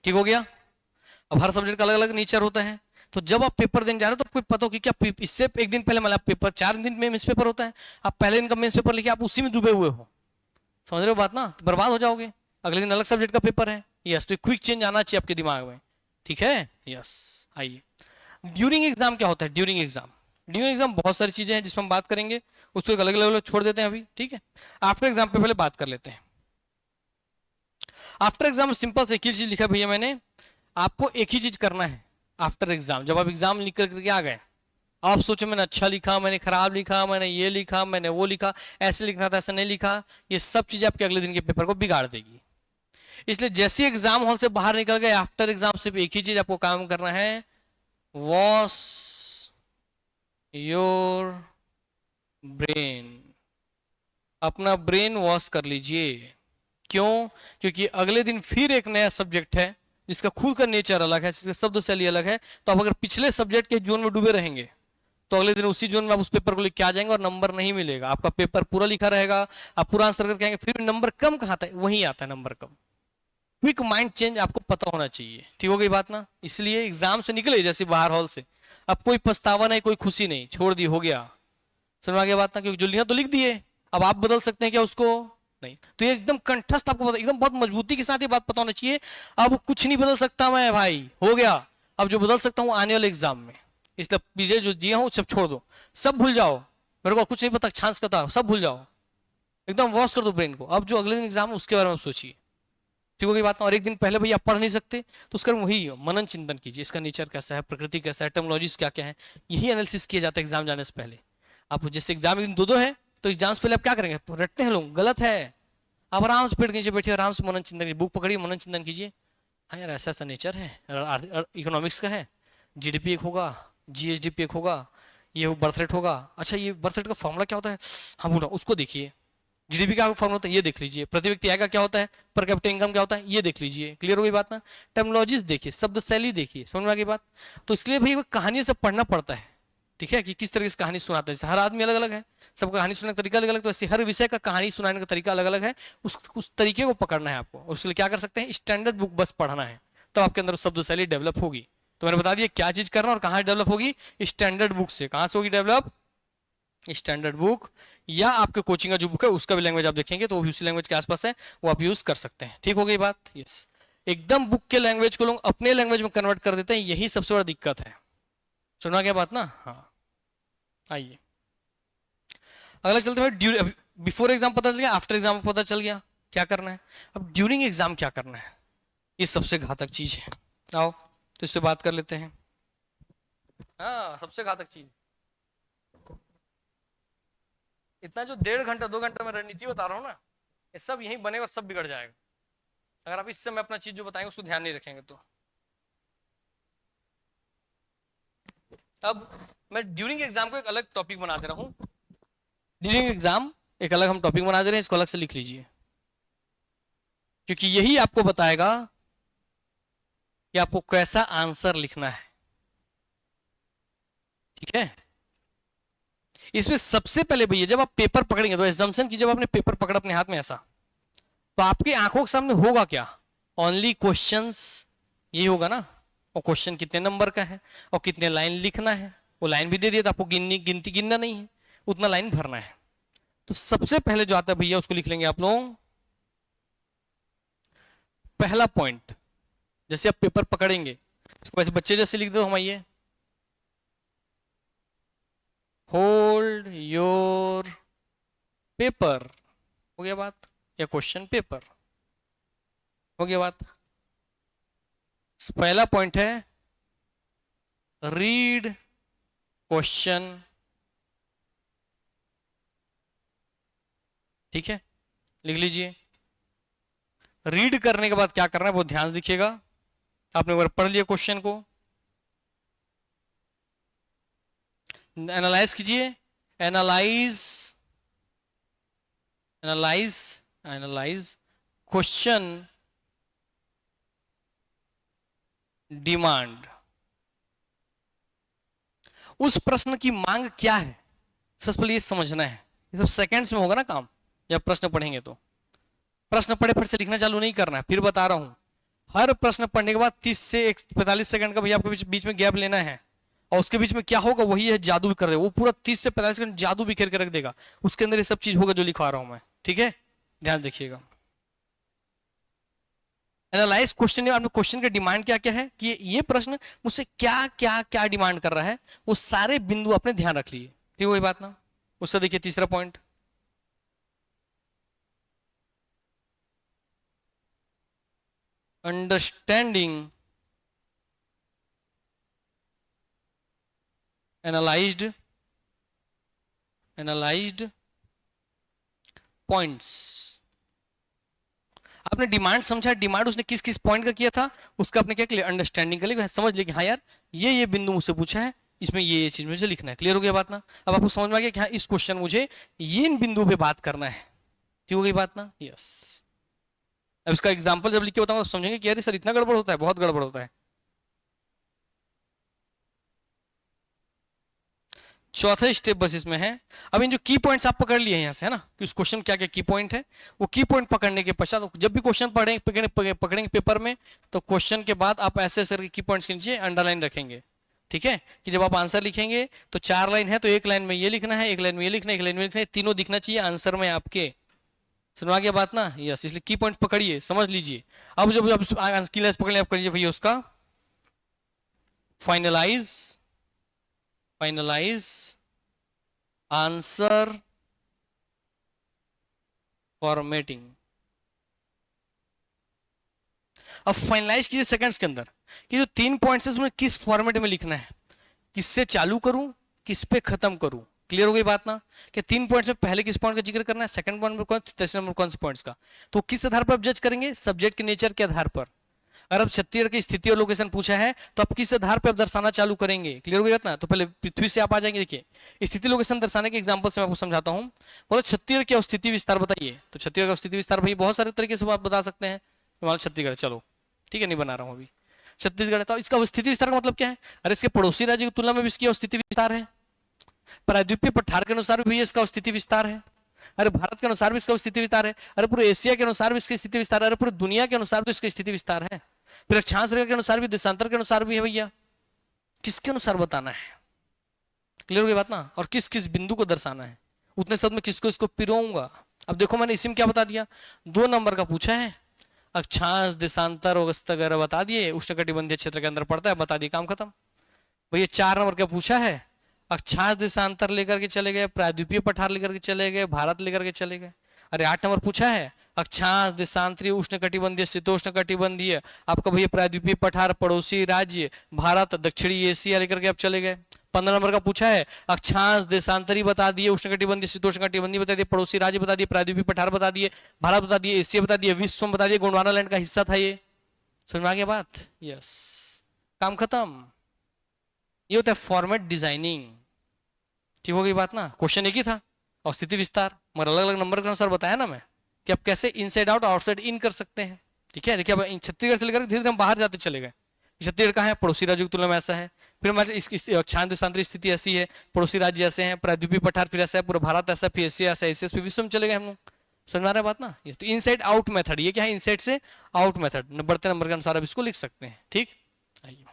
A: ठीक हो गया। अब हर सब्जेक्ट का अलग अलग नेचर होता है, तो जब आप पेपर देने जा रहे हो तो आपको पता हो कि क्या इससे एक दिन पहले मतलब पेपर 4 दिन में मेंस पेपर होता है, आप पहले दिन का मेंस पेपर लिखे आप उसी में डूबे हुए हो, समझ रहे हो बात ना? तो बर्बाद हो जाओगे। अगले दिन अलग सब्जेक्ट का पेपर है। यस, तो क्विक चेंज आना चाहिए आपके दिमाग में। ठीक है, यस। आइए, ड्यूरिंग एग्जाम क्या होता है? ड्यूरिंग एग्जाम बहुत सारी चीजें हैं जिसमें हम बात करेंगे, उसको एक अलग अलग छोड़ देते हैं अभी। ठीक है, आफ्टर एग्जाम पे पहले बात कर लेते हैं। आफ्टर एग्जाम सिंपल से एक ही चीज लिखा भैया मैंने, आपको एक ही चीज करना है आफ्टर एग्जाम। जब आप एग्जाम लिख करके आ गए, आप सोचो मैंने अच्छा लिखा, मैंने खराब लिखा, मैंने ये लिखा, मैंने वो लिखा, ऐसे लिखना था, ऐसा नहीं लिखा, ये सब चीजें आपके अगले दिन के पेपर को बिगाड़ देगी। इसलिए जैसे एग्जाम हॉल से बाहर निकल गए, आफ्टर एग्जाम सिर्फ एक ही चीज आपको काम करना है, वॉश योर ब्रेन। अपना ब्रेन वॉश कर लीजिए। क्यों? क्योंकि अगले दिन फिर एक नया सब्जेक्ट है जिसका खुद का नेचर अलग है, जिसका शब्द शैली अलग है। तो आप अगर पिछले सब्जेक्ट के जोन में डूबे रहेंगे तो अगले दिन उसी जोन में आप उस पेपर को लिख के आ जाएंगे और नंबर नहीं मिलेगा। आपका पेपर पूरा लिखा रहेगा, आप पूरा आंसर करके आएंगे, फिर भी नंबर कम कहाँ आता है? वहीं आता है नंबर कम। क्विक माइंड चेंज आपको पता होना चाहिए। ठीक हो गई बात ना? इसलिए एग्जाम से निकले जैसे बाहर हॉल से, अब कोई पछतावा नहीं, कोई खुशी नहीं, छोड़ दी, हो गया। समझ में आ गया बात ना? क्योंकि जो लिखा तो लिख दिए, अब आप बदल सकते हैं क्या उसको? नहीं। तो ये एकदम कंठस्थ आपको एकदम बहुत मजबूती के साथ ये बात पता होना चाहिए, अब कुछ नहीं बदल सकता मैं भाई, हो गया। अब जो बदल सकता हूँ आने वाले एग्जाम में, इसलिए पीछे जो दिया हूँ सब छोड़ दो, सब भूल जाओ, मेरे को कुछ नहीं पता चांस का था, सब भूल जाओ, एकदम वॉश कर दो ब्रेन को। अब जो अगले दिन एग्जाम है उसके बारे में सोचिए। ठीक हो गई बात? और एक दिन पहले भाई आप पढ़ नहीं सकते तो उसका वही मनन चिंतन कीजिए, इसका नेचर कैसा है, प्रकृति कैसा है, टर्मिनोलॉजीज क्या क्या है, यही एनालिसिस किया जाता है एग्जाम जाने से पहले। आप जैसे एग्जाम एक दिन दो है तो एग्जाम से पहले आप क्या करेंगे? तो रटते हैं लोग, गलत है। आप आराम से पेट के नीचे बैठिए, आराम से मनन चिंतन कीजिए, बुक पकड़िए, मनन चिंतन कीजिए। हाँ यार, ऐसा ऐसा नेचर है, इकोनॉमिक्स का है, जीडीपी एक होगा, जीएसडीपी एक होगा, ये बर्थ रेट होगा। अच्छा, ये बर्थ रेट का फॉर्मूला क्या होता है? हाँ बोला, उसको देखिए। जीडीपी का फॉर्मूला होता है, ये देख लीजिए। प्रति व्यक्ति आय का क्या होता है, पर कैपिटा इनकम क्या होता है, ये देख लीजिए। क्लियर हो गई बात ना? टर्मिनोलॉजीज देखिए, शब्द शैली देखिए, समझ में आ गई बात? तो इसलिए भाई कहानी से पढ़ना पड़ता है। ठीक है, कि किस तरीके से कहानी सुनाते हैं। जैसे हर आदमी अलग अलग है, सबका कहानी सुनने का तरीका अलग अलग, तो ऐसे हर विषय का कहानी सुनाने का तरीका अलग अलग है। उस तरीके को पकड़ना है आपको, और उसके लिए क्या कर सकते हैं, स्टैंडर्ड बुक बस पढ़ना है, तो आपके अंदर शब्द शैली डेवलप होगी। तो मैंने बता दिया क्या चीज करना और कहाँ डेवलप होगी, स्टैंडर्ड बुक से। कहाँ से होगी डेवलप, स्टैंडर्ड बुक, या आपके कोचिंग का जो बुक है उसका भी लैंग्वेज आप देखेंगे तो वो भी उसी लैंग्वेज के आसपास है, वो आप यूज कर सकते हैं। ठीक हो गई बात, यस। एकदम बुक के लैंग्वेज को लोग अपने लैंग्वेज में कन्वर्ट कर देते हैं, यही सबसे बड़ा दिक्कत है। सुना क्या बात ना, हाँ। आइए अगला चलते हैं। बिफोर एग्जाम पता चल गया, आफ्टर एग्जाम पता चल गया क्या करना है। अब ड्यूरिंग एग्जाम क्या करना है, ये सबसे घातक चीज है। आओ तो इससे बात कर लेते हैं। हाँ, सबसे घातक चीज, इतना जो 1.5 घंटा 2 घंटा में रणनीति बता रहा हूँ ना, ये सब यही बनेगा और सब बिगड़ जाएगा अगर आप इस समय अपना चीज जो बताएंगे उसको ध्यान नहीं रखेंगे तो। अब मैं ड्यूरिंग एग्जाम को एक अलग टॉपिक बना दे रहा हूँ। ड्यूरिंग एग्जाम एक अलग हम टॉपिक बना दे रहे हैं, इसको अलग से लिख लीजिए, क्योंकि यही आपको बताएगा कि आपको कैसा आंसर लिखना है। ठीक है, इसमें सबसे पहले भैया जब आप पेपर पकड़ेंगे तो एजम्पशन की, जब आपने पेपर पकड़ा अपने हाथ में ऐसा, तो आपकी आंखों के सामने होगा क्या, ओनली क्वेश्चंस, यही होगा ना। और क्वेश्चन कितने नंबर का है और कितने लाइन लिखना है, वो लाइन भी दे दिया, तो आपको गिनती गिनना नहीं है, उतना लाइन भरना है। तो सबसे पहले जो आता है भैया उसको लिख लेंगे आप लोग। पहला पॉइंट, जैसे आप पेपर पकड़ेंगे इसको ऐसे बच्चे जैसे लिख दो हम, आइए, होल्ड योर पेपर, हो गया बात, या क्वेश्चन पेपर, हो गया बात। पहला पॉइंट है रीड क्वेश्चन, ठीक है, लिख लीजिए। रीड करने के बाद क्या करना है वो ध्यान से दिखिएगा। आपने एक बार पढ़ लिया क्वेश्चन को, एनालाइज कीजिए, analyse analyse analyse question demand, उस प्रश्न की मांग क्या है, सबसे पहले ये समझना है। ये सब सेकंड्स में होगा ना काम, जब प्रश्न पढ़ेंगे तो। प्रश्न पढ़े फिर से लिखना चालू नहीं करना है, फिर बता रहा हूं, हर प्रश्न पढ़ने के बाद 30 से 45 सेकंड का भैया आपको बीच में गैप लेना है, और उसके बीच में क्या होगा वही है, जादू कर देगा वो, पूरा 30 से 45 सेकंड जादू बिखेर के रख देगा, उसके अंदर ये सब चीज होगा जो लिखवा रहा हूं मैं। ठीक है, ध्यान देखिएगा। एनालाइज क्वेश्चन, आपने क्वेश्चन का डिमांड क्या क्या है, कि ये प्रश्न मुझसे क्या क्या क्या डिमांड कर रहा है, वो सारे बिंदु आपने ध्यान रख लिए। ठीक है, वही बात ना। उससे देखिए तीसरा पॉइंट, अंडरस्टैंडिंग एनालाइज्ड पॉइंट्स। आपने डिमांड समझा, डिमांड उसने किस किस पॉइंट का किया था, उसका आपने क्या किया, अंडरस्टैंडिंग कर लिया, समझ लिया कि हाँ यार ये बिंदु मुझसे पूछा है, इसमें ये चीज मुझे लिखना है। क्लियर हो गया बात ना। अब आपको समझ में आ गया कि हाँ इस क्वेश्चन मुझे ये इन बिंदुओं पे बात करना है। ठीक हो गई बात ना, यस। अब इसका एग्जाम्पल जब लिख के बताऊंगा तो समझेंगे कि यार सर इतना गड़बड़ होता है, बहुत गड़बड़ होता है। चौथा स्टेप बस इसमें है। अब इन जो की पॉइंट्स आप पकड़ लिए हैं यहाँ से, है ना, कि उस क्वेश्चन क्या क्या की पॉइंट है, वो की पॉइंट पकड़ने के पश्चात जब भी क्वेश्चन पकड़ेंगे पेपर में, तो क्वेश्चन के बाद आप ऐसे करके की पॉइंट्स के नीचे अंडरलाइन रखेंगे। ठीक है, कि जब आप आंसर लिखेंगे तो 4 लाइन है तो एक लाइन में ये लिखना है, एक लाइन में ये लिखना है, एक लाइन में लिखना है, तीनों दिखना चाहिए आंसर में आपके। सुनवा गया बात ना, यस। इसलिए की पॉइंट पकड़िए, समझ लीजिए। अब जब की लाइन पकड़ लिया, आप करिए भैया उसका फाइनलाइज आंसर फॉर्मेटिंग। अब फाइनलाइज कीजिए सेकंड्स के अंदर कि जो 3 पॉइंट्स है उसमें किस फॉर्मेट में लिखना है, किससे चालू करूं, किस पे खत्म करूं। क्लियर हो गई बात ना, कि 3 पॉइंट्स में पहले किस पॉइंट का जिक्र करना है, सेकंड पॉइंट में कौन, तीसरे नंबर कौन से पॉइंट्स का, तो किस आधार पर आप जज करेंगे, सब्जेक्ट के नेचर के आधार पर। अगर आप छत्तीसगढ़ की स्थिति और लोकेशन पूछा है तो आप किस आधार पर आप दर्शाना चालू करेंगे। क्लियर हो गया ना। तो पहले पृथ्वी से आप आ जाएंगे, देखिए स्थिति लोकेशन दर्शाने के एग्जांपल से मैं आपको समझाता हूं। बोलो छत्तीसगढ़ की स्थिति विस्तार बताइए, तो छत्तीसगढ़ का स्थिति विस्तार भाई बहुत सारे तरीके से आप बता सकते हैं। मान लो छत्तीसगढ़, चलो ठीक है, नहीं बना रहा हूं अभी, छत्तीसगढ़ है तो इसका स्थिति विस्तार का मतलब क्या है, अरे इसके पड़ोसी राज्य की तुलना में भी इसकी स्थिति विस्तार है। प्रायद्वीपीय पठार के अनुसार भी इसका स्थिति विस्तार है, अरे भारत के अनुसार भी इसका स्थिति विस्तार है, अरे पूरे एशिया के अनुसार भी इसकी स्थिति विस्तार है, अरे पूरी दुनिया के अनुसार भी इसकी स्थिति विस्तार है, फिर अक्षांश रेखा के अनुसार भी, देशांतर के अनुसार भी है भैया। किसके अनुसार बताना है? क्लियर हो गई बात ना? और किस किस बिंदु को दर्शाना है, उतने शब्द में किसको इसको पिरोऊंगा। अब देखो मैंने इसी में क्या बता दिया, 2 नंबर का पूछा है, अक्षांश देशांतर वगैरह बता दिए, उष्णकटिबंधीय क्षेत्र के अंदर पड़ता है, बता दिए, काम खत्म। भैया 4 नंबर का पूछा है, अक्षांश देशांतर लेकर के चले गए, प्रायद्वीपीय पठार लेकर के चले गए, भारत लेकर के चले गए। अरे 8 नंबर पूछा है, अक्षांश देशांतरीय उष्णकटिबंधीय शीतोष्णकटिबंधीय, आपका भैया प्रायद्वीपीय पठार पड़ोसी राज्य भारत दक्षिणी एशिया लेकर के आप चले गए। 15 नंबर का पूछा है, अक्षांश देशांतरी बता दिए, उष्णकटिबंधीय शीतोष्णकटिबंधीय बता दिए, पड़ोसी राज्य बता दिए, प्रायद्वीपीय पठार बता दिए, भारत बता दिए, एशिया बता दिए, विश्व बता दिए, गोंडवाना लैंड का हिस्सा था ये। समझ में आ गया बात? यस, काम खत्म। ये होता है फॉर्मेट डिजाइनिंग। ठीक हो गई बात ना? क्वेश्चन एक ही था और स्थिति विस्तार, मगर अलग अलग नंबर के अनुसार बताया ना मैं कि आप कैसे इनसाइड आउट आउटसाइड इन कर सकते हैं। ठीक है, देखिए अब छत्तीसगढ़ से लेकर धीरे धीरे हम बाहर जाते चले गए। छत्तीसगढ़ कहाँ है? पड़ोसी राज्यों की तुलना में ऐसा है। फिर हमारे इसकी अक्षांश देशांतरी स्थिति ऐसी है, पड़ोसी राज्य ऐसे हैं, प्रायद्वीपीय पठार फिर ऐसा है, पूरा भारत ऐसा, फिर एशिया ऐसा, एशिया फिर विश्व में चले गए हम लोग। समझ में आ रहा है बात ना? ये तो इनसाइड आउट मेथड, ये क्या है? इनसाइड से आउट मेथड, बढ़ते नंबर के अनुसार आप इसको लिख सकते हैं। ठीक, आइए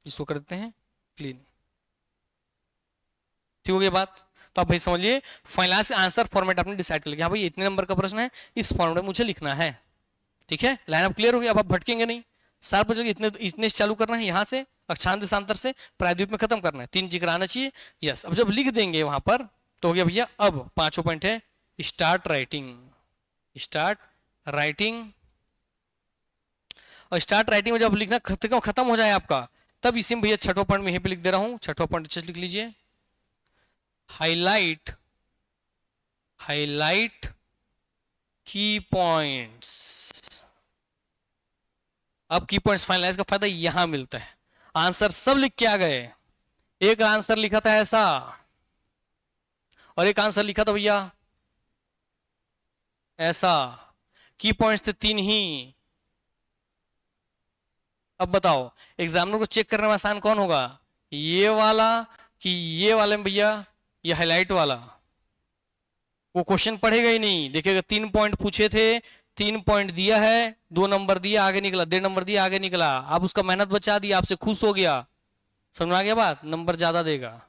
A: इसको कर देते हैं क्लीन। ठीक हो गई बात? तो आप भाई समझिए, फाइनलाइज आंसर फॉर्मेट आपने डिसाइड कर लिया, हाँ भाई इतने नंबर का प्रश्न है, इस फॉर्मेट में मुझे लिखना है। ठीक है, लाइन अप क्लियर हो गई? अब आप भटकेंगे नहीं, 7 बजे इतने से चालू करना है, यहाँ से अक्षांश देशांतर से प्रायद्वीप में खत्म करना है, 3 जिक्र आना चाहिए। यस, अब जब लिख देंगे वहां पर तो हो गया भैया। अब 5वां पॉइंट है स्टार्ट राइटिंग। स्टार्ट राइटिंग, और स्टार्ट राइटिंग में जब लिखना खत्म हो जाए आपका, तब इसी में भैया 6वां पॉइंट में यहीं पे लिख दे रहा हूं। 6वां पॉइंट अच्छे से लिख लीजिए, हाईलाइट की पॉइंट्स। अब की पॉइंट्स फाइनलाइज का फायदा यहां मिलता है, आंसर सब लिख के आ गए। एक आंसर लिखा था ऐसा, और एक आंसर लिखा था भैया ऐसा, की पॉइंट्स थे 3 ही। अब बताओ एग्जामिनर को चेक करने में आसान कौन होगा, ये वाला कि ये वाले में भैया ये हाईलाइट वाला? वो क्वेश्चन पढ़ेगा ही नहीं, देखिएगा 3 पॉइंट पूछे थे, 3 पॉइंट दिया है, 2 नंबर दिया आगे निकला, 1.5 नंबर दिया आगे निकला, आप उसका मेहनत बचा दी, आपसे खुश हो गया। समझ में आ गया बात? नंबर ज्यादा देगा।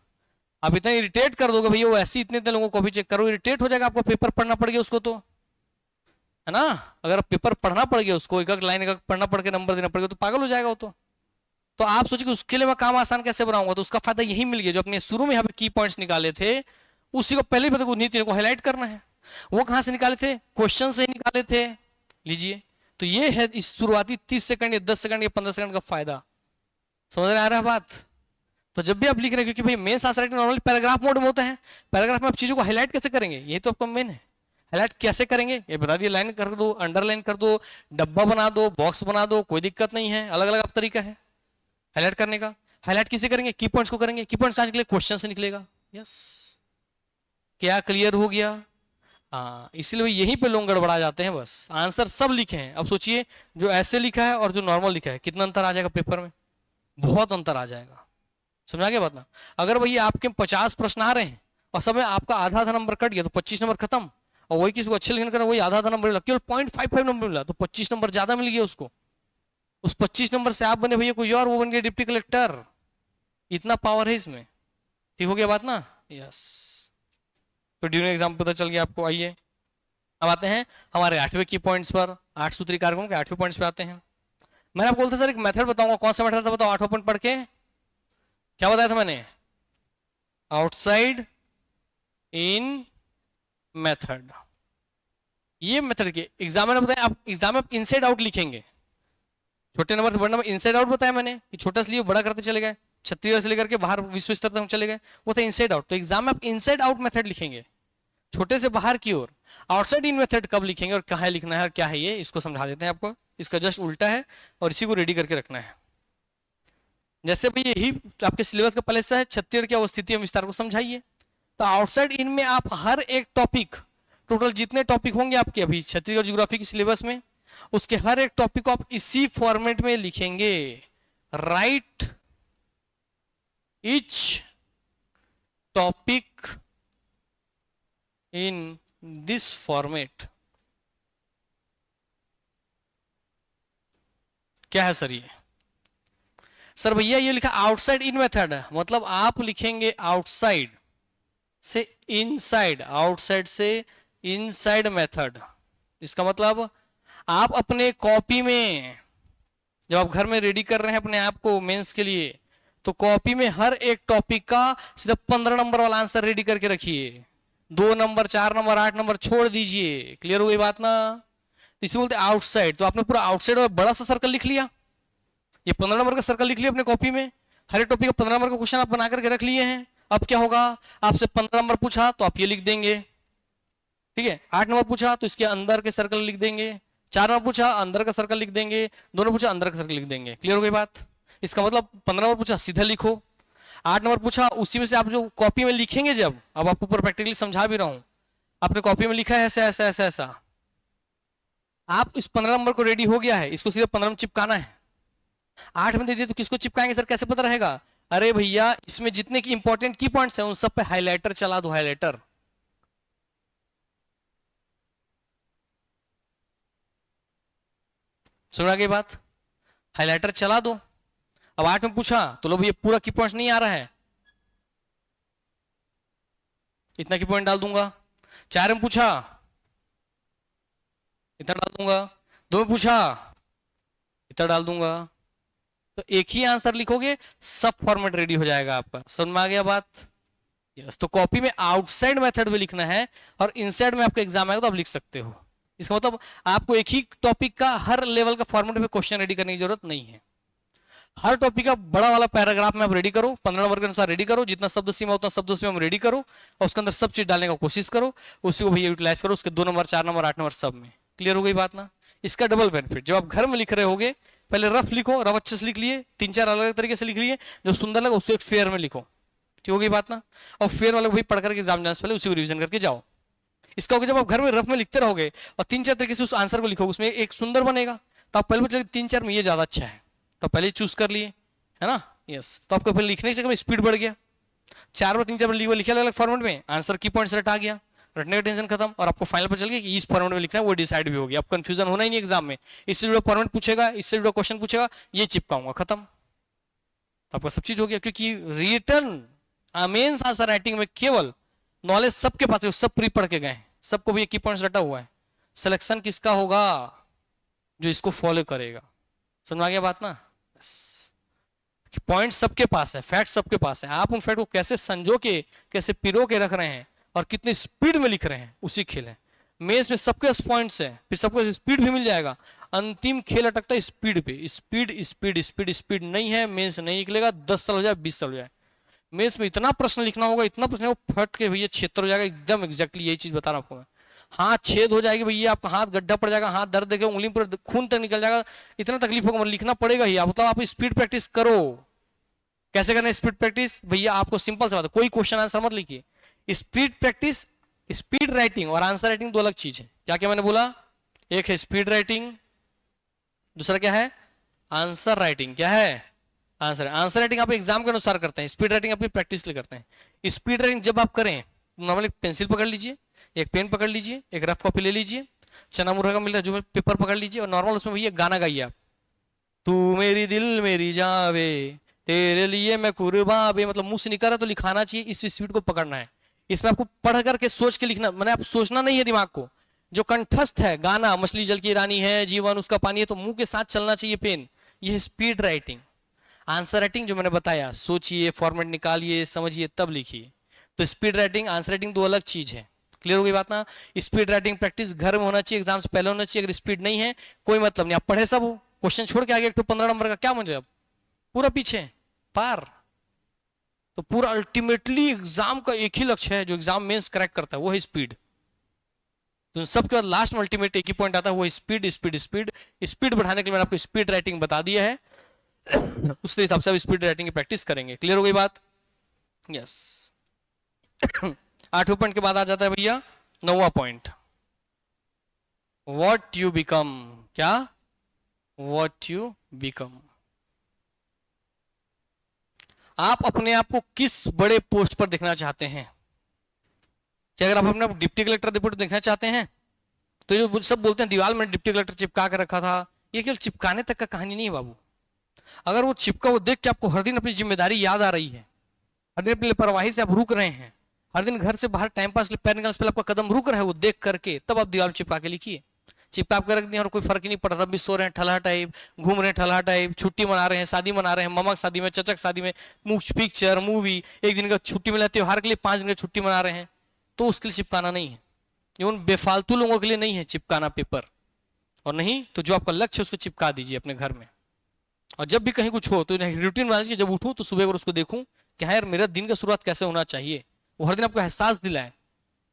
A: आप इतना इरिटेट कर दोगे भैया, वो ऐसे इतने लोगों को भी चेक करो, इरिटेट हो जाएगा, आपको पेपर पढ़ना पड़ गया उसको, तो है ना? अगर पेपर पढ़ना पड़ गया उसको, एक एक लाइन एक पढ़ना पड़ के नंबर देना पड़ेगा, तो पागल हो जाएगा वो। तो आप सोचिए कि उसके लिए मैं काम आसान कैसे बनाऊंगा, तो उसका फायदा यही मिल गया, जो अपने शुरू में यहाँ पे की पॉइंट्स निकाले थे, उसी को पहले ही पता नीति को हाईलाइट करना है। वो कहां से निकाले थे? क्वेश्चन से ही निकाले थे। लीजिए, तो ये है इस शुरुआती 30 सेकंड या 10 सेकंड या 15 सेकंड का फायदा। समझ में आ रहा है बात? तो जब भी आप लिख रहे हैं, क्योंकि भाई main answer writing normally paragraph mode में होता है, पैराग्राफ में आप चीजों को हाईलाइट कैसे करेंगे, ये तो आपका मेन है। हाईलाइट कैसे करेंगे ये बता दिए, लाइन कर दो, अंडरलाइन कर दो, डब्बा बना दो, बॉक्स बना दो, कोई दिक्कत नहीं है, अलग अलग तरीका है हाईलाइट करने का। हाईलाइट किसे करेंगे? की पॉइंट्स को करेंगे। की पॉइंट्स कहां निकले? क्वेश्चन से निकलेगा। यस, क्या क्लियर हो गया? हाँ, इसलिए यहीं पे लोग गड़बड़ा जाते हैं, बस आंसर सब लिखे हैं। अब सोचिए जो ऐसे लिखा है और जो नॉर्मल लिखा है, कितना अंतर आ जाएगा पेपर में? बहुत अंतर आ जाएगा। समझा गया बात ना? अगर भैया आपके 50 प्रश्न आ रहे हैं और सब में आपका आधा नंबर कट गया, तो 25 नंबर खत्म। और वही किसी को अच्छे लिखने का वही आधा नंबर मिला, केवल 0.55 नंबर मिला, तो 25 नंबर ज्यादा मिल गया उसको। उस 25 नंबर से आप बने भैया कोई और, वो बन गया डिप्टी कलेक्टर। इतना पावर है इसमें। ठीक हो गया बात ना? यस, तो ड्यूरिंग एग्जाम पता चल गया आपको। आइए अब आते हैं हमारे 8वें की पॉइंट्स पर, 8 सूत्री कार्यक्रम के 8वें पॉइंट्स पे आते हैं। मैंने आपको बोलता सर एक मेथड बताऊंगा, कौन सा मेथड था बताओ? 8वां पॉइंट पढ़ के क्या बताया था मैंने? Outside in method. ये मेथड के एग्जाम में बताया, आप एग्जाम में इनसाइड आउट लिखेंगे, छोटे नंबर से बड़ा नंबर इनसाइड आउट बताया मैंने कि छोटा से लिए बड़ा करते चले गए, छत्तीसगढ़ से लेकर के बाहर विश्व स्तर तक हम चले गए, वो था इनसाइड आउट। तो एग्जाम में आप इनसाइड आउट मेथड लिखेंगे, छोटे से बाहर की ओर। आउटसाइड इन मेथड कब लिखेंगे और कहाँ लिखना है और क्या है ये, इसको समझा देते हैं आपको। इसका जस्ट उल्टा है और इसी को रेडी करके रखना है। जैसे भाई यही आपके सिलेबस का पहले से है, छत्तीसगढ़ की अवस्थिति विस्तार को समझाइए। तो आउटसाइड इन में आप हर एक टॉपिक, टोटल जितने टॉपिक होंगे आपके अभी छत्तीसगढ़ ज्योग्राफी की सिलेबस में, उसके हर एक टॉपिक को आप इसी फॉर्मेट में लिखेंगे। Right each topic in this format. क्या है सर ये? सर भैया ये लिखा आउटसाइड इन मेथड है, मतलब आप लिखेंगे आउटसाइड से इनसाइड, आउटसाइड से इनसाइड मेथड। इसका मतलब आप अपने कॉपी में जब आप घर में रेडी कर रहे हैं अपने आप को मेंस के लिए, तो कॉपी में हर एक टॉपिक का सीधा 15 नंबर वाला आंसर रेडी करके रखिए। 2 नंबर, 4 नंबर, 8 नंबर छोड़ दीजिए। क्लियर हो गई बात ना? इसे बोलते हैं आउटसाइड। तो आपने पूरा आउटसाइड और बड़ा सा सर्कल लिख लिया, ये 15 नंबर का सर्कल लिख लिया अपने कॉपी में, हर एक टॉपिक का 15 नंबर का क्वेश्चन आप बना करके रख लिए हैं। अब क्या होगा, आपसे 15 नंबर पूछा तो आप ये लिख देंगे, ठीक है। 8 नंबर पूछा तो इसके अंदर के सर्कल लिख देंगे, 4 नंबर पूछा अंदर का सर्कल लिख देंगे, 2 नंबर पूछा अंदर का सर्कल लिख देंगे। क्लियर हो गई बात? इसका मतलब 15 नंबर पूछा सीधा लिखो, 8 नंबर पूछा उसी में से आप जो कॉपी में लिखेंगे, जब अब आपको पूरा प्रैक्टिकली समझा भी रहा हूं, आपने कॉपी में लिखा है ऐसा ऐसा ऐसा ऐसा, आप इस 15 नंबर को रेडी हो गया है, इसको सीधा 15 में चिपकाना है। 8 में दे दिए तो किसको चिपकाएंगे सर, कैसे पता रहेगा? अरे भैया इसमें जितने की इंपॉर्टेंट की पॉइंट्स हैं उन सब पे हाईलाइटर चला दो, हाईलाइटर। सुना गई बात? हाईलाइटर चला दो। अब 8 में पूछा तो लो भैया पूरा की पॉइंट नहीं आ रहा है, इतना की पॉइंट डाल दूंगा। 4 में पूछा इतना डाल दूंगा, 2 में पूछा इतना डाल दूंगा। तो एक ही आंसर लिखोगे, सब फॉर्मेट रेडी हो जाएगा आपका। समझ में आ गया बात? यस। तो कॉपी में आउटसाइड मेथड में लिखना है और इनसाइड में आपका एग्जाम आएगा तो आप लिख सकते हो। इसका मतलब आपको एक ही टॉपिक का हर लेवल का फॉर्मेट में क्वेश्चन रेडी करने की जरूरत नहीं है। हर टॉपिक का बड़ा वाला पैराग्राफ में आप रेडी करो, 15 नंबर के अनुसार रेडी करो, जितना शब्द सीमा उतना शब्द सीमा में रेडी करो और उसके अंदर सब चीज डालने का कोशिश करो, उसी को भैया यूटिलाइज करो उसके 2 नंबर, 4 नंबर, 8 नंबर सब में। क्लियर हो गई बात ना? इसका डबल बेनिफिट, जब आप घर में लिख रहे होगे पहले रफ लिखो, रफ अच्छे से लिख लिए, 3-4 अलग अलग तरीके से लिख लिए, जो सुंदर लगा उसको एक फेयर में लिखो। ठीक हो गई बात ना? और फेयर वाले को भी पढ़ करके एग्जाम जाने से पहले उसी को रिवीजन करके जाओ। इसका होगा जब आप घर में रफ में लिखते रहोगे और 3-4 तरीके से उस आंसर को लिखोगे, उसमें एक सुंदर बनेगा, तो आप पहले चलिए 3-4 में ये ज्यादा अच्छा है तो पहले चूज कर लिए, है ना? यस। तो आपको पहले लिखने से स्पीड बढ़ गया, 4 बार 3-4 बार लिखे अलग अलग फॉर्मेट में, आंसर की पॉइंट्स रटा गया, रटने का टेंशन खत्म, और आपको फाइनल पर चल गया कि इस फॉर्मेट में लिखना है, वो डिसाइड भी हो गया। अब कंफ्यूजन होना ही नहीं एग्जाम में, इससे जुड़ा फॉर्मेट पूछेगा, इससे जुड़ा क्वेश्चन पूछेगा, ये चिपकाऊंगा, खत्म। तो आपका सब चीज हो गया, क्योंकि रिटर्न मेंस आंसर राइटिंग में केवल नॉलेज सबके पास है, सब प्री पढ़ के गए, सबको भी एक ही पॉइंट्स रटा हुआ है। सिलेक्शन किसका होगा? जो इसको फॉलो करेगा। समझ आ गया बात ना? पॉइंट सबके पास है, फैक्ट सबके पास है, आप उन फैक्ट को कैसे संजो के, कैसे पिरो के रख रहे हैं और कितनी स्पीड में लिख रहे हैं, उसी खेल है। मेंस में सबके पास पॉइंट्स है, फिर सबको स्पीड भी मिल जाएगा। अंतिम खेल अटकता है स्पीड पे, स्पीड स्पीड स्पीड स्पीड नहीं है, मेंस नहीं निकलेगा, 10 साल हो जाए 20 साल हो जाए, मेंस में इतना प्रश्न लिखना होगा, इतना प्रश्न वो फट के भैया क्षेत्र हो जाएगा, एकदम एग्जैक्टली यही चीज बता रहा हूं आपको मैं। हाथ छेद हो जाएगी भैया, आपका हाथ गड्ढा पड़ जाएगा, हाथ दर्द देखे उंगली पर खून तक निकल जाएगा, इतना तकलीफ होगा, लिखना पड़ेगा ही। मतलब आप स्पीड प्रैक्टिस करो। कैसे करना है स्पीड प्रैक्टिस भैया? आपको सिंपल सा बात है, कोई क्वेश्चन आंसर मत लिखिए, स्पीड प्रैक्टिस। स्पीड राइटिंग और आंसर राइटिंग दो अलग चीज है। क्या क्या मैंने बोला? एक है स्पीड राइटिंग, दूसरा क्या है? Answer writing. क्या है? आंसर। आंसर राइटिंग आप एग्जाम के अनुसार करते हैं, स्पीड राइटिंग अपनी प्रैक्टिस लिए करते हैं। स्पीड राइटिंग जब आप करें, नॉर्मली पेंसिल पकड़ लीजिए, एक पेन पकड़ लीजिए, एक रफ कॉपी ले लीजिए, चना मुर्गा का मिल रहा है जो पेपर पकड़ लीजिए, और नॉर्मल उसमें भैया गाना गाइए आप, तू मेरी दिल मेरी जावे तेरे लिए मैं कुर्बान बे, मतलब मुंह से निकल रहा तो लिखाना चाहिए, इस स्पीड को पकड़ना है। इसमें आपको पढ़ करके सोच के लिखना, मैंने आप सोचना नहीं है दिमाग को, जो कंठस्थ है गाना, मछली जल की रानी है, जीवन उसका पानी है, तो मुंह के साथ चलना चाहिए पेन, ये स्पीड राइटिंग। आंसर राइटिंग जो मैंने बताया, सोचिए, फॉर्मेट निकालिए, समझिए, तब लिखिए। तो स्पीड राइटिंग आंसर राइटिंग दो अलग चीज है। क्लियर हो गई बात ना? स्पीड राइटिंग प्रैक्टिस घर में होना चाहिए, एग्जाम से पहले होना चाहिए। अगर स्पीड नहीं है कोई मतलब नहीं, आप पढ़े सब हो, क्वेश्चन छोड़ के आगे एक तो 15 नंबर का क्या मतलब, पूरा पीछे पार। तो पूरा अल्टीमेटली एग्जाम का एक ही लक्ष्य है, जो एग्जाम मेंस क्रैक करता है, वो है स्पीड। तो सबके बाद लास्ट में अल्टीमेट एक ही पॉइंट आता है, वो स्पीड स्पीड स्पीड। स्पीड बढ़ाने के लिए मैंने आपको स्पीड राइटिंग बता दिया है, उसके हिसाब से आप स्पीड राइटिंग की प्रैक्टिस करेंगे। क्लियर हो गई बात? यस। 8वें पॉइंट के बाद आ जाता है भैया 9वां पॉइंट, व्हाट यू बिकम। क्या? What you become. आप अपने आप को किस बड़े पोस्ट पर देखना चाहते हैं? क्या अगर आप अपने डिप्टी कलेक्टर रिपोर्ट देखना चाहते हैं तो जो सब बोलते हैं दीवार में डिप्टी कलेक्टर चिपका के रखा था, ये केवल चिपकाने तक का कहानी नहीं है बाबू। अगर वो चिपका वो देख के आपको हर दिन अपनी जिम्मेदारी याद आ रही है, हर दिन अपनी लापरवाही से आप रुक रहे हैं, हर दिन घर से बाहर टाइम पास पैर निकालने से पहले आपका कदम रुक रहा है वो देख करके, तब आप दीवार में चिपका के लिखिए। चिपका कर रख दिया और कोई फर्क ही नहीं पड़ता, तब भी सो रहे हैं ठलहा टाइप, घूम रहे हैं ठलहा टाइप, छुट्टी मना रहे हैं, शादी मना रहे हैं, मामा की शादी में, चचा की शादी में, पिक्चर मूवी, एक दिन का छुट्टी मिला त्योहार के लिए 5 दिन का छुट्टी मना रहे हैं, तो उसके लिए चिपकाना नहीं है। ये उन बेफालतू लोगों के लिए नहीं है चिपकाना पेपर, और नहीं तो जो आपका लक्ष्य है उसको चिपका दीजिए अपने घर में। और जब भी कहीं कुछ हो तो रूटीन बना लीजिए, जब उठूं तो सुबह अगर उसको देखूं कि हाँ यार मेरा दिन का शुरुआत कैसे होना चाहिए, वो हर दिन आपको एहसास दिलाए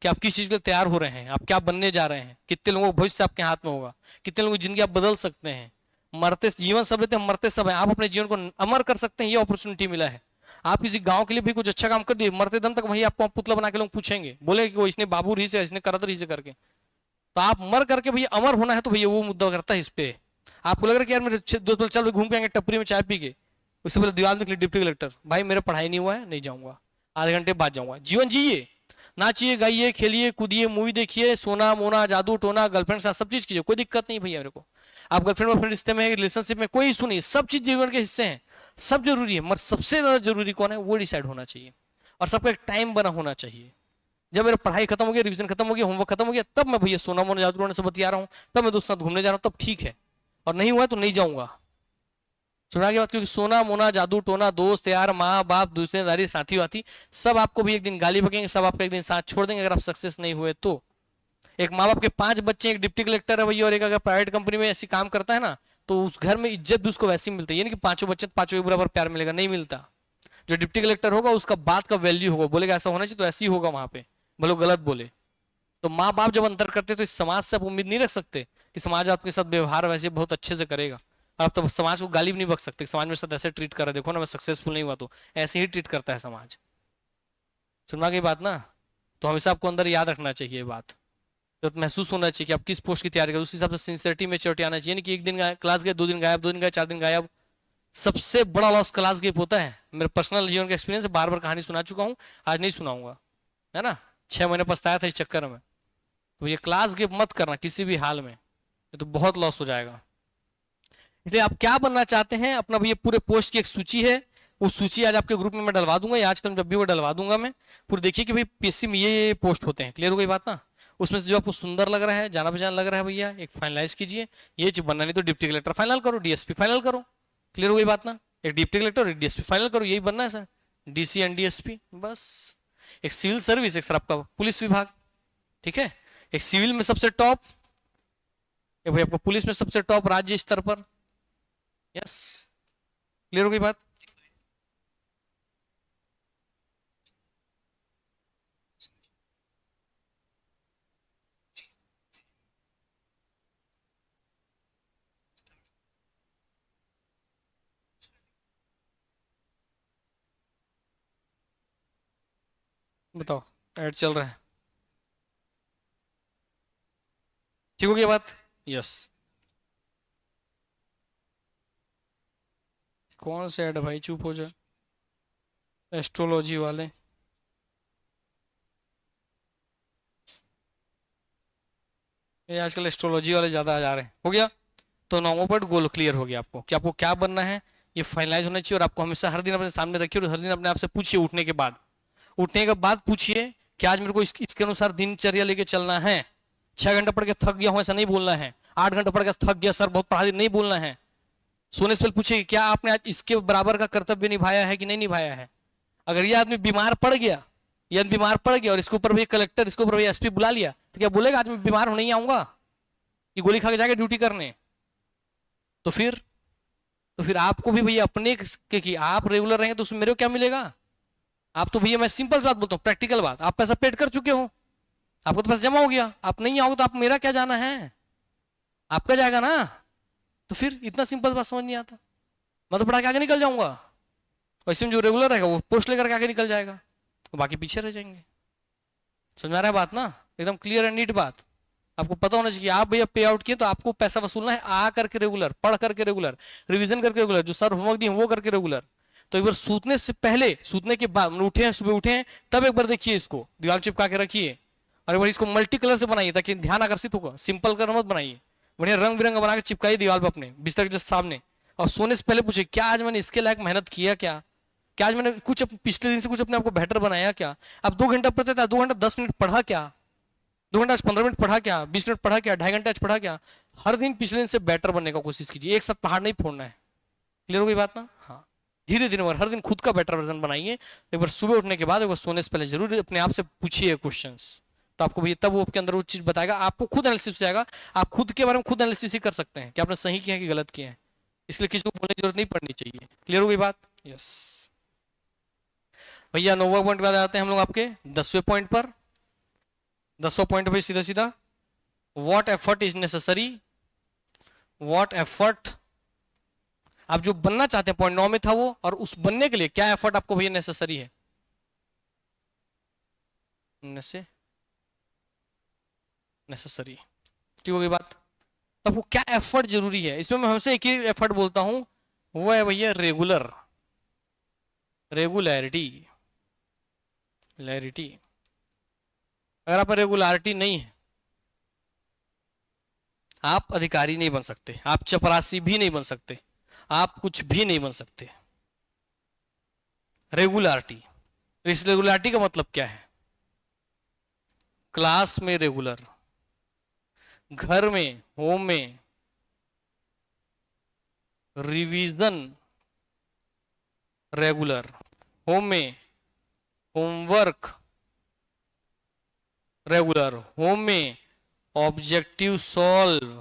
A: कि आप किस चीज के लिए तैयार हो रहे हैं, आप क्या बनने जा रहे हैं, कितने लोगों का भविष्य आपके हाथ में होगा, कितने लोगों की जिंदगी आप बदल सकते हैं। मरते जीवन सब लेते हैं, मरते सब हैं, आप अपने जीवन को अमर कर सकते हैं, ये अपॉर्चुनिटी मिला है। आप किसी गांव के लिए भी कुछ अच्छा काम कर दिए, मरते दम तक वही आपको पुतला बना के लोग पूछेंगे, बोलेंगे कि वो इसने बाबू रही से, इसने करत रही से करके। तो आप मर करके भैया अमर होना है तो भैया वो मुद्दा करता है इस पे। आपको लग रहा है कि यार मेरे दोस्त बोले चल घूम के आएंगे टपरी में चाय पी के, उससे पहले दीवार निकली डिप्टी कलेक्टर, भाई मेरा पढ़ाई नहीं हुआ है नहीं जाऊंगा, आधे घंटे बाद जाऊंगा। जीवन जिए, नाचिए गाइए खेलिए कूदिए, मूवी देखिए, सोना मोना जादू टोना, गर्लफ्रेंड के साथ सब चीज कीजिए, कोई दिक्कत नहीं भैया मेरे को। आप गर्लफ्रेंड वर्लफ्रेंड रिश्ते में रिलेशनशिप में कोई इशू नहीं, सब चीज जीवन के हिस्से हैं, सब जरूरी है, मगर सबसे ज्यादा जरूरी कौन है वो डिसाइड होना चाहिए, और सबका एक टाइम बना होना चाहिए। जब मेरा पढ़ाई खत्म हो गया, रिवीजन खत्म हो गया, होमवर्क खत्म हो गया, तब मैं भैया सोना मोना जादू टोना से बतिया रहा हूँ, तब मैं दोस्तों साथ घूमने जा रहा हूँ, तब ठीक है, और नहीं हुआ तो नहीं जाऊंगा। सुना के बाद, क्योंकि सोना मोना जादू टोना, दोस्त यार, माँ बाप, दुनियादारी, साथी वाथी, सब आपको भी एक दिन गाली बकेंगे, सब आपका एक दिन साथ छोड़ देंगे अगर आप सक्सेस नहीं हुए तो। एक माँ बाप के 5 बच्चे, एक डिप्टी कलेक्टर है भैया, और एक अगर प्राइवेट कंपनी में ऐसी काम करता है ना, तो उस घर में इज्जत भी उसको वैसी मिलती है, यानी कि 5 बच्चे 5 के बराबर प्यार मिलेगा, नहीं मिलता। जो डिप्टी कलेक्टर होगा उसका बात का वैल्यू होगा, बोलेगा ऐसा होना चाहिए तो ऐसे ही होगा वहां पे, भले गलत बोले। तो माँ बाप जब अंतर करते तो इस समाज से आप उम्मीद नहीं रख सकते कि समाज आपके साथ व्यवहार वैसे बहुत अच्छे से करेगा। आप तो समाज को गाली भी नहीं बक सकते, समाज मेरे साथ ऐसे ट्रीट कर रहा है, देखो ना मैं सक्सेसफुल नहीं हुआ, तो ऐसे ही ट्रीट करता है समाज। सुनवा गई बात ना? तो हमेशा आपको अंदर याद रखना चाहिए ये बात, तो महसूस होना चाहिए कि आप किस पोस्ट की तैयारी करें, उस हिसाब से सिंसियरिटी मेच्योरिटी आना चाहिए। नहीं कि एक दिन क्लास गए, 2 दिन गायब, 2 दिन गए, 4 दिन गायब। सबसे बड़ा लॉस क्लास गेप होता है, मेरे पर्सनल जीवन का एक्सपीरियंस है, बार बार कहानी सुना चुका हूँ, आज नहीं सुनाऊंगा, है ना। 6 महीने पछताया था इस चक्कर में। तो ये क्लास गेप मत करना किसी भी हाल में, ये तो बहुत लॉस हो जाएगा। इसलिए आप क्या बनना चाहते हैं, अपना भैया पूरे पोस्ट की एक सूची है, वो सूची आज आपके ग्रुप में मैं डलवा दूंगा, या आजकल जब भी वो डलवा दूंगा मैं पूरी। देखिए कि भाई पीएससी में ये पोस्ट होते हैं, क्लियर हो गई बात ना। उसमें से जो आपको सुंदर लग रहा है, जाना पहचान लग रहा है भैया, एक फाइनलाइज कीजिए, ये चीज बनना, नहीं तो डिप्टी कलेक्टर फाइनल करो, डीएसपी फाइनल करो, क्लियर हो गई बात ना। एक डिप्टी कलेक्टर और एक डीएसपी फाइनल करो, यही बनना है सर, डीसी एंड डीएसपी बस। एक सिविल सर्विस, एक सर आपका पुलिस विभाग, ठीक है। एक सिविल में सबसे टॉप, एक भाई आपको पुलिस में सबसे टॉप राज्य स्तर पर, यस, क्लियर हो गई बात। बताओ, ऐड चल रहा है, ठीक हो गई बात, यस। कौन से ऐड भाई, चुप हो जाए, एस्ट्रोलॉजी वाले। ये आजकल एस्ट्रोलॉजी वाले ज्यादा आ जा रहे हैं, हो गया। तो नॉर्मल पर गोल क्लियर हो गया आपको कि आपको क्या बनना है, ये फाइनलाइज होना चाहिए। और आपको हमेशा हर दिन अपने सामने रखिए, और हर दिन अपने आप से पूछिए, उठने के बाद पूछिए कि आज मेरे को इसके अनुसार दिनचर्या लेके चलना है। 6 घंटे पढ़ के थक गया हूं ऐसा नहीं बोलना है, 8 घंटे पढ़ के थक गया सर बहुत पढ़ा दी नहीं बोलना है। सोने से पहले पूछिए क्या आपने आज इसके बराबर का कर्तव्य निभाया है कि नहीं निभाया है। अगर ये आदमी बीमार पड़ गया, ये बीमार पड़ गया और इसके ऊपर भी कलेक्टर, इसके ऊपर भी एसपी बुला लिया, तो क्या बोलेगा आज मैं बीमार हूं नहीं आऊंगा, ये गोली खा के जाके ड्यूटी करने। तो फिर आपको भी भैया अपने कि आप रेगुलर रहेंगे तो उसमें मेरे को क्या मिलेगा। आप तो भैया, मैं सिंपल सी बात बोलता हूँ, प्रैक्टिकल बात, आप पैसा पेड कर चुके हो, आपको तो पैसा जमा हो गया, आप नहीं आओगे तो आप मेरा क्या जाना है, आपका जाएगा ना। तो फिर इतना सिंपल बात समझ नहीं आता, मैं तो पढ़ा के आगे निकल जाऊंगा, वैसे में जो रेगुलर रहेगा वो पोस्ट लेकर के आगे निकल जाएगा, तो बाकी पीछे रह जाएंगे। समझ आ रहा है बात ना, एकदम क्लियर एंड नीट बात। आपको पता होना चाहिए आप भैया पे आउट किए तो आपको पैसा वसूलना है, आ करके रेगुलर, पढ़ करके रेगुलर, रिवीजन करके रेगुलर, जो सर होमवर्क दिए वो करके रेगुलर। तो एक बार सूतने से पहले, सूतने के बाद उठे हैं, सुबह उठे हैं, तब एक बार देखिए इसको, दीवार चिपका के रखिए और एक बार इसको मल्टी कलर से बनाइए ताकि ध्यान आकर्षित होगा। सिंपल कलर मत बनाइए, बढ़िया रंग बिरंगा बना के चिपकाइए दीवार पर अपने बिस्तर के जस्ट सामने। और सोने से पहले पूछे क्या आज मैंने इसके लायक मेहनत किया, क्या आज मैंने कुछ पिछले दिन से कुछ अपने आपको बेटर बनाया क्या। अब 2 घंटा पढ़ते थे, 2 घंटा 10 मिनट पढ़ा क्या, 2 घंटा आज 15 मिनट पढ़ा क्या, 20 मिनट पढ़ा क्या, 2.5 घंटा आज पढ़ा क्या। हर दिन पिछले दिन से बेटर बनने का कोशिश कीजिए, एक साथ पहाड़ नहीं फोड़ना है। क्लियर हो गई बात ना? हाँ, धीरे धीरे हर दिन खुद का बेटर वर्जन बनाइए। एक बार सुबह उठने के बाद, एक बार सोने से पहले जरूर अपने आप से पूछिए क्वेश्चंस, तो आपको भी तब वो आपके अंदर वो चीज बताएगा, आपको खुद एनालिसिस हो जाएगा। आप खुद के बारे में खुद एनालिसिस ही कर सकते हैं कि आपने सही किया है कि गलत किया है, इसलिए किसी को बोलने की जरूरत नहीं पड़नी चाहिए। क्लियर हो गई बात? यस भैया। 9वां पॉइंट पे आ जाते हैं हम लोग आपके 10वें पॉइंट पर। 10वां पॉइंट पे सीधा सीधा what effort is necessary, what effort, आप जो बनना चाहते हैं, पॉइंट 9 में था वो, और उस बनने के लिए क्या एफर्ट आपको भैया नेसेसरी है। नेसेसरी, ठीक हो गई बात। तब वो क्या एफर्ट जरूरी है, इसमें मैं हमसे एक ही एफर्ट बोलता हूं, वो है भैया रेगुलर, रेगुलरिटी, लैरिटी। अगर आप रेगुलरिटी नहीं है, आप अधिकारी नहीं बन सकते, आप चपरासी भी नहीं बन सकते, आप कुछ भी नहीं बन सकते। रेगुलरिटी, इस रेगुलरिटी का मतलब क्या है? क्लास में रेगुलर, घर में, होम में रिवीजन रेगुलर, होम में होमवर्क रेगुलर, होम में objective solve,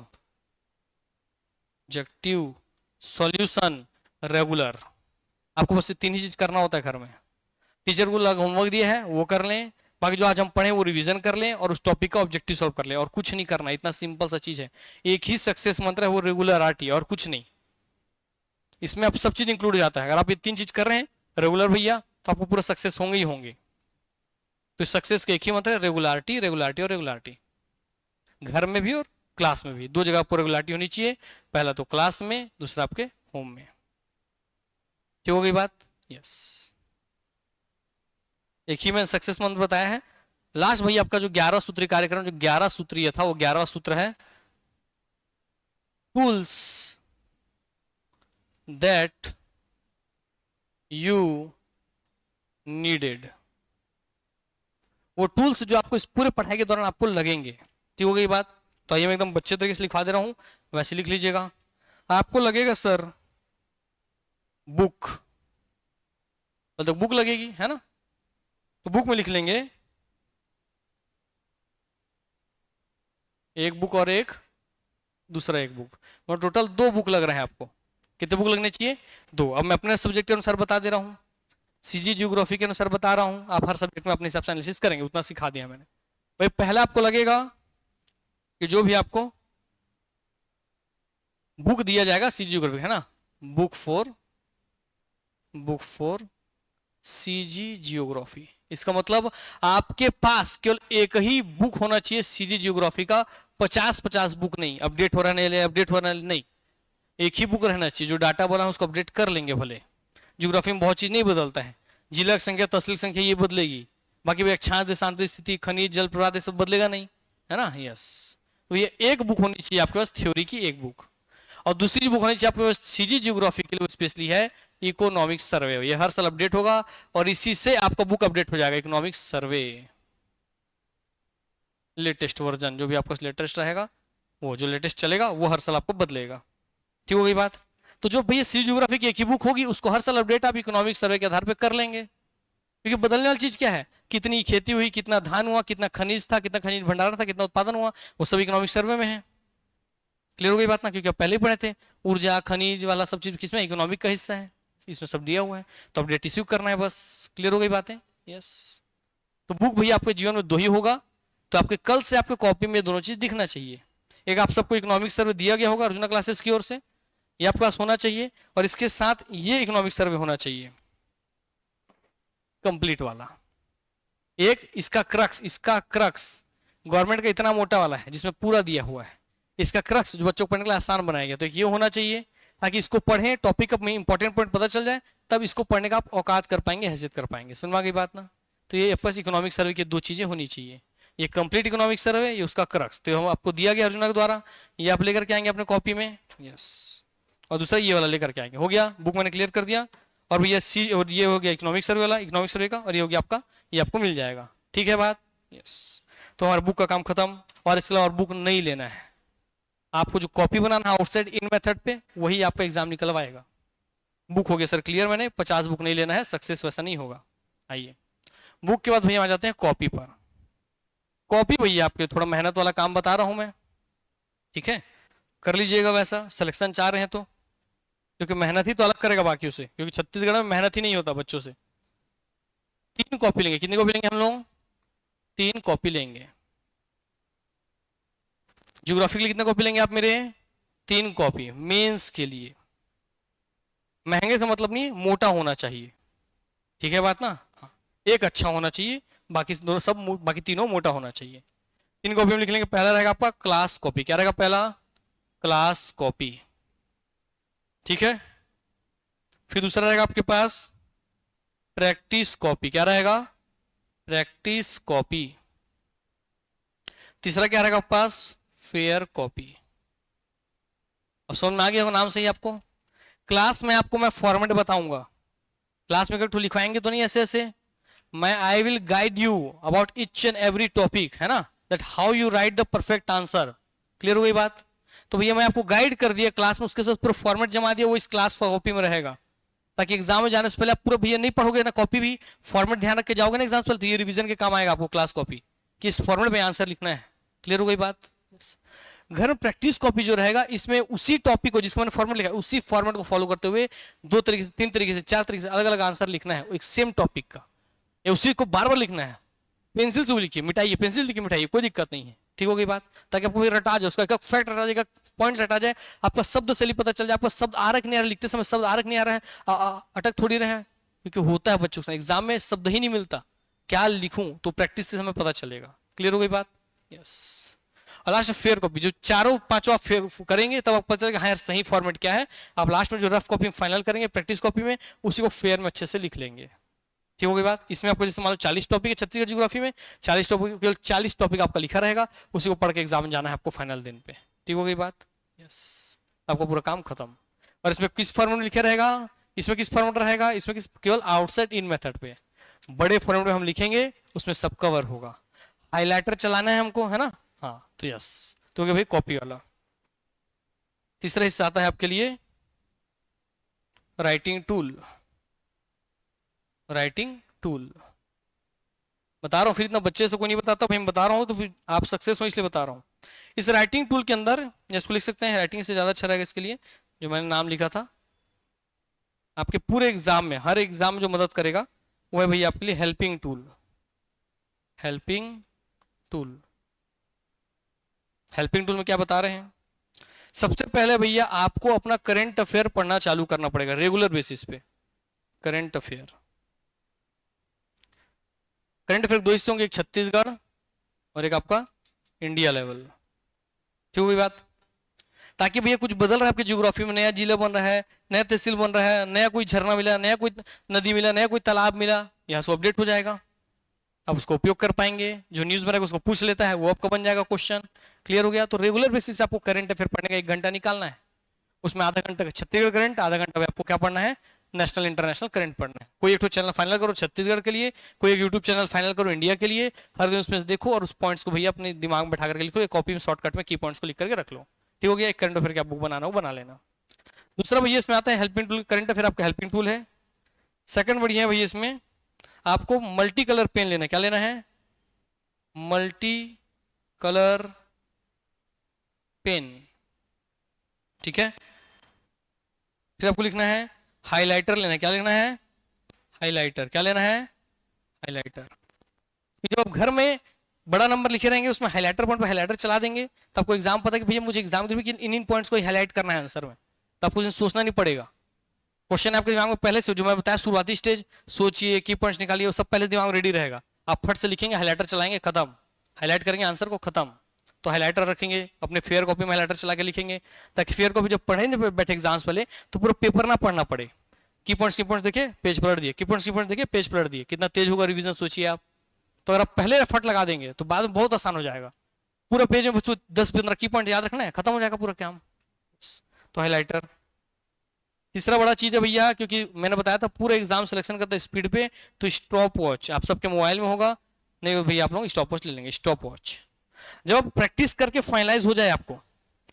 A: objective solution regular. आपको बस 3 ही चीज करना होता है घर में। टीचर को होमवर्क दिया है वो कर लें, बाकी जो आज हम पढ़े वो रिवीजन कर लें और उस टॉपिक का ऑब्जेक्टिव सॉल्व कर लें, और कुछ नहीं करना। इतना सिंपल सा चीज है। एक ही सक्सेस मंत्र है, वो रेगुलरिटी, और कुछ नहीं। इसमें आप सब चीज इंक्लूड हो जाता है। अगर आप ये 3 चीज कर रहे हैं रेगुलर भैया, तो आपको पूरा सक्सेस होंगे ही होंगे। तो सक्सेस का एक ही मंत्र है, रेगुलरिटी, रेगुलरिटी और रेगुलरिटी। घर में भी और क्लास में भी, 2 जगह आपको रेगुलरिटी होनी चाहिए। पहला तो क्लास में, दूसरा आपके होम में। ठीक हो गई बात? यस। एक ही मैंने सक्सेस मंत्र बताया है। लास्ट भैया आपका जो 11 सूत्रीय कार्यक्रम, जो 11 सूत्रीय था, वो 11वां सूत्र है टूल्स दैट यू नीडेड। वो टूल्स जो आपको इस पूरे पढ़ाई के दौरान आपको लगेंगे। ठीक हो गई बात? तो आइए मैं एकदम बच्चे तरीके से लिखवा दे रहा हूं, वैसे लिख लीजिएगा। आपको लगेगा सर बुक, मतलब बुक लगेगी, है ना? तो बुक में लिख लेंगे एक बुक और एक दूसरा एक बुक, मतलब टोटल 2 बुक लग रहे हैं आपको। कितने बुक लगने चाहिए? 2। अब मैं अपने सब्जेक्ट के अनुसार बता दे रहा हूँ, सीजी जियोग्राफी के अनुसार बता रहा हूँ। आप हर सब्जेक्ट में अपने हिसाब से एनालिसिस करेंगे, उतना सिखा दिया मैंने। भाई पहला आपको लगेगा कि जो भी आपको बुक दिया जाएगा सीजी जियोग्राफी, है ना, बुक फॉर सीजी जियोग्राफी। इसका मतलब आपके पास केवल एक ही बुक होना चाहिए सीजी जियोग्राफी का। 50-50 बुक नहीं, अपडेट हो रहा नहीं, अपडेट हो रहा नहीं, एक ही बुक रहना चाहिए। जो डाटा बोला है उसको अपडेट कर लेंगे भले। ज्योग्राफी में बहुत चीज नहीं बदलता है, जिला की संख्या, तहसील संख्या ये बदलेगी, बाकी भाई अक्षांश, देशांतर स्थिति, खनिज, जल प्रवाह सब बदलेगा नहीं, है ना? यस। तो ये एक बुक होनी चाहिए आपके पास थ्योरी की, एक बुक। और दूसरी बुक होनी चाहिए आपके पास सीजी जियोग्राफी के लिए, स्पेशली है इकोनॉमिक सर्वे। ये हर साल अपडेट होगा और इसी से आपका बुक अपडेट हो जाएगा, इकोनॉमिक सर्वे लेटेस्ट वर्जन। जो भी आपका लेटेस्ट रहेगा, वो जो लेटेस्ट चलेगा वो हर साल आपको बदलेगा। ठीक हो गई बात? तो जो भैया सीजी जियोग्राफी की एक ही बुक होगी, उसको हर साल अपडेट आप इकोनॉमिक सर्वे के आधार पर कर लेंगे। क्योंकि बदलने वाली चीज क्या है? कितनी खेती हुई, कितना धान हुआ, कितना खनिज था, कितना खनिज भंडारण था, कितना उत्पादन हुआ, वो सब इकोनॉमिक सर्वे में है। क्लियर हो गई बात ना? क्योंकि आप पहले ही पढ़े थे, ऊर्जा खनिज वाला सब चीज किसमें? इकोनॉमिक का हिस्सा है, इसमें सब दिया हुआ है। तो अपडेट इश्यू करना है बस। क्लियर हो गई बातें? यस। तो बुक भैया आपके जीवन में 2 ही होगा। तो आपके कल से आपके कॉपी में दोनों चीज दिखना चाहिए। एक आप सबको इकोनॉमिक सर्वे दिया गया होगा अर्जुना क्लासेस की ओर से, ये आपके पास होना चाहिए, और इसके साथ ये इकोनॉमिक सर्वे होना चाहिए कंप्लीट वाला। एक इसका क्रक्स गवर्नमेंट का इतना मोटा वाला है जिसमें पूरा दिया हुआ है। इसका क्रक्स जो बच्चों को पढ़ने के लिए आसान बनाया गया, तो ये होना चाहिए। ताकि इसको पढ़ें, टॉपिक में इंपॉर्टेंट पॉइंट पता चल जाए, तब इसको पढ़ने का आप औकात कर पाएंगे, हैसियत कर पाएंगे। सुनवा की बात ना। तो ये आपके पास इकोनॉमिक सर्वे की 2 चीजें होनी चाहिए, ये कंप्लीट इकोनॉमिक सर्वे, ये उसका क्रक्स। तो हम आपको दिया गया अर्जुना के द्वारा, ये आप लेकर के आएंगे अपने कॉपी में, यस। और दूसरा ये वाला लेकर के आएंगे, हो गया, बुक मैंने क्लियर कर दिया। और भैया सी, और ये हो गया इकोनॉमिक सर्वे वाला, इकोनॉमिक सर्वे का, और ये हो गया आपका, ये आपको मिल जाएगा, ठीक है बात, यस। तो हमारा बुक का काम खत्म। और इसके अलावा और बुक नहीं लेना है आपको, जो कॉपी बनाना है आउटसाइड इन मेथड पे, वही आपका एग्जाम निकलवाएगा। बुक हो गया सर क्लियर, मैंने 50 बुक नहीं लेना है, सक्सेस वैसा नहीं होगा। आइए बुक के बाद भैया आ जाते हैं कॉपी पर। कॉपी भैया आपके थोड़ा मेहनत वाला काम बता रहा हूं मैं, ठीक है, कर लीजिएगा वैसा, सिलेक्शन चाह रहे हैं तो, क्योंकि मेहनत ही तो अलग करेगा बाकियों से, क्योंकि छत्तीसगढ़ में मेहनत ही नहीं होता बच्चों से। 3 कॉपी लेंगे, कितनी कॉपी लेंगे हम लोग? 3 कॉपी लेंगे। ज्योग्राफी के लिए कितने कॉपी लेंगे आप मेरे? 3 कॉपी। मेंस के लिए महंगे से मतलब नहीं, मोटा होना चाहिए, ठीक है बात ना, एक अच्छा होना चाहिए, बाकी दोनों सब बाकी तीनों मोटा होना चाहिए। 3 कॉपी में लिख लेंगे। पहला रहेगा आपका क्लास कॉपी, क्या रहेगा पहला? क्लास कॉपी, ठीक है। फिर दूसरा रहेगा आपके पास प्रैक्टिस कॉपी, क्या रहेगा? Practice copy. तीसरा क्या रहेगा आपके पास? Fair copy. अब समझ में आ गया नाम से ही आपको। क्लास में आपको मैं फॉर्मेट बताऊंगा, क्लास में कभी लिखवाएंगे तो नहीं ऐसे ऐसे, मैं I will guide you about each and every topic, है ना, that how you right the perfect answer. Clear हो गई बात? तो भैया मैं आपको गाइड कर दिया क्लास में, उसके साथ पूरा फॉर्मेट जमा दिया, वो इस क्लास कॉपी में रहेगा, ताकि एग्जाम में जाने से पहले आप पूरा भैया नहीं पढ़ोगे ना, कॉपी भी फॉर्मेट ध्यान रख के जाओगे ना एग्जाम से पहले, तो ये रिवीजन के काम आएगा आपको क्लास कॉपी, कि इस फॉर्मेट में आंसर लिखना है। क्लियर हो गई बात? घर में प्रैक्टिस कॉपी जो रहेगा, इसमें उसी टॉपिक को जिसका मैंने फॉर्मेट लिखा है, उसी फॉर्मेट को फॉलो करते हुए 2 तरीके से, 3 तरीके से, 4 तरीके से अलग अलग आंसर लिखना है एक सेम टॉपिक का, या उसी को बार बार लिखना है। पेंसिल से लिखिए, मिटाइए, पेंसिल लिखिए, मिटाइए, कोई दिक्कत नहीं है, ठीक हो गई बात? ताकि आपको रटा जाए, उसका एक फैक्ट रटा जाएगा, पॉइंट रटा जाए, आपका शब्द शैली पता चल जाए, आपका शब्द आ रहा है कि नहीं आ रहा, लिखते समय शब्द आ रहा है कि नहीं आ रहा है, अटक थोड़ी रहे हैं, क्योंकि होता है बच्चों से एग्जाम में शब्द ही नहीं मिलता, क्या लिखूं, तो प्रैक्टिस के समय पता चलेगा। क्लियर हो गई बात? यस। और लास्ट में फेयर कॉपी, जो 4-5 आप फेयर करेंगे तब आपको पता चलेगा हाँ यार सही फॉर्मेट क्या है। आप लास्ट में जो रफ कॉपी फाइनल करेंगे प्रैक्टिस कॉपी में, उसी को फेयर में अच्छे से लिख लेंगे, ठीक हो गई बात? इसमें आपको जैसे मान लो 40 टॉपिक है छत्तीसगढ़ ज्योग्राफी में, 40 टॉपिक आपका लिखा रहेगा, उसी को पढ़ के एग्जाम में जाना है आपको फाइनल दिन पे, ठीक हो गई बात? यस, आपका पूरा काम खत्म। और इसमें किस फॉर्मेट में लिखा रहेगा? इसमें किस फॉर्मेट रहेगा? इसमें किस, केवल आउटसाइड इन मेथड पे, बड़े फॉर्मेट में हम लिखेंगे, उसमें सब कवर होगा। हाईलाइटर चलाना है हमको, है ना? हाँ, तो यस, तो भाई कॉपी वाला। तीसरा हिस्सा आता है आपके लिए राइटिंग टूल। राइटिंग टूल बता रहा हूं, फिर इतना बच्चे से कोई नहीं बताता, भाई मैं बता रहा हूं तो फिर आप सक्सेस हो, इसलिए बता रहा हूं। इस राइटिंग टूल के अंदर इसको लिख सकते हैं, राइटिंग से ज्यादा अच्छा रहेगा इसके लिए, जो मैंने नाम लिखा था आपके पूरे एग्जाम में, हर एग्जाम में जो मदद करेगा वो है भैया आपके लिए helping tool. Helping tool, helping tool में क्या बता रहे हैं? सबसे पहले भैया आपको अपना करंट अफेयर पढ़ना चालू करना पड़ेगा रेगुलर बेसिस पे। करंट अफेयर, करंट अफेयर 2 हिस्से होंगे, एक छत्तीसगढ़ और एक आपका इंडिया लेवल, ठीक हुई बात? ताकि भैया कुछ बदल रहा है आपकी ज्योग्राफी में, नया जिला बन रहा है, नया तहसील बन रहा है, नया कोई झरना मिला, नया कोई नदी मिला, नया कोई तालाब मिला, यहाँ से अपडेट हो जाएगा, आप उसको उपयोग कर पाएंगे। जो न्यूज बनेगा उसको पूछ लेता है, वो आपका बन जाएगा क्वेश्चन। क्लियर हो गया? तो रेगुलर बेसिस से आपको करंट अफेयर पढ़ने का 1 घंटा निकालना है, उसमें आधा घंटा का छत्तीसगढ़ करंट, आधा घंटा में आपको क्या पढ़ना है? नेशनल इंटरनेशनल करंट पढ़ना है। कोई एक तो चैनल फाइनल करो छत्तीसगढ़ के लिए, कोई एक यूट्यूब चैनल फाइनल करो इंडिया के लिए, हर दिन उसमें देखो और उस पॉइंट्स को भैया अपने दिमाग में बैठा करके लिखो, एक कॉपी में शॉर्टकट में की पॉइंट्स को लिख करके रख लो, ठीक हो गया? एक करंट अफेयर की बुक बनाना हो बना लेना। दूसरा भैया इसमें आता है हेल्पिंग टूल, करंट अफेयर आपका हेल्पिंग टूल है। सेकंड बढ़िया भैया इसमें आपको मल्टी कलर पेन लेना है, क्या लेना है? मल्टी कलर पेन, ठीक है। फिर आपको लिखना है हाइलाइटर लेना है, क्या लेना है? हाइलाइटर, क्या लेना है? हाइलाइटर। जब आप घर में बड़ा नंबर लिखे रहेंगे उसमें हाइलाइटर पॉइंट पर हाइलाइटर चला देंगे, तो आपको एग्जाम पता है कि भैया मुझे एग्जाम में इन पॉइंट्स को हाईलाइट करना है आंसर में, तो आपको सोचना नहीं पड़ेगा। क्वेश्चन आपके दिमाग में पहले से, जो मैं बताया शुरुआती स्टेज, सोचिए की पॉइंट्स निकालिए, वो सब पहले दिमाग में रेडी रहेगा, आप फट से लिखेंगे, हाईलाइटर चलाएंगे, खत्म, हाईलाइट करेंगे आंसर को, खत्म। तो हाइलाइटर रखेंगे, अपने फेयर कॉपी में हाइलाइटर चला के लिखेंगे, ताकि फेयर कॉपी जब पढ़े ना बैठे एग्जाम्स पहले तो पूरा पेपर ना पढ़ना पड़े। की पॉइंट्स देखे, पेज पलट दिए, की पॉइंट्स देखे, पेज पलट दिए, कितना तेज होगा रिवीजन सोचिए आप। तो अगर आप पहले एफर्ट लगा देंगे तो बाद में बहुत आसान हो जाएगा। पूरा पेज में 10-15 की पॉइंट याद रखना है, खत्म हो जाएगा पूरा काम। तो हाइलाइटर। तीसरा बड़ा चीज है भैया, क्योंकि मैंने बताया था पूरा एग्जाम सिलेक्शन करता है स्पीड पे, तो स्टॉप वॉच आप सबके मोबाइल में होगा, नहीं भैया आप लोग स्टॉप वॉच ले लेंगे। स्टॉप वॉच जब आप प्रैक्टिस करके फाइनलाइज हो जाए आपको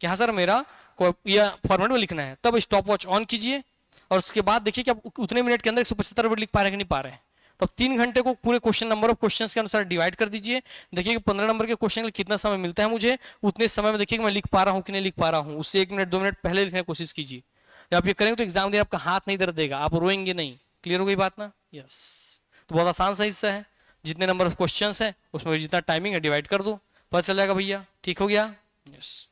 A: कि हाँ सर मेरा फॉर्मेट में लिखना है, तब स्टॉप वॉच ऑन कीजिए और उसके बाद देखिए कि आप उतने मिनट के अंदर 175 वर्ड लिख पा रहे हैं कि नहीं पा रहे हैं। तो अब 3 घंटे को पूरे क्वेश्चन नंबर ऑफ क्वेश्चंस के अनुसार डिवाइड कर दीजिए। देखिए कि 15 नंबर के क्वेश्चन के लिए कितना समय मिलता है मुझे, उतने समय में देखिए कि मैं लिख पा रहा हूँ कि नहीं लिख पा रहा हूँ। उससे 1 मिनट 2 मिनट पहले लिखने की कोशिश कीजिए। जब आप ये करेंगे तो एग्जाम देने आपका हाथ नहीं दर्द देगा, आप रोएंगे नहीं। क्लियर हो गई बात ना? यस। तो बहुत आसान सा हिस्सा है, जितने नंबर ऑफ क्वेश्चन है उसमें जितना टाइमिंग है डिवाइड कर दो, पता चल जाएगा भैया। ठीक हो गया? यस।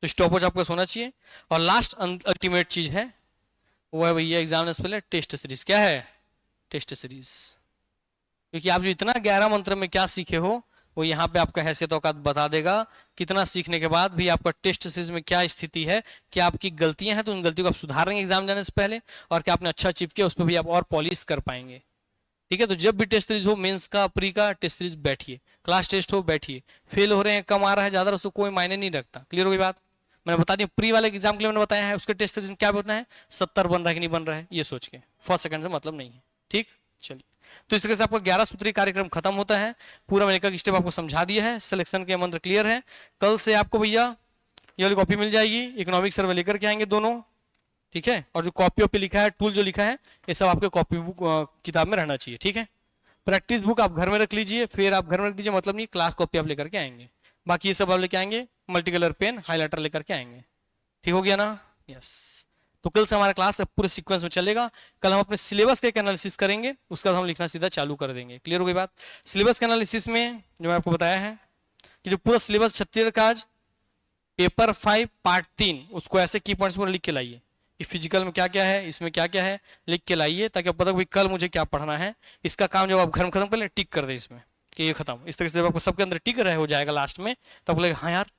A: तो स्टॉप वॉच आपका सोना चाहिए। और लास्ट अल्टीमेट चीज है वो है भैया एग्जाम से पहले टेस्ट सीरीज। क्या है? Test series. क्योंकि आप जो इतना 11 मंत्र में क्या सीखे हो वो यहाँ पे आपका हैसियत औकात बता देगा। कितना सीखने के बाद भी आपका टेस्ट सीरीज में क्या स्थिति है, क्या आपकी गलतियां हैं तो उन गलतियों को आप सुधारेंगे एग्जाम जाने से पहले, और क्या आपने अच्छा अचीव किया उस पर भी आप और पॉलिश कर पाएंगे। ठीक है? तो जब भी टेस्ट सीरीज हो, मेंस का, प्री का, टेस्ट सीरीज बैठिए, क्लास टेस्ट हो बैठिए। फेल हो रहे हैं, कम आ रहा है, ज्यादा, उसको कोई मायने नहीं रखता। क्लियर होगी बात? मैंने बता दिया प्री वाले एग्जाम के लिए मैंने बताया है, उसके टेस्ट सीरीज क्या बताना है, 70 बन रहा है कि नहीं बन रहा है, ये सोच के। फर्स्ट सेकंड से मतलब नहीं है। ठीक, चलिए। तो इस तरह से आपका 11 सूत्रीय कार्यक्रम खत्म होता है। पूरा मैंने एक स्टेप आपको समझा दिया है, सिलेक्शन के मंत्र क्लियर है। कल से आपको भैया ये वाली कॉपी मिल जाएगी, इकोनॉमिक सर्वे लेकर के आएंगे दोनों। ठीक है? और जो कॉपी पे लिखा है, टूल जो लिखा है, ये सब आपके कॉपी बुक किताब में रहना चाहिए। ठीक है? प्रैक्टिस बुक आप घर में रख लीजिए, फिर आप घर में रख दीजिए, मतलब नहीं, क्लास कॉपी आप लेकर के आएंगे। बाकी ये सब आप लेके आएंगे, मल्टी कलर पेन, हाइलाइटर लेकर के आएंगे। ठीक हो गया ना? यस। तो कल से हमारा क्लास पूरे सीक्वेंस में चलेगा। कल हम अपने सिलेबस का एक एनालिसिस करेंगे, उसका हम लिखना सीधा चालू कर देंगे। क्लियर हो गई बात? सिलेबस के एनालिसिस में जो मैं आपको बताया है कि जो पूरा सिलेबस छत्तीसगढ़ का आज पेपर 5 पार्ट 3, उसको ऐसे की पॉइंट्स में लिख के लाइए कि फिजिकल में क्या क्या है, इसमें क्या क्या है, लिख के लाइए, ताकि आप पता भाई कल मुझे क्या पढ़ना है। इसका काम जब आप घर में खत्म कर ले, टिक कर दे इसमें कि ये खत्म। इस तरह से जब आपको सबके अंदर टिक रहे हो जाएगा लास्ट में, तब बोलेगा हाँ यार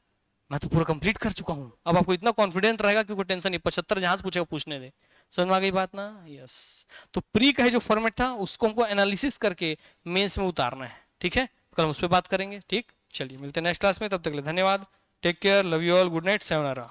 A: मैं तो पूरा कंप्लीट कर चुका हूं। अब आपको इतना कॉन्फिडेंट रहेगा कि कोई टेंशन नहीं, 75 जहां से पूछेगा पूछने दे। समझ में आ गई बात ना? यस। तो प्री का जो फॉर्मेट था उसको हमको एनालिसिस करके मेंस में उतारना है। ठीक है? कल हम उस पर बात करेंगे। ठीक, चलिए मिलते हैं नेक्स्ट क्लास में, तब तक के लिए धन्यवाद। Take care, love you all, good night, sayonara।